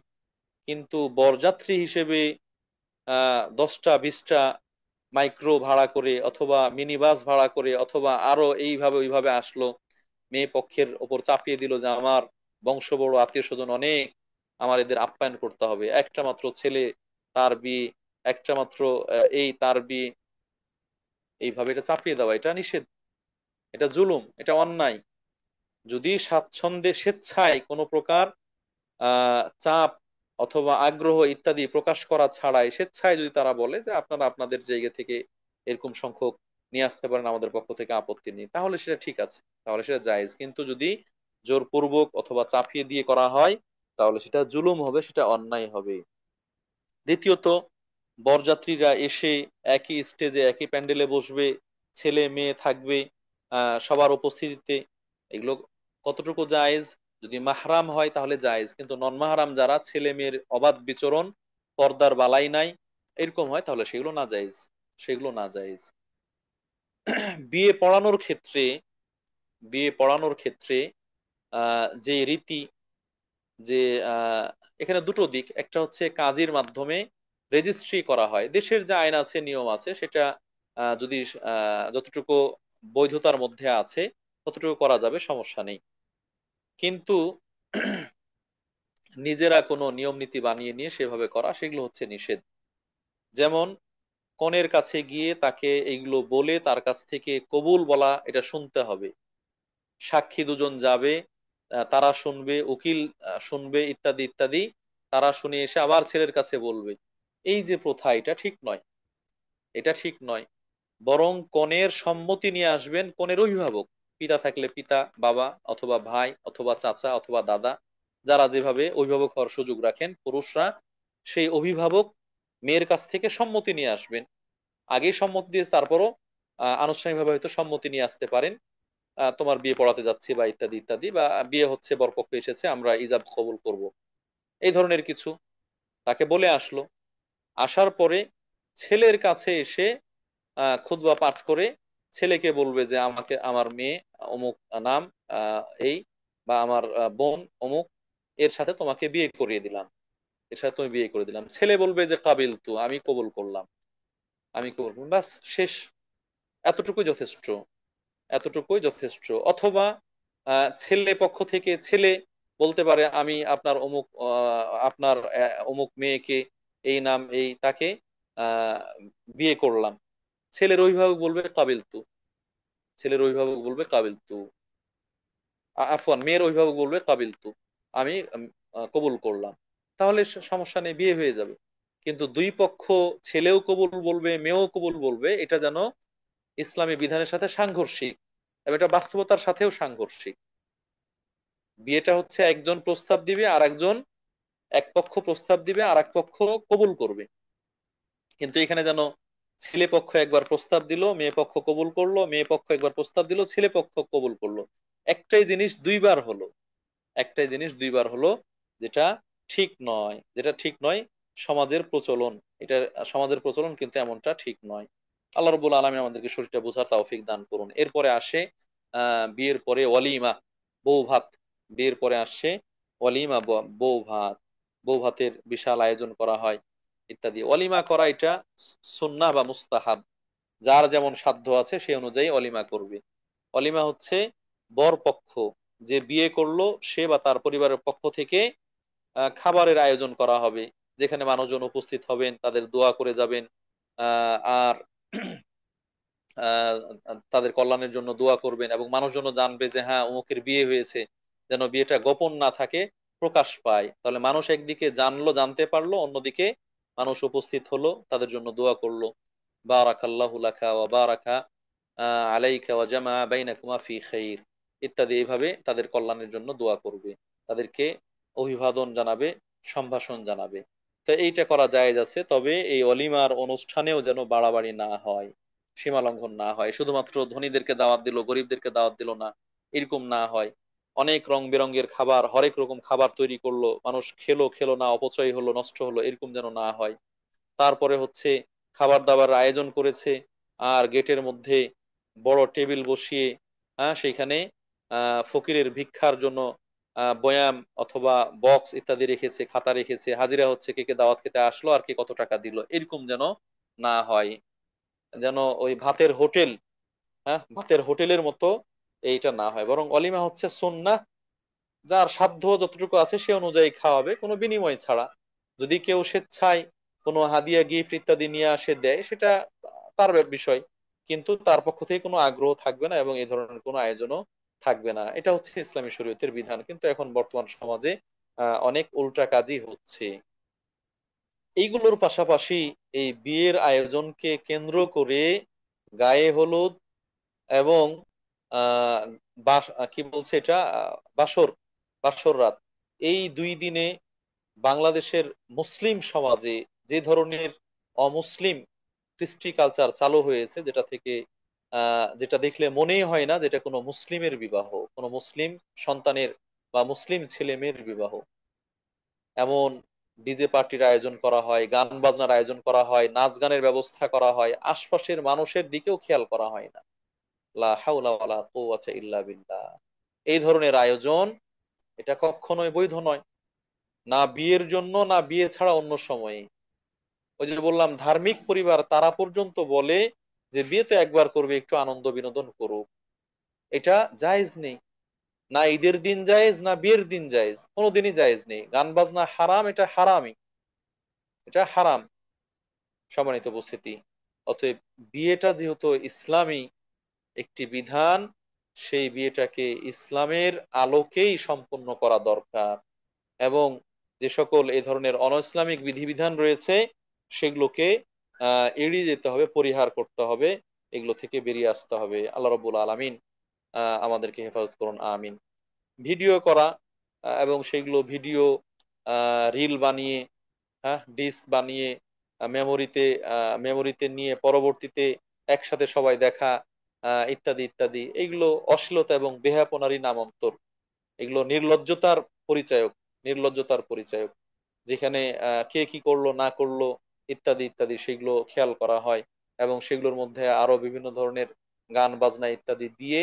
কিন্তু বরযাত্রী হিসেবে 10টা 20টা মাইক্রো ভাড়া করে অথবা মিনি বাস ভাড়া করে অথবা আরো এইভাবে ওইভাবে আসলো, মেয়ে পক্ষের ওপর চাপিয়ে দিল যে আমার বংশ বড়, আত্মীয় স্বজন অনেক, আমার এদের আপ্যায়ন করতে হবে, একটা মাত্র ছেলে, তার বিয়ে, একটা মাত্র এই তার বিয়ে, এইভাবে এটা চাপিয়ে দেওয়া, এটা নিষেধ, এটা জুলুম, এটা অন্যায়। যদি স্বাচ্ছন্দ্যে স্বেচ্ছায় কোনো প্রকার চাপ অথবা আগ্রহ ইত্যাদি প্রকাশ করা ছাড়াই স্বেচ্ছায় যদি তারা বলে যে আপনারা আপনাদের জায়গা থেকে এরকম সংখ্যক নিয়ে আসতে পারেন, আমাদের পক্ষ থেকে আপত্তি নেই, তাহলে সেটা ঠিক আছে, তাহলে সেটা জায়েজ। কিন্তু যদি জোরপূর্বক অথবা চাপিয়ে দিয়ে করা হয়, তাহলে সেটা জুলুম হবে, সেটা অন্যায় হবে। দ্বিতীয়ত, বরযাত্রীরা এসে একই স্টেজে একই প্যান্ডেলে বসবে, ছেলে মেয়ে থাকবে সবার উপস্থিতিতে, এগুলো কতটুকু জায়েজ? যদি মাহরাম হয় তাহলে জায়েজ, কিন্তু নন মাহরাম যারা, ছেলে মেয়ের অবাধ বিচরণ, পর্দার বালাই নাই, এরকম হয় তাহলে সেগুলো না জায়েজ, সেগুলো না জায়েজ। বিয়ে পড়ানোর ক্ষেত্রে, বিয়ে পড়ানোর ক্ষেত্রে যে রীতি, যে এখানে দুটো দিক, একটা হচ্ছে কাজীর মাধ্যমে রেজিস্ট্রি করা হয়, দেশের যে আইন আছে নিয়ম আছে সেটা যদি যতটুকু বৈধতার মধ্যে আছে ততটুকু করা যাবে, সমস্যা নেই। কিন্তু নিজেরা কোনো নিয়ম নীতি বানিয়ে নিয়ে সেভাবে করা, সেগুলো হচ্ছে নিষেধ। যেমন কনের কাছে গিয়ে তাকে এইগুলো বলে তার কাছ থেকে কবুল বলা, এটা শুনতে হবে, সাক্ষী দুজন যাবে, তারা শুনবে, উকিল শুনবে, ইত্যাদি ইত্যাদি, তারা শুনে এসে আবার ছেলের কাছে বলবে, এই যে প্রথা, এটা ঠিক নয়, এটা ঠিক নয়। বরং কনের সম্মতি নিয়ে আসবেন কনের অভিভাবক, পিতা থাকলে পিতা, বাবা অথবা ভাই অথবা চাচা অথবা দাদা, যারা যেভাবে অভিভাবক হওয়ার সুযোগ রাখেন পুরুষরা, সেই অভিভাবক মেয়ের কাছ থেকে সম্মতি নিয়ে আসবেন। আগেই সম্মতি দিয়ে তারপরও আনুষ্ঠানিকভাবে হয়তো সম্মতি নিয়ে আসতে পারেন, তোমার বিয়ে পড়াতে যাচ্ছি বা ইত্যাদি ইত্যাদি, বা বিয়ে হচ্ছে, বরপক্ষ এসেছে, আমরা ইজাব কবুল করব, এই ধরনের কিছু তাকে বলে আসলো। আসার পরে ছেলের কাছে এসে খুতবা পাঠ করে ছেলেকে বলবে যে আমাকে আমার মেয়ে অমুক নাম, এই, বা আমার বোন অমুক, এর সাথে তোমাকে বিয়ে করিয়ে দিলাম, এর সাথে তুমি বিয়ে করে দিলাম। ছেলে বলবে যে কাবিল তু, আমি কবুল করলাম, আমি কবুল করলাম, বাস শেষ, এতটুকুই যথেষ্ট, এতটুকুই যথেষ্ট। অথবা ছেলে পক্ষ থেকে ছেলে বলতে পারে আমি আপনার অমুক আপনার অমুক মেয়েকে, এই নাম এই, তাকে আহ বিয়ে করলাম, ছেলের অভিভাবক বলবে কাবিল তু, ছেলের অভিভাবক বলবে কাবিল তু, আফওয়ান মেয়ের অভিভাবক বলবে কাবিল তু, আমি কবুল করলাম, তাহলে সমস্যা নেই, বিয়ে হয়ে যাবে। কিন্তু দুই পক্ষ, ছেলেও কবুল বলবে মেয়েও কবুল বলবে, এটা যেন ইসলামী বিধানের সাথে সাংঘর্ষিক এবং এটা বাস্তবতার সাথেও সাংঘর্ষিক। বিয়েটা হচ্ছে একজন প্রস্তাব দিবে আর একজন, এক পক্ষ প্রস্তাব দিবে আর এক পক্ষ কবুল করবে, কিন্তু এখানে যেন ছেলে পক্ষ একবার প্রস্তাব দিল, মেয়ে পক্ষ কবুল করলো, মেয়ে পক্ষ একবার প্রস্তাব দিল, ছেলে পক্ষ কবুল করলো, একটাই জিনিস দুইবার হলো, একটাই জিনিস দুইবার হলো, যেটা ঠিক নয়, যেটা ঠিক নয়, সমাজের প্রচলন, এটা সমাজের প্রচলন, কিন্তু এমনটা ঠিক নয়। আল্লাহ রাব্বুল আলামিন আমাদেরকে শরীরটা বোঝার তৌফিক দান করুন। এরপরে আসে বিয়ের পরে ওয়ালিমা, বউ ভাত। বিয়ের পরে আসছে ওয়ালিমা, বউ ভাত, বউ ভাতের বিশাল আয়োজন করা হয় ইত্যাদি। ওয়ালিমা করা এটা সুন্নাহ বা মুস্তাহাব, যার যেমন সাধ্য আছে সেই অনুযায়ী অলিমা করবে। অলিমা হচ্ছে বর পক্ষ যে বিয়ে করলো সে বা তার পরিবারের পক্ষ থেকে খাবারের আয়োজন করা হবে, যেখানে মানুষজন উপস্থিত হবেন, তাদের দোয়া করে যাবেন। আর আহ তাদের কল্যাণের জন্য দোয়া করবেন, এবং মানুষজন জানবে যে হ্যাঁ অমুকের বিয়ে হয়েছে, যেন বিয়েটা গোপন না থাকে, প্রকাশ পায়। তাহলে মানুষ একদিকে জানলো, জানতে পারলো, অন্যদিকে মানুষ উপস্থিত হলো, তাদের জন্য দোয়া করলো। বারাকাল্লাহু লাকা ওয়া বারাকা আলাইকা ওয়া জামা বাইনাকুমা ফি খাইর ইত্যাদি, এইভাবে তাদের কল্যাণের জন্য দোয়া করবে, তাদেরকে অভিবাদন জানাবে, সম্ভাষণ জানাবে। তো এইটা করা জায়েজ আছে, তবে এই অলিমার অনুষ্ঠানেও যেন বাড়াবাড়ি না হয়, সীমা লঙ্ঘন না হয়। শুধুমাত্র ধনীদেরকে দাওয়াত দিল, গরিবদেরকে দাওয়াত দিল না, এরকম না হয়। অনেক রং বেরঙের খাবার, হরেক রকম খাবার তৈরি করলো, মানুষ খেলো খেলো না, অপচয় হলো, নষ্ট হলো, এরকম যেন না হয়। তারপরে হচ্ছে খাবার দাবার আয়োজন করেছে, আর গেটের মধ্যে বড় টেবিল বসিয়ে, হ্যাঁ সেইখানে ফকিরের ভিক্ষার জন্য বয়াম অথবা বক্স ইত্যাদি রেখেছে, খাতা রেখেছে, হাজিরা হচ্ছে কে কে দাওয়াত খেতে আসলো আর কে কত টাকা দিল, এরকম যেন না হয়। যেন ওই ভাতের হোটেল, হ্যাঁ ভাতের হোটেলের মতো এইটা না হয়, বরং অলিমা হচ্ছে সুন্নাহ। যার সাধ্য যতটুকু আছে সে অনুযায়ী খাওয়াবে, কোনো বিনিময় ছাড়া। যদি কেউ স্বেচ্ছায় কোনো হাদিয়া গিফট ইত্যাদি নিয়ে আসে দেয়, সেটা তার বিষয়, কিন্তু তার পক্ষ থেকে কোনো আগ্রহ থাকবে না এবং এই ধরনের কোনো আয়োজনও থাকবে না। এটা হচ্ছে ইসলামী শরীয়তের বিধান, কিন্তু এখন বর্তমান সমাজে অনেক উল্টা কাজই হচ্ছে। এইগুলোর পাশাপাশি এই বিয়ের আয়োজনকে কেন্দ্র করে গায়ে হলুদ এবং আহ কি বলছে এটা, বাসর, বাসর রাত, এই 2 দিনে বাংলাদেশের মুসলিম সমাজে যে ধরনের অমুসলিম কৃষ্টি কালচার চালু হয়েছে, যেটা থেকে যেটা দেখলে মনেই হয় না যেটা কোনো মুসলিমের বিবাহ, কোনো মুসলিম সন্তানের বা মুসলিম ছেলে মেয়ের বিবাহ। এমন ডিজে পার্টির আয়োজন করা হয়, গান বাজনার আয়োজন করা হয়, নাচ গানের ব্যবস্থা করা হয়, আশপাশের মানুষের দিকেও খেয়াল করা হয় না। লা হাওলা ওয়ালা কুওয়াতা ইল্লা বিল্লাহ। এই ধরনের আয়োজন এটা কখনোই বৈধ নয়, না বিয়ের জন্য, না বিয়ে ছাড়া অন্য সময়ে। ওই যে বললাম, ধার্মিক পরিবার তারা পর্যন্ত বলে যে বিয়ে তো একবার করবে, একটু আনন্দ বিনোদন করুক। এটা জায়েজ নেই। না ঈদের দিন জায়েজ, না বিয়ের দিন জায়েজ, কোনোদিনই জায়েজ নেই। গান বাজনা হারাম, এটা হারামই, এটা হারাম। সম্মানিত উপস্থিতি, অতএব বিয়েটা যেহেতু ইসলামী একটি বিধান, সেই বিয়েটাকে ইসলামের আলোকেই সম্পন্ন করা দরকার। এবং যে সকল এই ধরনের অনইসলামিক বিধিবিধান রয়েছে, সেগুলোকে এড়িয়ে যেতে হবে, পরিহার করতে হবে, এগুলো থেকে বেরিয়ে আসতে হবে। আল্লাহ রাব্বুল আলামিন আমাদেরকে হেফাজত করুন, আমিন। ভিডিও করা এবং সেগুলো ভিডিও রিল বানিয়ে, হ্যাঁ ডিস্ক বানিয়ে মেমোরিতে মেমোরিতে নিয়ে পরবর্তীতে একসাথে সবাই দেখা, ইত্যাদি ইত্যাদি, এইগুলো অশ্লীলতা এবং বেহায়াপনারই নামান্তর। এগুলো নির্লজ্জতার পরিচায়ক, নির্লজ্জতার পরিচায়ক। যেখানে কে কি করলো না করলো ইত্যাদি ইত্যাদি সেগুলো খেয়াল করা হয়, এবং সেগুলোর মধ্যে আরো বিভিন্ন ধরনের গান বাজনা ইত্যাদি দিয়ে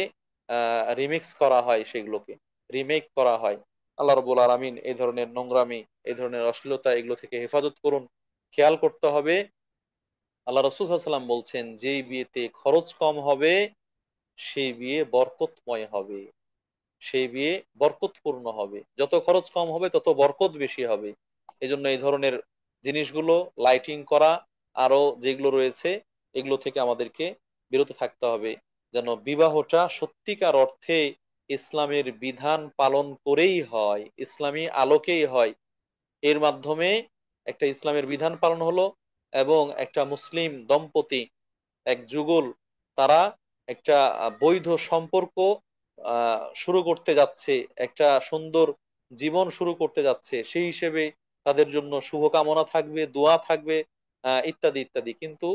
রিমিক্স করা হয়, সেগুলোকে রিমেক করা হয়। আল্লাহ রাব্বুল আলামিন এই ধরনের নোংরামি, এই ধরনের অশ্লীলতা, এগুলো থেকে হেফাজত করুন। খেয়াল করতে হবে, আল্লাহ রাসূল সাল্লাল্লাহু আলাইহি ওয়াসাল্লাম বলছেন, যেই বিয়েতে খরচ কম হবে সেই বিয়ে বরকতময় হবে, সেই বিয়ে বরকতপূর্ণ হবে। যত খরচ কম হবে তত বরকত বেশি হবে। এই জন্য এই ধরনের জিনিসগুলো, লাইটিং করা, আরো যেগুলো রয়েছে, এগুলো থেকে আমাদেরকে বিরত থাকতে হবে, যেন বিবাহটা সত্যিকার অর্থে ইসলামের বিধান পালন করেই হয়, ইসলামী আলোকেই হয়। এর মাধ্যমে একটা ইসলামের বিধান পালন হলো, এবং একটা মুসলিম দম্পতি, এক যুগল, তারা একটা বৈধ সম্পর্ক শুরু করতে যাচ্ছে, একটা সুন্দর জীবন শুরু করতে যাচ্ছে, সেই হিসেবে তাদের জন্য শুভকামনা থাকবে, দোয়া থাকবে, ইত্যাদি ইত্যাদি। কিন্তু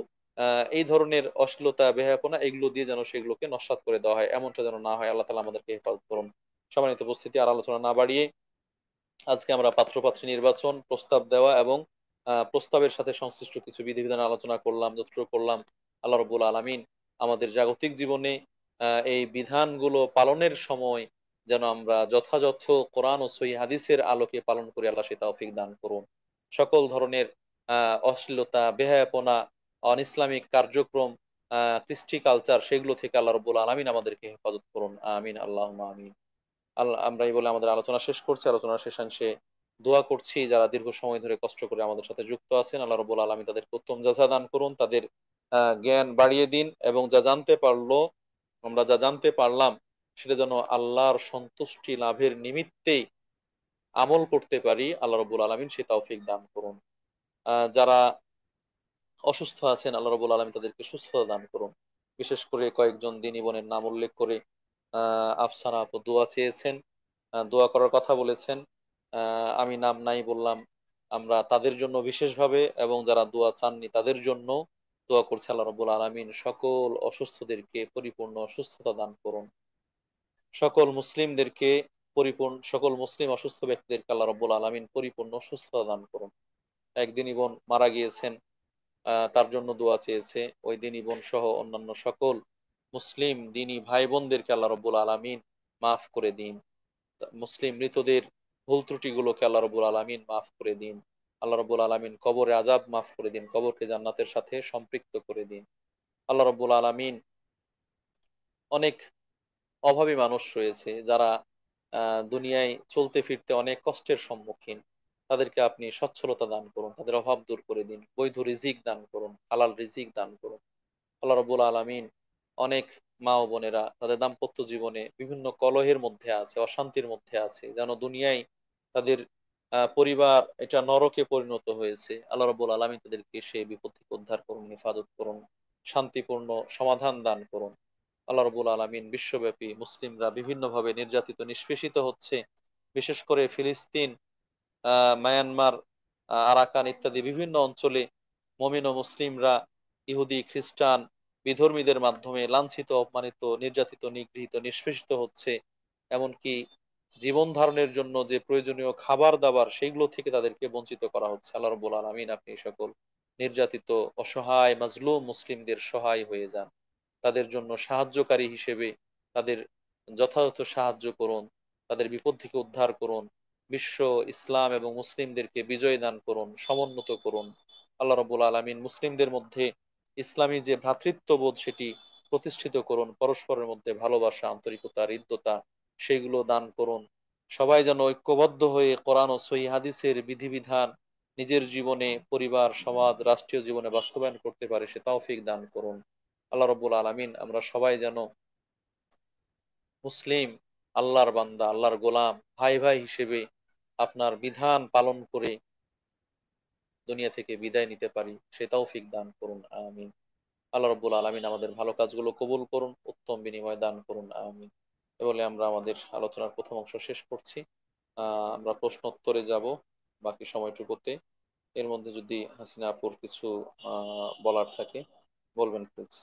এই ধরনের অশ্লীলতা, বেহায়াপনা, এগুলো দিয়ে যেন সেগুলোকে নস্যাৎ করে দেওয়া হয়, এমনটা যেন না হয়। আল্লাহ তাআলা আমাদেরকে হেফাজত করুন। সম্মানিত উপস্থিতি, আর আলোচনা না বাড়িয়ে আজকে আমরা পাত্রপাত্রী নির্বাচন, প্রস্তাব দেওয়া এবং প্রস্তাবের সাথে সংশ্লিষ্ট কিছু বিধিবিধান আলোচনা করলাম, যতটুকু করলাম। আল্লাহ রাব্বুল আলামিন আমাদের জাগতিক জীবনে এই বিধানগুলো পালনের সময় যেন আমরা যথাযথ কোরআন ও সহিহ হাদিসের আলোকে পালন করি, আল্লাহ সে তৌফিক দান করুন। সকল ধরনের অশ্লীলতা, বেহায়াপনা, অন ইসলামিক কার্যক্রম, কৃষ্টি কালচার, সেগুলো থেকে আল্লাহ রাব্বুল আলামিন আমাদেরকে হেফাজত করুন, আমিন, আল্লাহুম্মা আমিন। আল্লাহ, আমরা এই বলে আমাদের আলোচনা শেষ করছি। আলোচনা শেষাংশে দোয়া করছি যারা দীর্ঘ সময় ধরে কষ্ট করে আমাদের সাথে যুক্ত আছেন, আল্লাহ রাব্বুল আলামিন তাদেরকে উত্তম জাযা দান করুন, তাদের জ্ঞান বাড়িয়ে দিন, এবং আমরা যা জানতে পারলাম সেটা যেন আল্লাহর সন্তুষ্টি লাভের নিমিত্তেই আমল করতে পারি, আল্লাহ রাব্বুল আলামিন সে তৌফিক দান করুন। যারা অসুস্থ আছেন, আল্লাহ রাব্বুল আলামিন তাদেরকে সুস্থতা দান করুন। বিশেষ করে কয়েকজন দিনী বোনের নাম উল্লেখ করে আফসানা আপু দোয়া চেয়েছেন, দোয়া করার কথা বলেছেন। আমি নাম নাই বললাম, আমরা তাদের জন্য বিশেষভাবে, এবং যারা দোয়া চাননি তাদের জন্য দোয়া করছি। আল্লাহ রাব্বুল আলামিন সকল অসুস্থদেরকে পরিপূর্ণ সুস্থতা দান করুন। সকল মুসলিম অসুস্থ ব্যক্তিদেরকে আল্লাহ রাব্বুল আলামিন পরিপূর্ণ সুস্থতা দান করুন। একদিন বোন মারা গিয়েছেন, তার জন্য দোয়া চেয়েছে। ওই দিনী বোন সহ অন্যান্য সকল মুসলিম দিনী ভাই বোনদেরকে আল্লাহ রব্বুল আলামিন মাফ করে দিন। মুসলিম মৃতদের ভুল ত্রুটিগুলোকে আল্লাহ রব্বুল আলামিন মাফ করে দিন। আল্লাহ রব্বুল আলামিন কবরে আযাব মাফ করে দিন, কবরকে জান্নাতের সাথে সম্পৃক্ত করে দিন। আল্লাহ রব্বুল আলামিন, অনেক অভাবী মানুষ রয়েছে যারা দুনিয়ায় চলতে ফিরতে অনেক কষ্টের সম্মুখীন, তাদেরকে আপনি সচ্ছলতা দান করুন, তাদের অভাব দূর করে দিন, বৈধ রিজিক দান করুন, হালাল রিজিক দান করুন। আল্লাহ রাব্বুল আলামিন, অনেক মা ও বোনেরা তাদের দাম্পত্য জীবনে বিভিন্ন কলহের মধ্যে আছে, অশান্তির মধ্যে আছে, যেন দুনিয়ায় তাদের পরিবার এটা নরকে পরিণত হয়েছে। আল্লাহ রাব্বুল আলামিন তাদেরকে সেই বিপদ থেকে উদ্ধার করুন, হেফাজত করুন, শান্তিপূর্ণ সমাধান দান করুন। আল্লাহ রাব্বুল আলামিন, বিশ্বব্যাপী মুসলিমরা বিভিন্নভাবে নির্যাতিত নিষ্পেষিত হচ্ছে। বিশেষ করে ফিলিস্তিন, মায়ানমার, আরাকান ইত্যাদি বিভিন্ন অঞ্চলে মমিন ও মুসলিমরা ইহুদি খ্রিস্টান বিধর্মীদের মাধ্যমে লাঞ্ছিত, অপমানিত, নির্যাতিত, নিগৃহীত, নিষ্পেষিত হচ্ছে। এমনকি জীবন ধারণের জন্য যে প্রয়োজনীয় খাবার দাবার সেগুলো থেকে তাদেরকে বঞ্চিত করা হচ্ছে। আল্লাহ রাব্বুল আলামিন, আপনি এই সকল নির্যাতিত, অসহায়, মাজলুম মুসলিমদের সহায় হয়ে যান, তাদের জন্য সাহায্যকারী হিসেবে তাদের যথাযথ সাহায্য করুন, তাদের বিপদ থেকে উদ্ধার করুন। বিশ্ব ইসলাম এবং মুসলিমদেরকে বিজয় দান করুন, সমুন্নত করুন। আল্লাহ রাব্বুল আলামিন, মুসলিমদের মধ্যে ইসলামী যে ভ্রাতৃত্ববোধ সেটি প্রতিষ্ঠিত করুন, পরস্পরের মধ্যে ভালোবাসা, আন্তরিকতা, হৃদ্যতা সেগুলো দান করুন। সবাই যেন ঐক্যবদ্ধ হয়ে কোরআন ও সহিহ হাদিসের বিধিবিধান নিজের জীবনে, পরিবার, সমাজ, রাষ্ট্রীয় জীবনে বাস্তবায়ন করতে পারে সে তৌফিক দান করুন। আল্লাহ রাব্বুল আলামিন, আমরা সবাই যেন মুসলিম, আল্লাহর বান্দা, আল্লাহর গোলাম, ভাই ভাই হিসেবে আপনার বিধান পালন করে দুনিয়া থেকে বিদায় নিতে পারি সে তৌফিক দান করুন, আমিন। আল্লাহ রাব্বুল আলামিন আমাদের ভালো কাজগুলো কবুল করুন, উত্তম বিনিময় দান করুন, আমিন। এ বলে আমরা আমাদের আলোচনার প্রথম অংশ শেষ করছি। আমরা প্রশ্নোত্তরে যাব বাকি সময়টুকুতে। এর মধ্যে যদি হাসিনা আপুর কিছু বলার থাকে বলবেন প্লিজ।